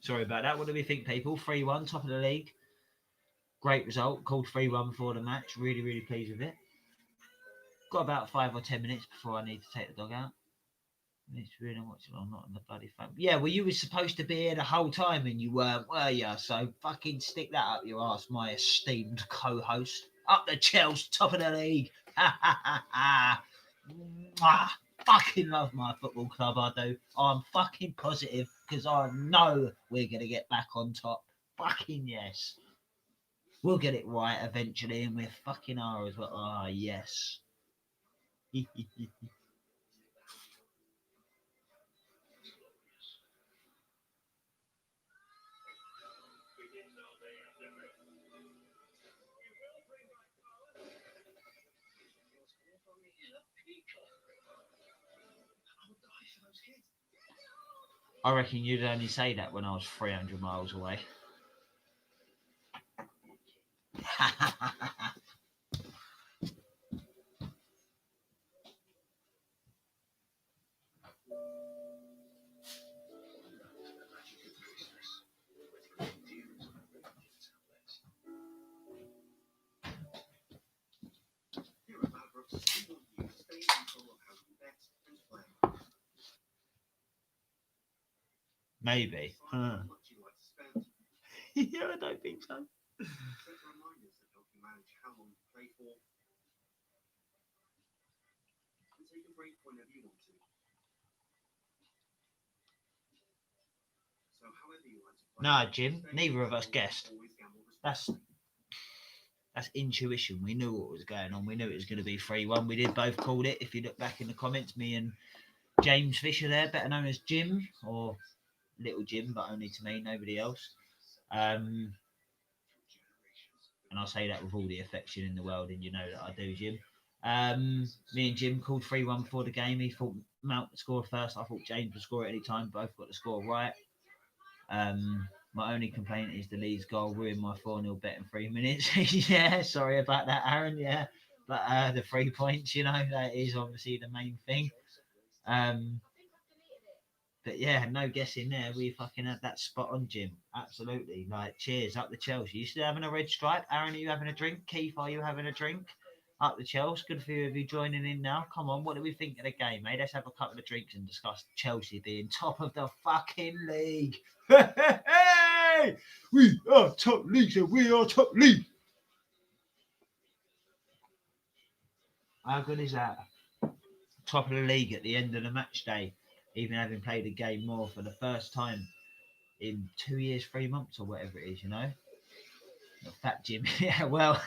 S1: Sorry about that. What do we think, people? 3-1, top of the league. Great result. Called 3-1 before the match. Really, really pleased with it. Got about 5 or 10 minutes before I need to take the dog out. It's really watching on, not in the bloody phone. Yeah, well, you were supposed to be here the whole time and you weren't, were you? So fucking stick that up your ass, my esteemed co-host. Up the Chelsea, top of the league. Ha ha ha ha. Mwah. Fucking love my football club, I do. I'm fucking positive because I know we're going to get back on top. Fucking yes. We'll get it right eventually and we fucking are as well. Ah, yes. I reckon you'd only say that when I was 300 miles away. Maybe. Huh. Yeah, I don't think so. Nah, Jim, neither of us guessed. That's intuition. We knew what was going on. We knew it was going to be 3-1. We did both call it. If you look back in the comments, me and James Fisher there, better known as Jim, or Little Jim, but only to me, nobody else. And I say that with all the affection in the world, and you know that I do, Jim. Me and Jim called 3-1 before the game. He thought Mount would score first. I thought James would score at any time. Both got the score right. My only complaint is the Leeds goal ruined my 4-0 bet in 3 minutes. Yeah, sorry about that, Aaron. Yeah, but the 3 points, you know, that is obviously the main thing. But yeah, no guessing there. We fucking had that spot on, Jim. Absolutely. Like, cheers, up the Chelsea. You still having a red stripe? Aaron, are you having a drink? Keith, are you having a drink? Up the Chelsea. Good for you of you joining in now. Come on, what do we think of the game, mate? Let's have a couple of drinks and discuss Chelsea being top of the fucking league. Hey! We are top league, and we are top league. How good is that? Top of the league at the end of the match day, even having played a game more for the first time in 2 years, 3 months, or whatever it is, you know. Fat Jim. Yeah, well,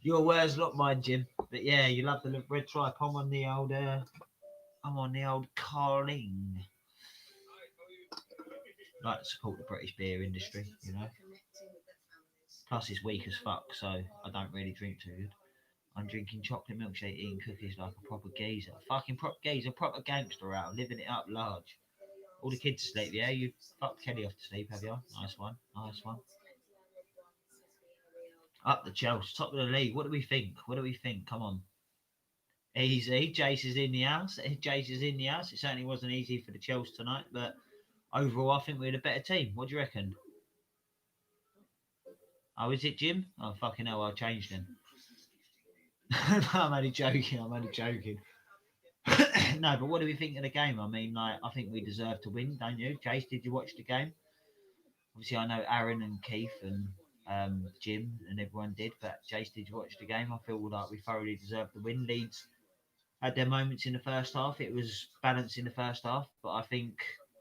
S1: your words, not mine, Jim. But yeah, you love the red stripe. I'm on the old Carling. Like to support the British beer industry, you know. Plus, it's weak as fuck, so I don't really drink too good. I'm drinking chocolate milkshake, eating cookies like a proper geezer. Fucking proper geezer, proper gangster out, living it up large. All the kids asleep, yeah? You fucked Kelly off to sleep, have you? Nice one, nice one. Up the Chelsea, top of the league. What do we think? What do we think? Come on. Easy. Jace is in the house. Jace is in the house. It certainly wasn't easy for the Chelsea tonight, but overall, I think we're the better team. What do you reckon? Oh, is it Jim? Oh, fucking hell, I'll change then. I'm only joking. No, but what do we think of the game? I mean, like, I think we deserve to win, don't you? Jace, did you watch the game? Obviously, I know Aaron and Keith and Jim and everyone did, but Jace, did you watch the game? I feel like we thoroughly deserved the win. Leeds had their moments in the first half. It was balanced in the first half, but I think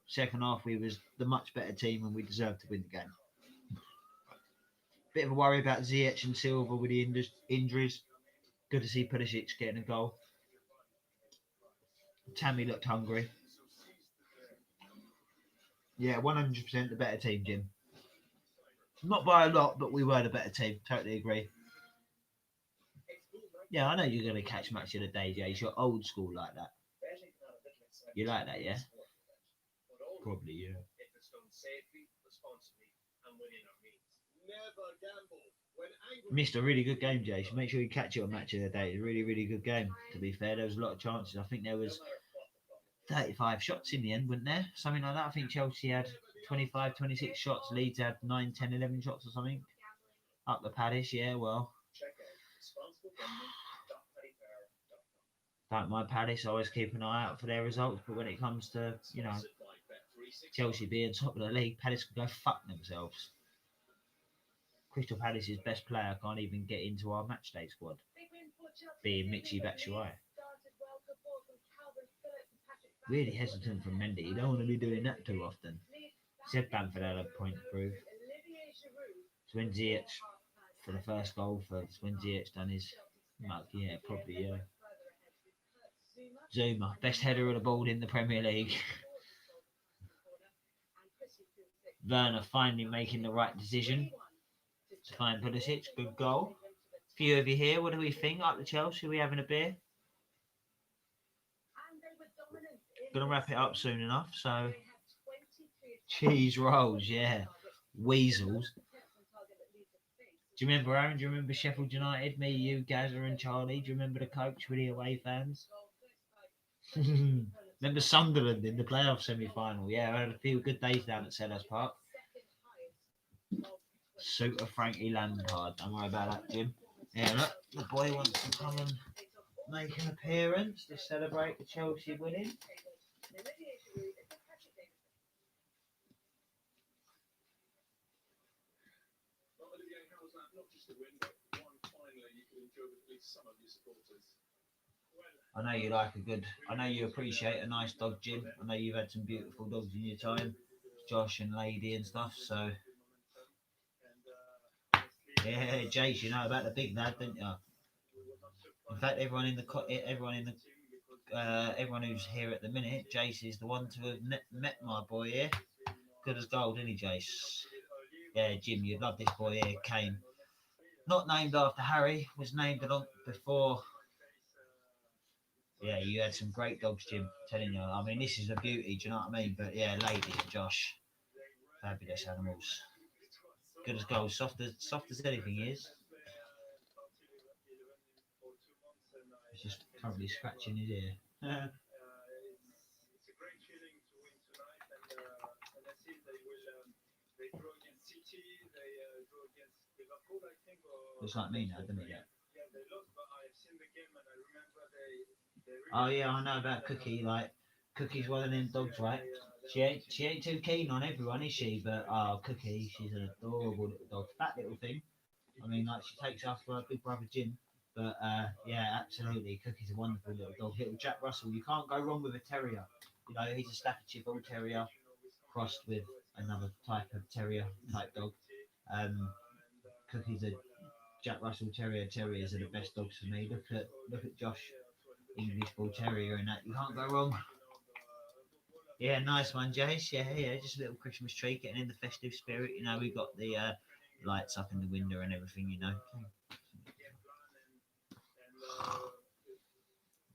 S1: second half we was the much better team and we deserved to win the game. Bit of a worry about Ziyech and Silva with the injuries. Good to see Pulisic getting a goal. Tammy looked hungry. Yeah, 100% the better team, Jim. Not by a lot, but we were the better team. Totally agree. Yeah, I know you're going to catch match of the day, Jace. You're old school like that. You like that, yeah? Probably, yeah. Missed a really good game, Jace. Make sure you catch it on match of the day. It's a really, really good game, to be fair. There was a lot of chances. I think there was 35 shots in the end, wasn't there? Something like that. I think Chelsea had 25, 26 shots. Leeds had 9, 10, 11 shots or something. Up the Palace, yeah, well. Don't mind Palace. I always keep an eye out for their results. But when it comes to, you know, Chelsea being top of the league, Palace can go fuck themselves. Crystal Palace's best player can't even get into our matchday squad, being Michy Batshuayi. Really hesitant from Mendy. You don't want to be doing that too often. Said Bamford had a point to prove. So when Ziyech for the first goal, for when Ziyech done his muck, yeah, probably, yeah. Zuma, best header of the ball in the Premier League. Werner finally making the right decision to find Pulisic. Good goal. Few of you here, what do we think? Up the Chelsea, are we having a beer? Gonna wrap it up soon enough, so cheese rolls, yeah. Weasels. Do you remember, Aaron? Do you remember Sheffield United? Me, you, Gazza and Charlie. Do you remember the coach with the away fans? Remember Sunderland in the playoff semi-final? Yeah, I had a few good days down at Sellers Park. Suit of Frankie Lampard. Don't worry about that, Jim. Yeah, look, the boy wants to come and make an appearance to celebrate the Chelsea winning. I know you like a good. I know you appreciate a nice dog, Jim. I know you've had some beautiful dogs in your time, Josh and Lady and stuff. So Yeah, Jace, you know about the big lad, don't you? In fact, everyone in the everyone who's here at the minute, Jace is the one to have met my boy here. Good as gold, isn't he, Jace? Yeah, Jim, you'd love this boy here, Kane. Not named after Harry, was named along before. Yeah, you had some great dogs, Jim. Telling you, I mean, this is a beauty. Do you know what I mean? But yeah, Lady and Josh, fabulous animals. Good as gold, soft as anything is. He's just probably scratching his ear.
S2: It's a great feeling to win tonight, and I see they draw against City, they draw against Liverpool, I think.
S1: Looks like me now, doesn't it?
S2: Yeah, they lost, but I've seen the game and I remember they really.
S1: Oh yeah, I know about Cookie. Like Cookie's one of them dogs, right? She ain't too keen on everyone, is she? But oh, Cookie, she's an adorable little dog, fat little thing. I mean, like she takes after her big brother Jim. But yeah, absolutely, Cookie's a wonderful little dog. Little Jack Russell, you can't go wrong with a terrier. You know, he's a Staffordshire Bull Terrier crossed with another type of terrier type dog. Um, Cookie's a Jack Russell Terrier. Terriers are the best dogs for me. Look at Josh, English Bull Terrier, and that you can't go wrong. Yeah, nice one, Jace. Yeah, just a little Christmas tree, getting in the festive spirit. You know, we got the lights up in the window and everything. You know.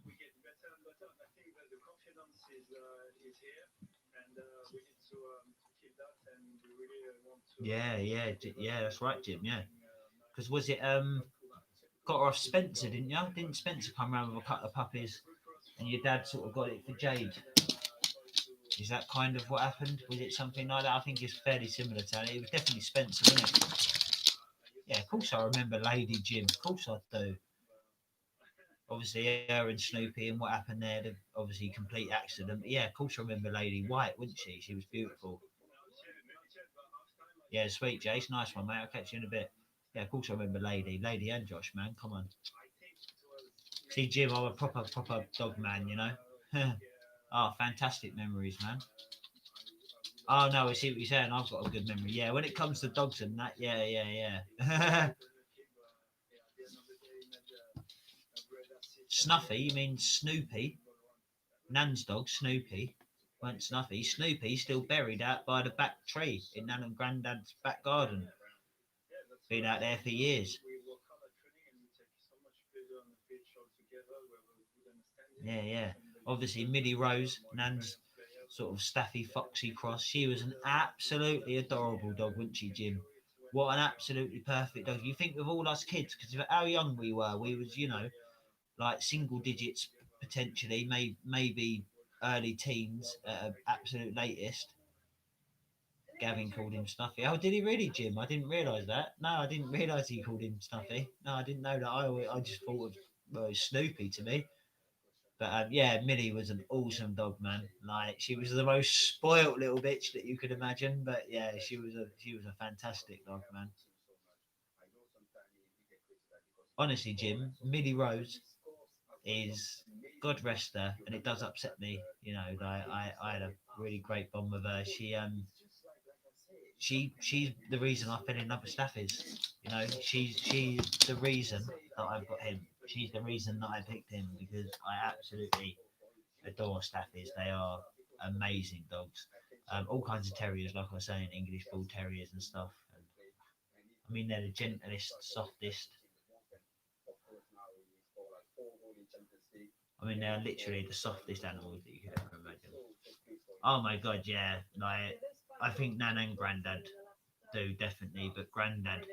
S2: We get better and better. I think that the confidence is here, and we need to keep that. And we really want to.
S1: Yeah, that's right, Jim. Yeah, because was it got her off Spencer, didn't you? Didn't Spencer come round with a couple of puppies, and your dad sort of got it for Jade? Is that kind of what happened? Was it something like that? I think it's fairly similar to that. It was definitely Spencer, wasn't it? Yeah, of course I remember Lady Jim. Of course I do. Obviously, her and Snoopy and what happened there, the obviously complete accident. But yeah, of course I remember Lady White, wouldn't she? She was beautiful. Yeah, sweet, Jace. Nice one, mate. I'll catch you in a bit. Yeah, of course I remember Lady and Josh, man. Come on. See, Jim, I'm a proper dog man, you know. Oh, fantastic memories, man. Oh no, I see what you're saying. I've got a good memory. Yeah, when it comes to dogs and that, yeah. Snuffy, you mean Snoopy? Nan's dog, Snoopy. Weren't Snuffy. Snoopy's still buried out by the back tree in Nan and Grandad's back garden. Been out there for years. Yeah. Obviously, Millie Rose, Nan's sort of Staffy Foxy cross. She was an absolutely adorable dog, wasn't she, Jim? What an absolutely perfect dog. You think with all us kids, because of how young we was, you know, like single digits potentially, maybe early teens at an absolute latest. Gavin called him Snuffy. Oh, did he really, Jim? I didn't realise that. No, I didn't realise he called him Snuffy. No, I didn't know that. I just thought of Snoopy to me. But yeah, Millie was an awesome dog, man. Like she was the most spoilt little bitch that you could imagine. But yeah, she was a fantastic dog, man. Honestly, Jim, Millie Rose is God rest her, and it does upset me. You know, I had a really great bond with her. She's the reason I fell in love with Staffers. You know, she's the reason that I've got him. She's the reason that I picked him because I absolutely adore Staffies. They are amazing dogs. All kinds of terriers, like I was saying, English Bull Terriers and stuff. And, I mean, they're the gentlest, softest. I mean, they're literally the softest animals that you could ever imagine. Oh my god, yeah. Like, I think Nan and Grandad do definitely, but Grandad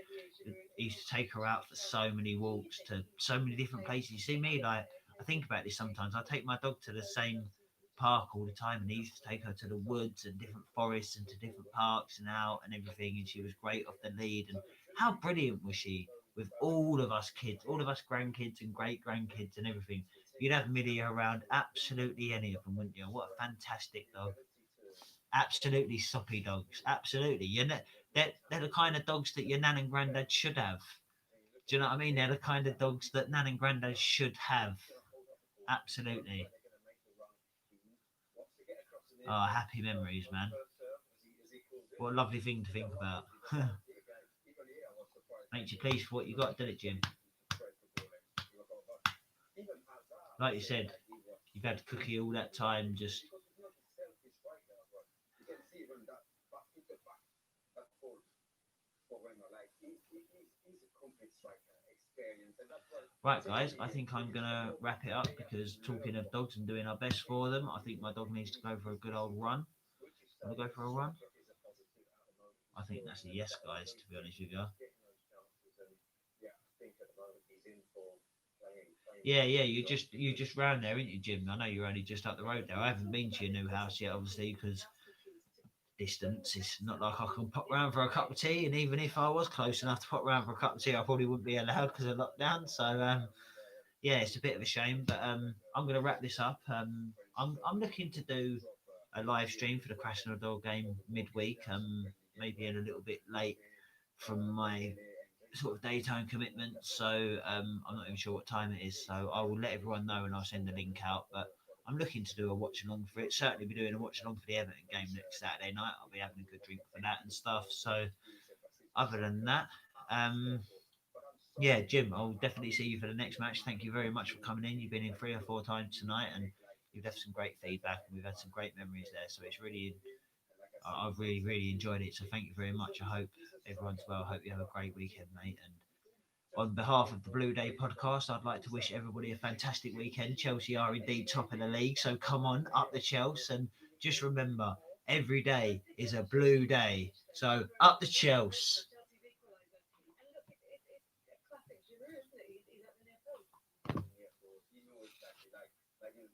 S1: used to take her out for so many walks to so many different places. You see me, like I think about this sometimes. I take my dog to the same park all the time, and he used to take her to the woods and different forests and to different parks and out and everything. And she was great off the lead. And how brilliant was she with all of us kids, all of us grandkids and great grandkids and everything? You'd have Millie around absolutely any of them, wouldn't you? What a fantastic dog! Absolutely soppy dogs. Absolutely. They're the kind of dogs that your nan and granddad should have. Do you know what I mean? They're the kind of dogs that nan and granddad should have. Absolutely. Oh, happy memories, man. What a lovely thing to think about. makes you pleased for what you got, doesn't it, Jim? Like you said, you've had Cookie all that time, just right, guys. I think I'm gonna wrap it up because talking of dogs and doing our best for them, I think my dog needs to go for a good old run. Want to go for a run? I think that's a yes, guys. To be honest with you. Yeah, yeah. You just round there, ain't you, Jim? I know you're only just up the road there. I haven't been to your new house yet, obviously, because distance. It's not like I can pop round for a cup of tea, and even if I was close enough to pop round for a cup of tea, I probably wouldn't be allowed because of lockdown. So yeah, it's a bit of a shame, but I'm going to wrap this up. I'm looking to do a live stream for the Krasnodar game midweek. Maybe a little bit late from my sort of daytime commitments, so I'm not even sure what time it is. So I will let everyone know and I'll send the link out. But I'm looking to do a watch along for it. Certainly be doing a watch along for the Everton game next Saturday night. I'll be having a good drink for that and stuff. So other than that, yeah, Jim, I'll definitely see you for the next match. Thank you very much for coming in. You've been in 3 or 4 times tonight, and you've left some great feedback, and we've had some great memories there. So it's really, I've really enjoyed it. So thank you very much. I hope everyone's well. I hope you have a great weekend, mate. And on behalf of the Blue Day podcast, I'd like to wish everybody a fantastic weekend. Chelsea are indeed top of the league, so come on, up the Chelsea. And just remember, every day is a blue day. So up the Chelsea.